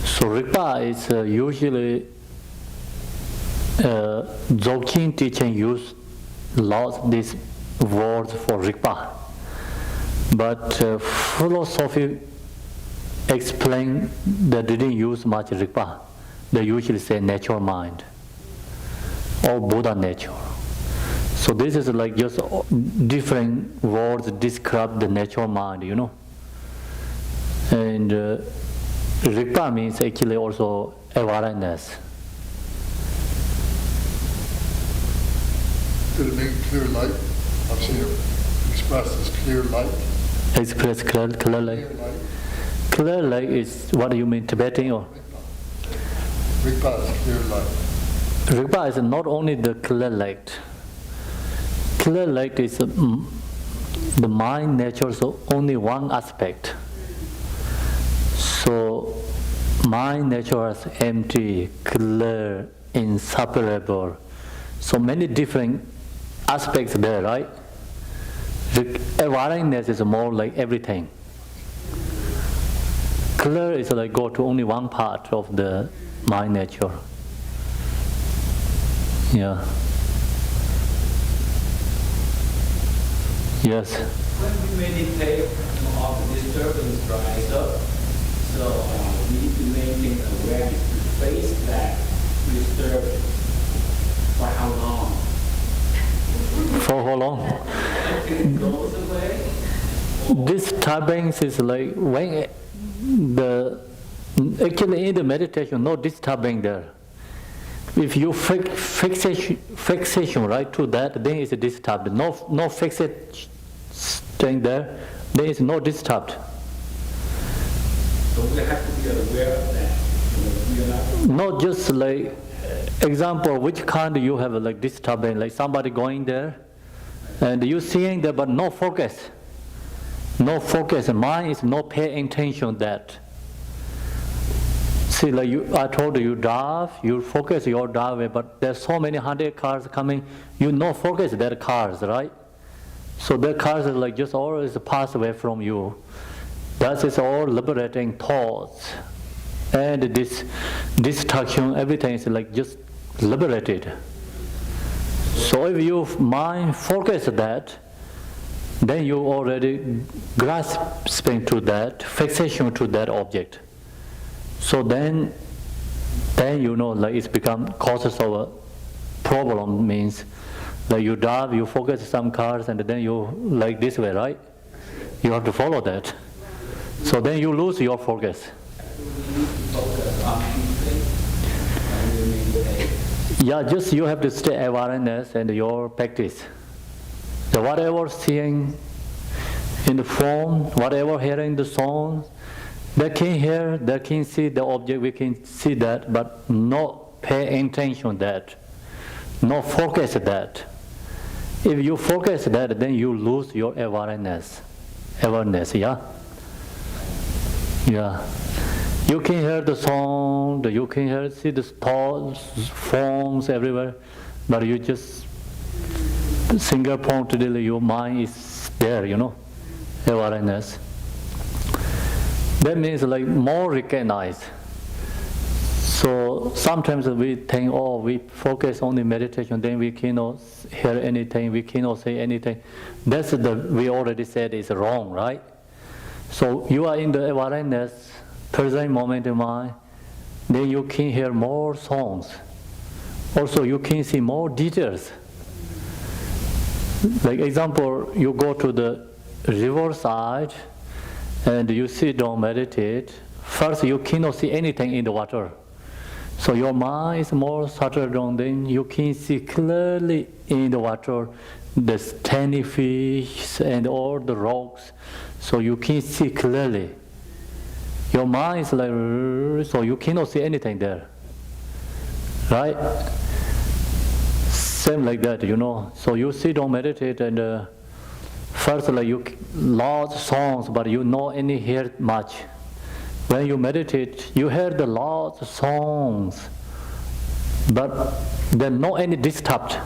So Rigpa is usually Dzogchen teaching use lots these words for Rigpa, but philosophy explain that they didn't use much Rigpa. They usually say natural mind or Buddha nature. So this is like just different words describe the natural mind, you know. And Rigpa means actually also awareness. Did it make clear light? I've seen it expressed as clear light. Express clear light. Clear light. Clear light is what do you mean, Tibetan or? Rigpa is clear light. Rigpa is not only the clear light. Clear light is the mind nature, so only one aspect. So mind nature is empty, clear, inseparable. So many different aspects there, right? The awareness is more like everything. Clear is like go to only one part of the mind nature. Yeah. Yes. When we meditate, all the disturbance rise up. So we need to maintain awareness to face that disturbance. For how long? For how long? Until it goes away? This disturbance is like when actually in the meditation, no disturbing there. If you fixation right to that, then it's disturbed. No fixation staying there, then it's not disturbed. So we have to be aware of that. We are not Not just like example, which kind you have like disturbing, like somebody going there, and you seeing there, but no focus. No focus. Mind is no pay attention that. See, like I told you, drive, you focus your driveway, but there's so many 100 cars coming, you no focus their cars, right? So their cars are like just always pass away from you. That is all liberating thoughts. And this distraction, everything is like just liberated. So if you mind focus that, then you already grasping to that, fixation to that object. So then you know, like it's become causes of a problem, means like you drive, you focus some cars, and then you like this way, right? You have to follow that. So then you lose your focus. Yeah, just you have to stay awareness and your practice. So whatever seeing, in the form, whatever hearing the sound, they can hear, they can see the object, we can see that, but not pay attention that, not focus that. If you focus that, then you lose your awareness, yeah? Yeah. You can hear the sound, you can see the thoughts, forms everywhere, but you just single point to your mind is there, awareness. That means like more recognized. So sometimes we think, oh, we focus on the meditation, then we cannot hear anything, we cannot say anything. That's we already said is wrong, right? So you are in the awareness, present moment in mind, then you can hear more songs. Also, you can see more details. Like example, you go to the riverside and you sit down, meditate. First, you cannot see anything in the water. So your mind is more settled down, then you can see clearly in the water the tiny fish and all the rocks. So you can see clearly. Your mind is like, so you cannot see anything there. Right? Same like that, So you sit down, meditate, and first like you lots of songs, but you not any hear much. When you meditate, you hear the lots of songs, but they're not any disturbed.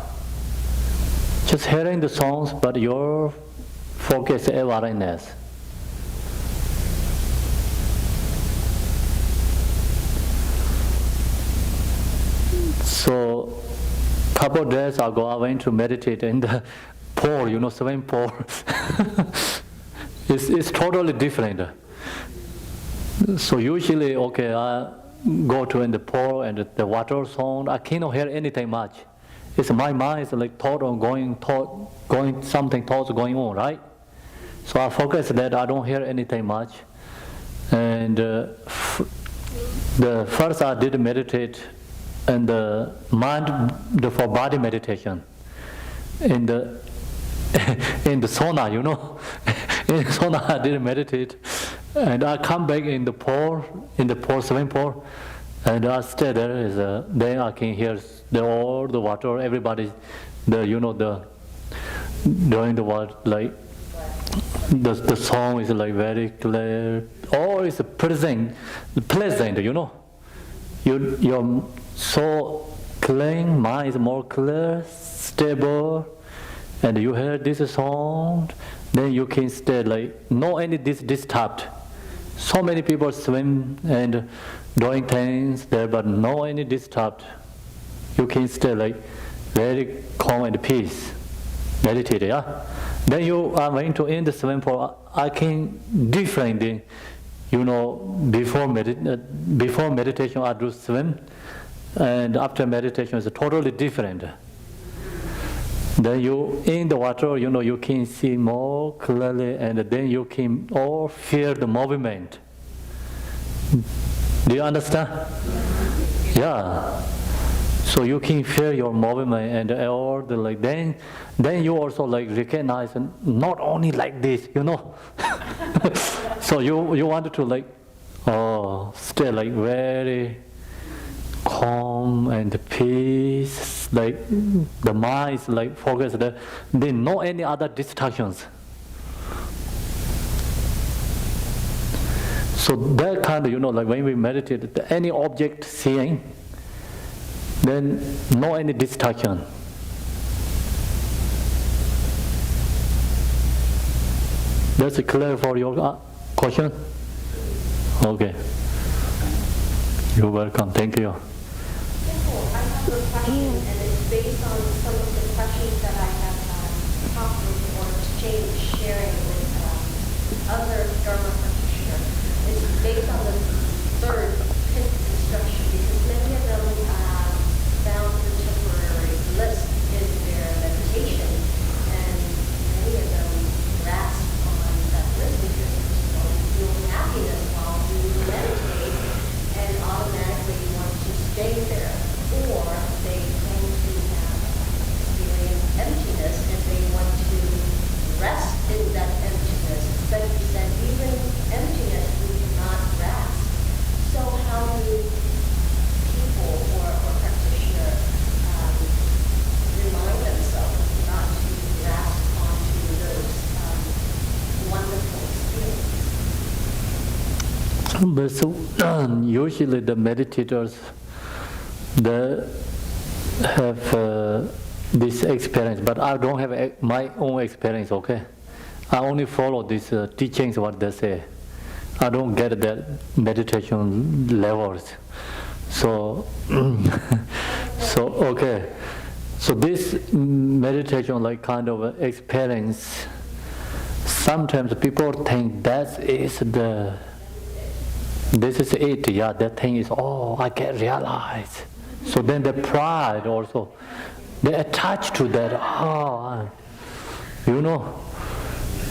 Just hearing the songs, but your focus awareness. So, couple of days ago, I went to meditate in the pool, swimming pool. It's totally different. So usually, okay, I go to in the pool and the water sound, I cannot hear anything much. It's my mind is like thoughts going on, right? So I focus that I don't hear anything much. And the first I did meditate and the mind for body meditation in the sauna, In the sauna I did meditate, and I come back in the pool, swimming pool, and I stay there. Then I can hear all the water, everybody, doing the water, like the song is like very clear. All is pleasant, You're so clean, mind is more clear, stable, and you hear this sound, then you can stay like no any disturbed. So many people swim and doing things there, but no any disturbed. You can stay like very calm and peace, meditate, yeah. Then you are going to end the swimming pool. I can differently, before meditation I do swim, and after meditation is totally different. Then you in the water, you can see more clearly, and then you can all feel the movement. Do you understand? Yeah. So you can feel your movement and all the like. Then you also like recognize, and not only like this, So you wanted to like, stay like very calm and peace, like the mind is like focused there. Then no any other distractions. So that kind of, like when we meditate, any object seeing, then no any distraction. That's clear for your question? Okay. You're welcome. Thank you. I have a question, and it's based on some of the questions that I have talked with or exchanged, sharing with other Dharma practitioners. It's based on the third Pith instruction, because many of them found the temporary bliss in their meditation, and many of them grasp on that bliss because you feel happiness while you meditate, and automatically want to stay there, or they tend to have experienced But so, usually the meditators, they have this experience, but I don't have my own experience, okay? I only follow these teachings, what they say. I don't get that meditation levels. So, okay. So this meditation, like kind of experience, sometimes people think this is it, yeah, that thing is, I can realize. So then the pride also, they attach to that,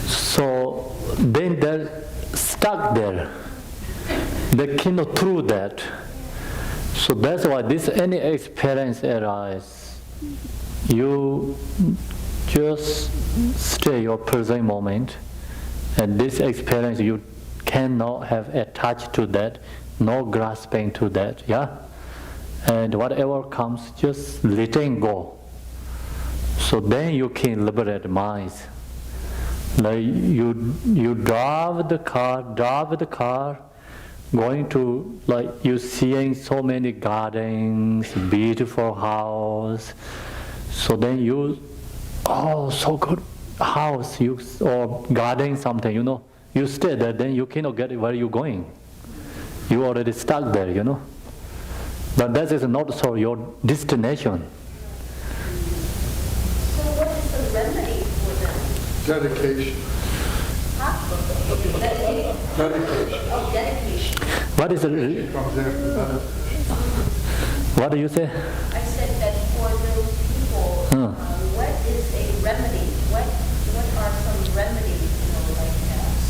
So then they're stuck there. They cannot through that. So that's why any experience arises, you just stay your present moment, and this experience you cannot have attached to that, no grasping to that, yeah? And whatever comes, just letting go. So then you can liberate minds. Like you drive the car, going to, like, you seeing so many gardens, beautiful house. So then you, so good house, or garden something, you stay there, then you cannot get where you're going. You already stuck there, But that is not so your destination. So what is the remedy for them? Dedication. Dedication. Oh, dedication. What is Comes after that. what do you say? I said that for those people, what is a remedy? What are some remedies,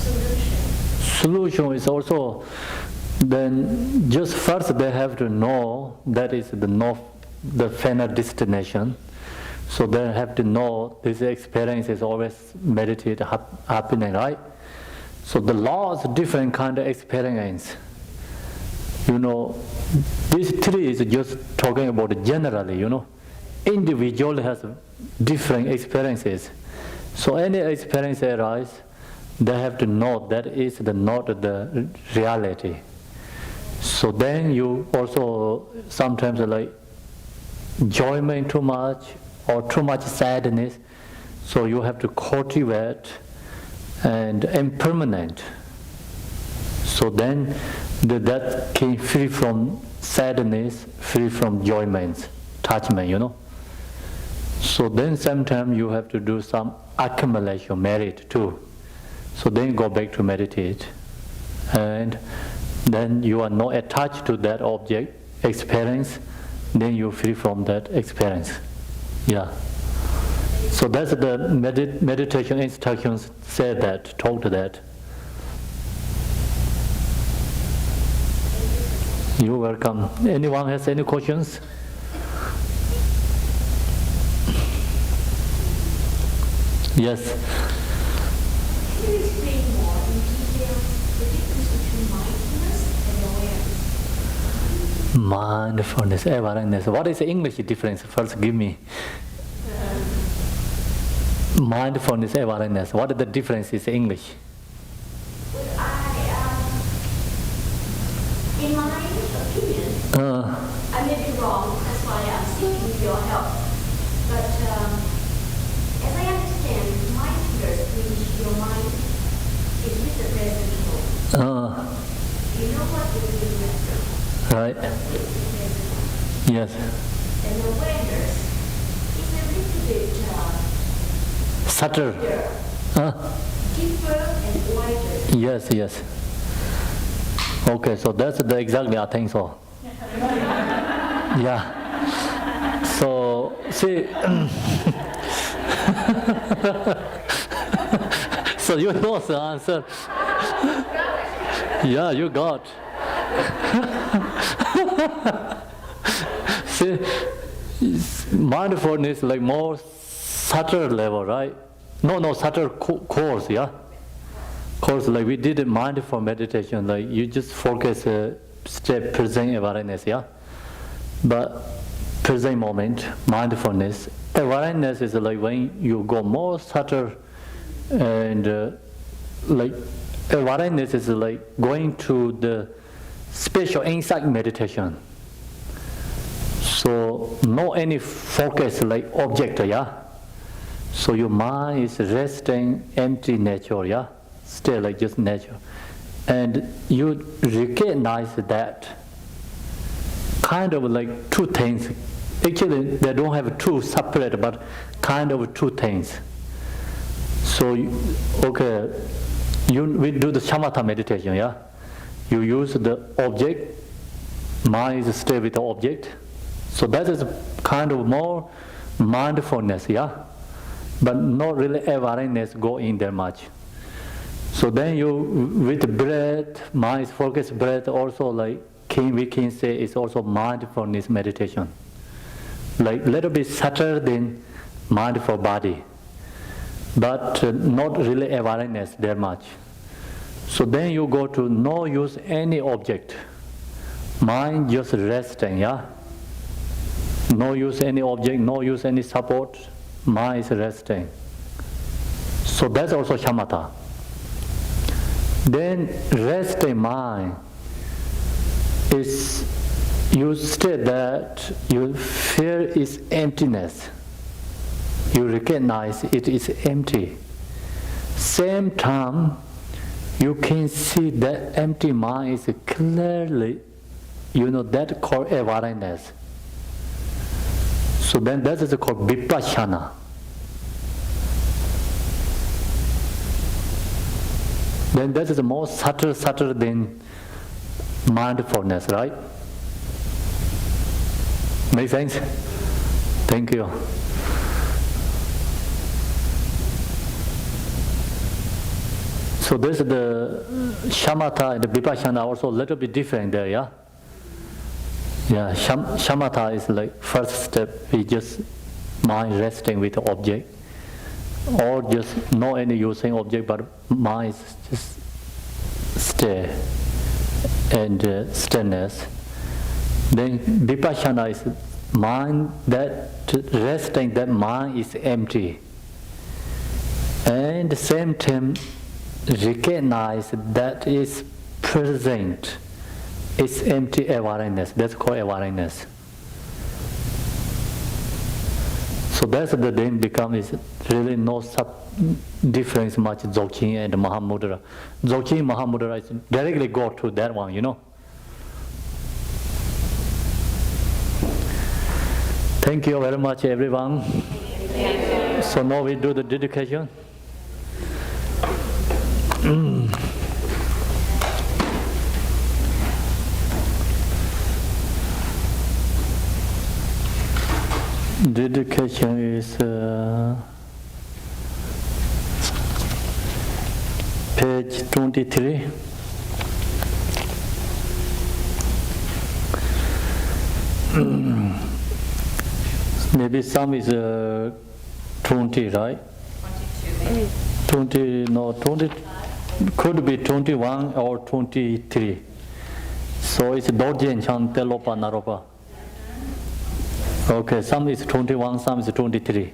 solutions? Solution is also, then just first they have to know that is the final destination. So they have to know this experience is always meditate happening, right? So the law is different kind of experience. These three is just talking about generally, Individual has different experiences. So any experience arises, they have to know that is not the reality. So then you also sometimes like enjoyment too much or too much sadness. So you have to cultivate and impermanent. So then that can free from sadness, free from enjoyment, attachment, So then sometimes you have to do some accumulation, merit too. So then go back to meditate. And then you are not attached to that object, experience, then you're free from that experience. Yeah. So that's the meditation instructions say that, talk to that. You're welcome. Anyone has any questions? Yes. Can you explain more in detail the difference between mindfulness and awareness? Mindfulness, awareness. What is the English difference? First give me. Mindfulness, awareness. What is the difference in English? In my opinion, I may be wrong, that's why I'm seeking your help. But as I understand, mindfulness means your mind is with the present moment. You know what is the present? Right. Yes. And awareness is a little bit Subtle. deeper and wider. Yes. Okay, so that's the exactly I think so. Yeah. So see, so you know the answer. Yeah, you got. See, mindfulness like more subtle level, right? No, subtle course, yeah. Course like we did a mindful meditation, like you just focus step present awareness, yeah. But present moment, mindfulness, awareness is like when you go more subtle and like awareness is like going to the special insight meditation. So no any focus like object, yeah. So your mind is resting, empty nature, yeah. Still like just nature, and you recognize that kind of like two things. Actually, they don't have two separate, but kind of two things. So, we do the shamatha meditation, yeah? You use the object, mind is stay with the object. So that is kind of more mindfulness, yeah? But not really awareness go in there much. So then you, with breath, mind focused breath, also like we can say it's also mindfulness meditation. Like little bit subtle than mindful body, but not really awareness that much. So then you go to no use any object, mind just resting, yeah. No use any object, no use any support, mind is resting. So that's also shamatha. Then resting mind is, you state that you feel is emptiness. You recognize it is empty. Same time, you can see that empty mind is clearly, that called awareness. So then that is called vipassana. Then that is more subtle than mindfulness, right? Make sense? Thank you. So this is the shamatha and the vipassana also a little bit different there, yeah? Yeah, shamatha is like first step, we just mind resting with the object, or just no any using object, but mind is just stay and stillness. Then vipassana is mind that resting, that mind is empty, and the same time recognize that is present, it's empty awareness. That's called awareness. So that's the then becomes really no difference much Dzogchen and Mahamudra. Dzogchen Mahamudra is directly go to that one, Thank you very much, everyone. So now we do the dedication. Dedication is page 23. Maybe some is 20, right? 22. 20 could be 21 or 23. So it's Dzogchen Chan Telopa Naropa. Okay, some is 21, some is 23.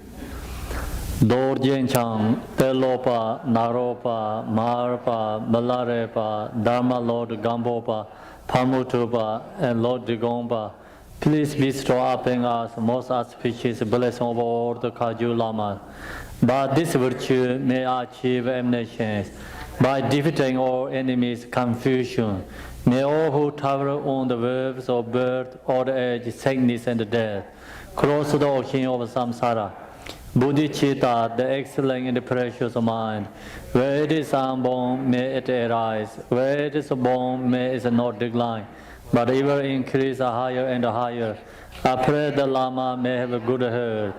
Dzogchen Chan Telopa Naropa Marpa Malarepa Dharma Lord Gambopa Pamutupa and Lord Digompa. Please bestow upon us most auspicious blessing of all the Kaju Lamas. By this virtue may achieve omniscience. By defeating all enemies' confusion, may all who travel on the waves of birth, old age, sickness, and death cross the ocean of samsara. Bodhicitta, the excellent and precious mind, where it is unborn, may it arise. Where it is born, may it not decline, but ever increase higher and higher. I pray the Lama may have a good health.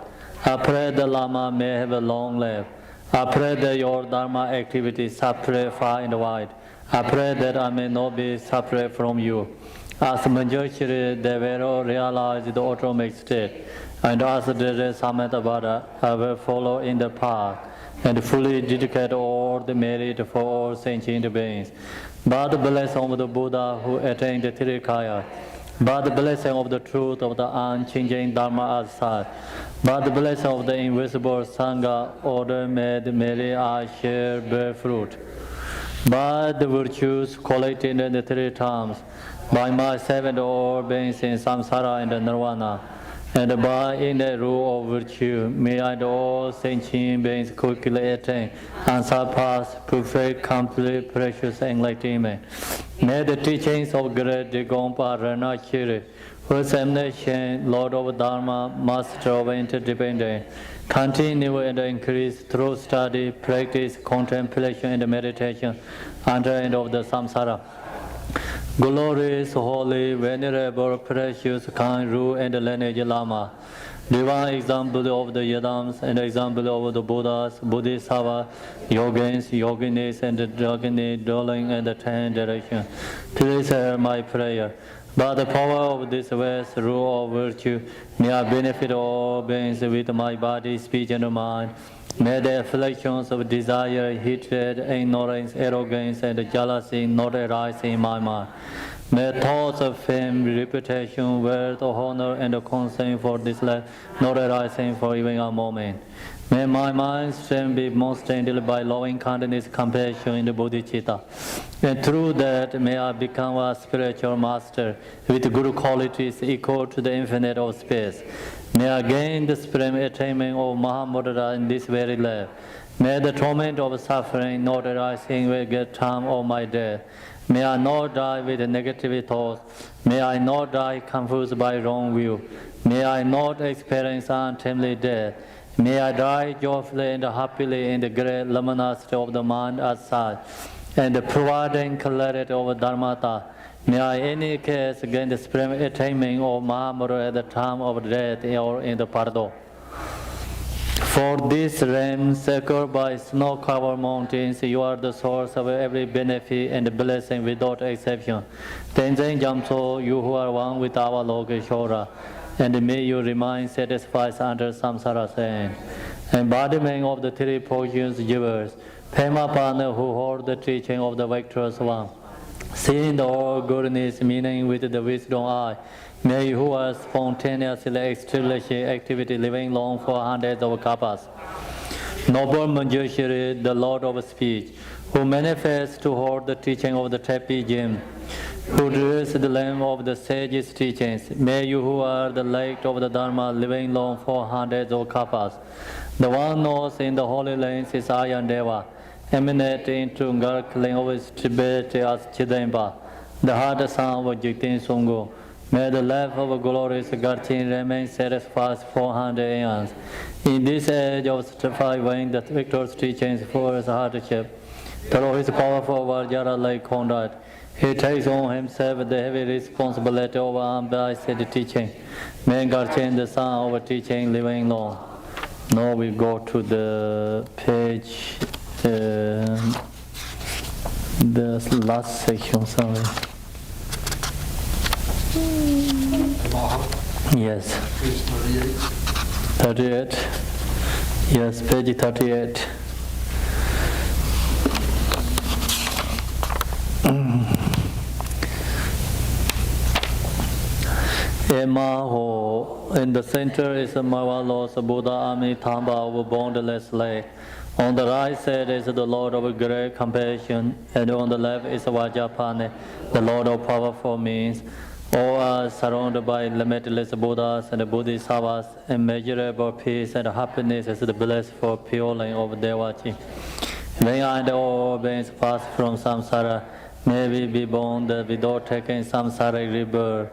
I pray the Lama may have a long life. I pray that your Dharma activities separate far and wide. I pray that I may not be separate from you. As Manjushri Devero realized the automic state, and as the Samatavada, I will follow in the path and fully dedicate all the merit for all sentient beings. By the blessing of the Buddha who attained the Trikaya, by the blessing of the truth of the unchanging Dharma as such, by the blessing of the invisible Sangha, order made, merely I share bear fruit. by the virtues collected in the three times, by my seven all beings in samsara and nirvana, and by in the rule of virtue, may I all sentient beings quickly attain unsurpassed, perfect, complete, precious enlightenment. May the teachings of great Digompa Ranachiri, first emanation, Lord of Dharma, Master of Interdependence, continue and increase through study, practice, contemplation, and meditation until the end of the samsara. Glorious, holy, venerable, precious, kind, rule, and lineage Lama, divine example of the Yadams and example of the Buddhas, Bodhisattvas, Yogins, Yoginis, and the Dzogchen, dwelling in the 10 directions. Please hear my prayer. By the power of this vast rule of virtue, may I benefit all beings with my body, speech, and mind. May the afflictions of desire, hatred, ignorance, arrogance, and jealousy not arise in my mind. May thoughts of fame, reputation, wealth, honor, and concern for this life not arise for even a moment. May my mind strength be most strengthened by loving kindness, compassion, and bodhicitta. And through that, may I become a spiritual master with good qualities equal to the infinite of space. May I gain the supreme attainment of Mahamudra in this very life. May the torment of suffering not arise in the time of my death. May I not die with negative thoughts. May I not die confused by wrong view. May I not experience untimely death. May I die joyfully and happily in the great luminosity of the mind as such, and the providing clarity of Dharmata. May I in any case gain the supreme attainment of Mahamudra at the time of death or in the Pardo. For this realm, secured by snow-covered mountains, you are the source of every benefit and blessing without exception. Tenzin Jamso, you who are one with our Lord Shora, and may you remain satisfied under samsara saying. Embodiment of the three portions givers, Pemapana who hold the teaching of the victorious one. Seeing the all goodness, meaning with the wisdom eye, may you who are spontaneously establishing activity living long for hundreds of kalpas. Noble Manjushri, the Lord of speech, who manifests to hold the teaching of the Tepi Jim, who drills the lamp of the sage's teachings, may you who are the light of the Dharma living long for hundreds of kalpas. The one knows in the holy lands is Ayan Deva, emanating into gargling of his Tibet as Chidemba, the hard sound of Jiktin Sungu. May the life of glorious Garchin remain satisfied for 400 aeons. In this age of striving, the victor's teachings for his hardship, through his powerful Vajra-like conduct, he takes on himself the heavy responsibility of unbiased teaching. May Garchin, the son of teaching, living long. Now we go to the page, the last section, sorry. Yes. Page 38. 38. Yes, page 38. In the center is a marvelous Buddha Amitabha of boundless light. On the right side is the Lord of great compassion, and on the left is Vajrapane, the Lord of powerful means. All are surrounded by limitless Buddhas and Bodhisattvas. Immeasurable peace and happiness is the blissful purling of Devachi. When I and all beings pass from samsara, may we be born without taking samsara rebirth.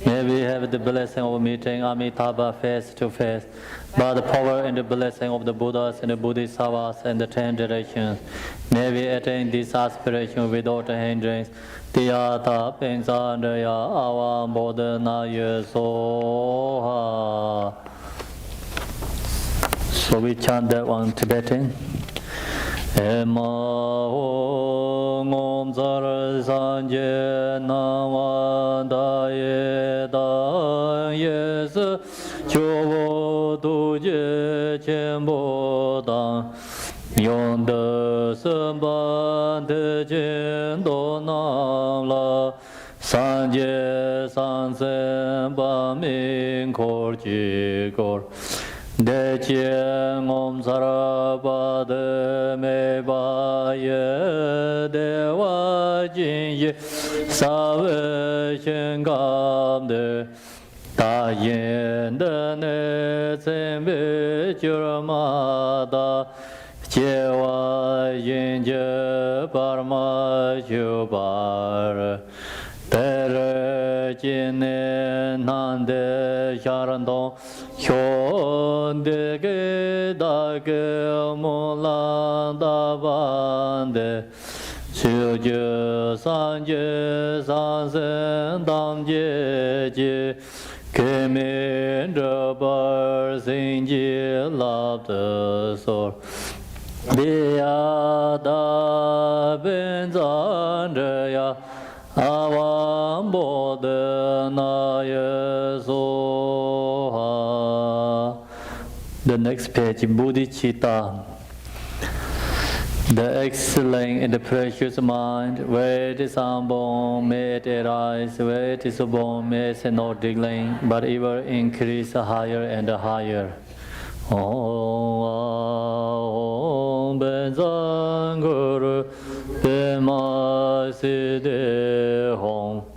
May we have the blessing of meeting Amitabha face to face, by the power and the blessing of the Buddhas and the Bodhisattvas and the 10 directions. May we attain this aspiration without hindrance. Tiyata Pensandaya Avam Bodhanaya Soha. So we chant that one Tibetan. Ema Om Zara Sanje Namadaye Da Yes Chovo Tuje Chembo Dan Yonda Samban Tejen Donam La Sanje Sansen Ba Min Kor Ji Kor 대체 옴사라바드 메바예 대와진예 사회신감들 다연드네 셈베주마다 제와인제 바르마주바르 대르진네 난데 샤란동 현대게 다게 몰란다반데 주주 산제 산sen 담제지 kemendrabar sinji labda sor Diyada benzandaya avam bodhanaya soha. The next page, Bodhicitta. The excelling in the precious mind, where it is unborn, may it arise, where it is born, may it not decline, but ever increase higher and higher. Om Benzan Guru Demaside Hong.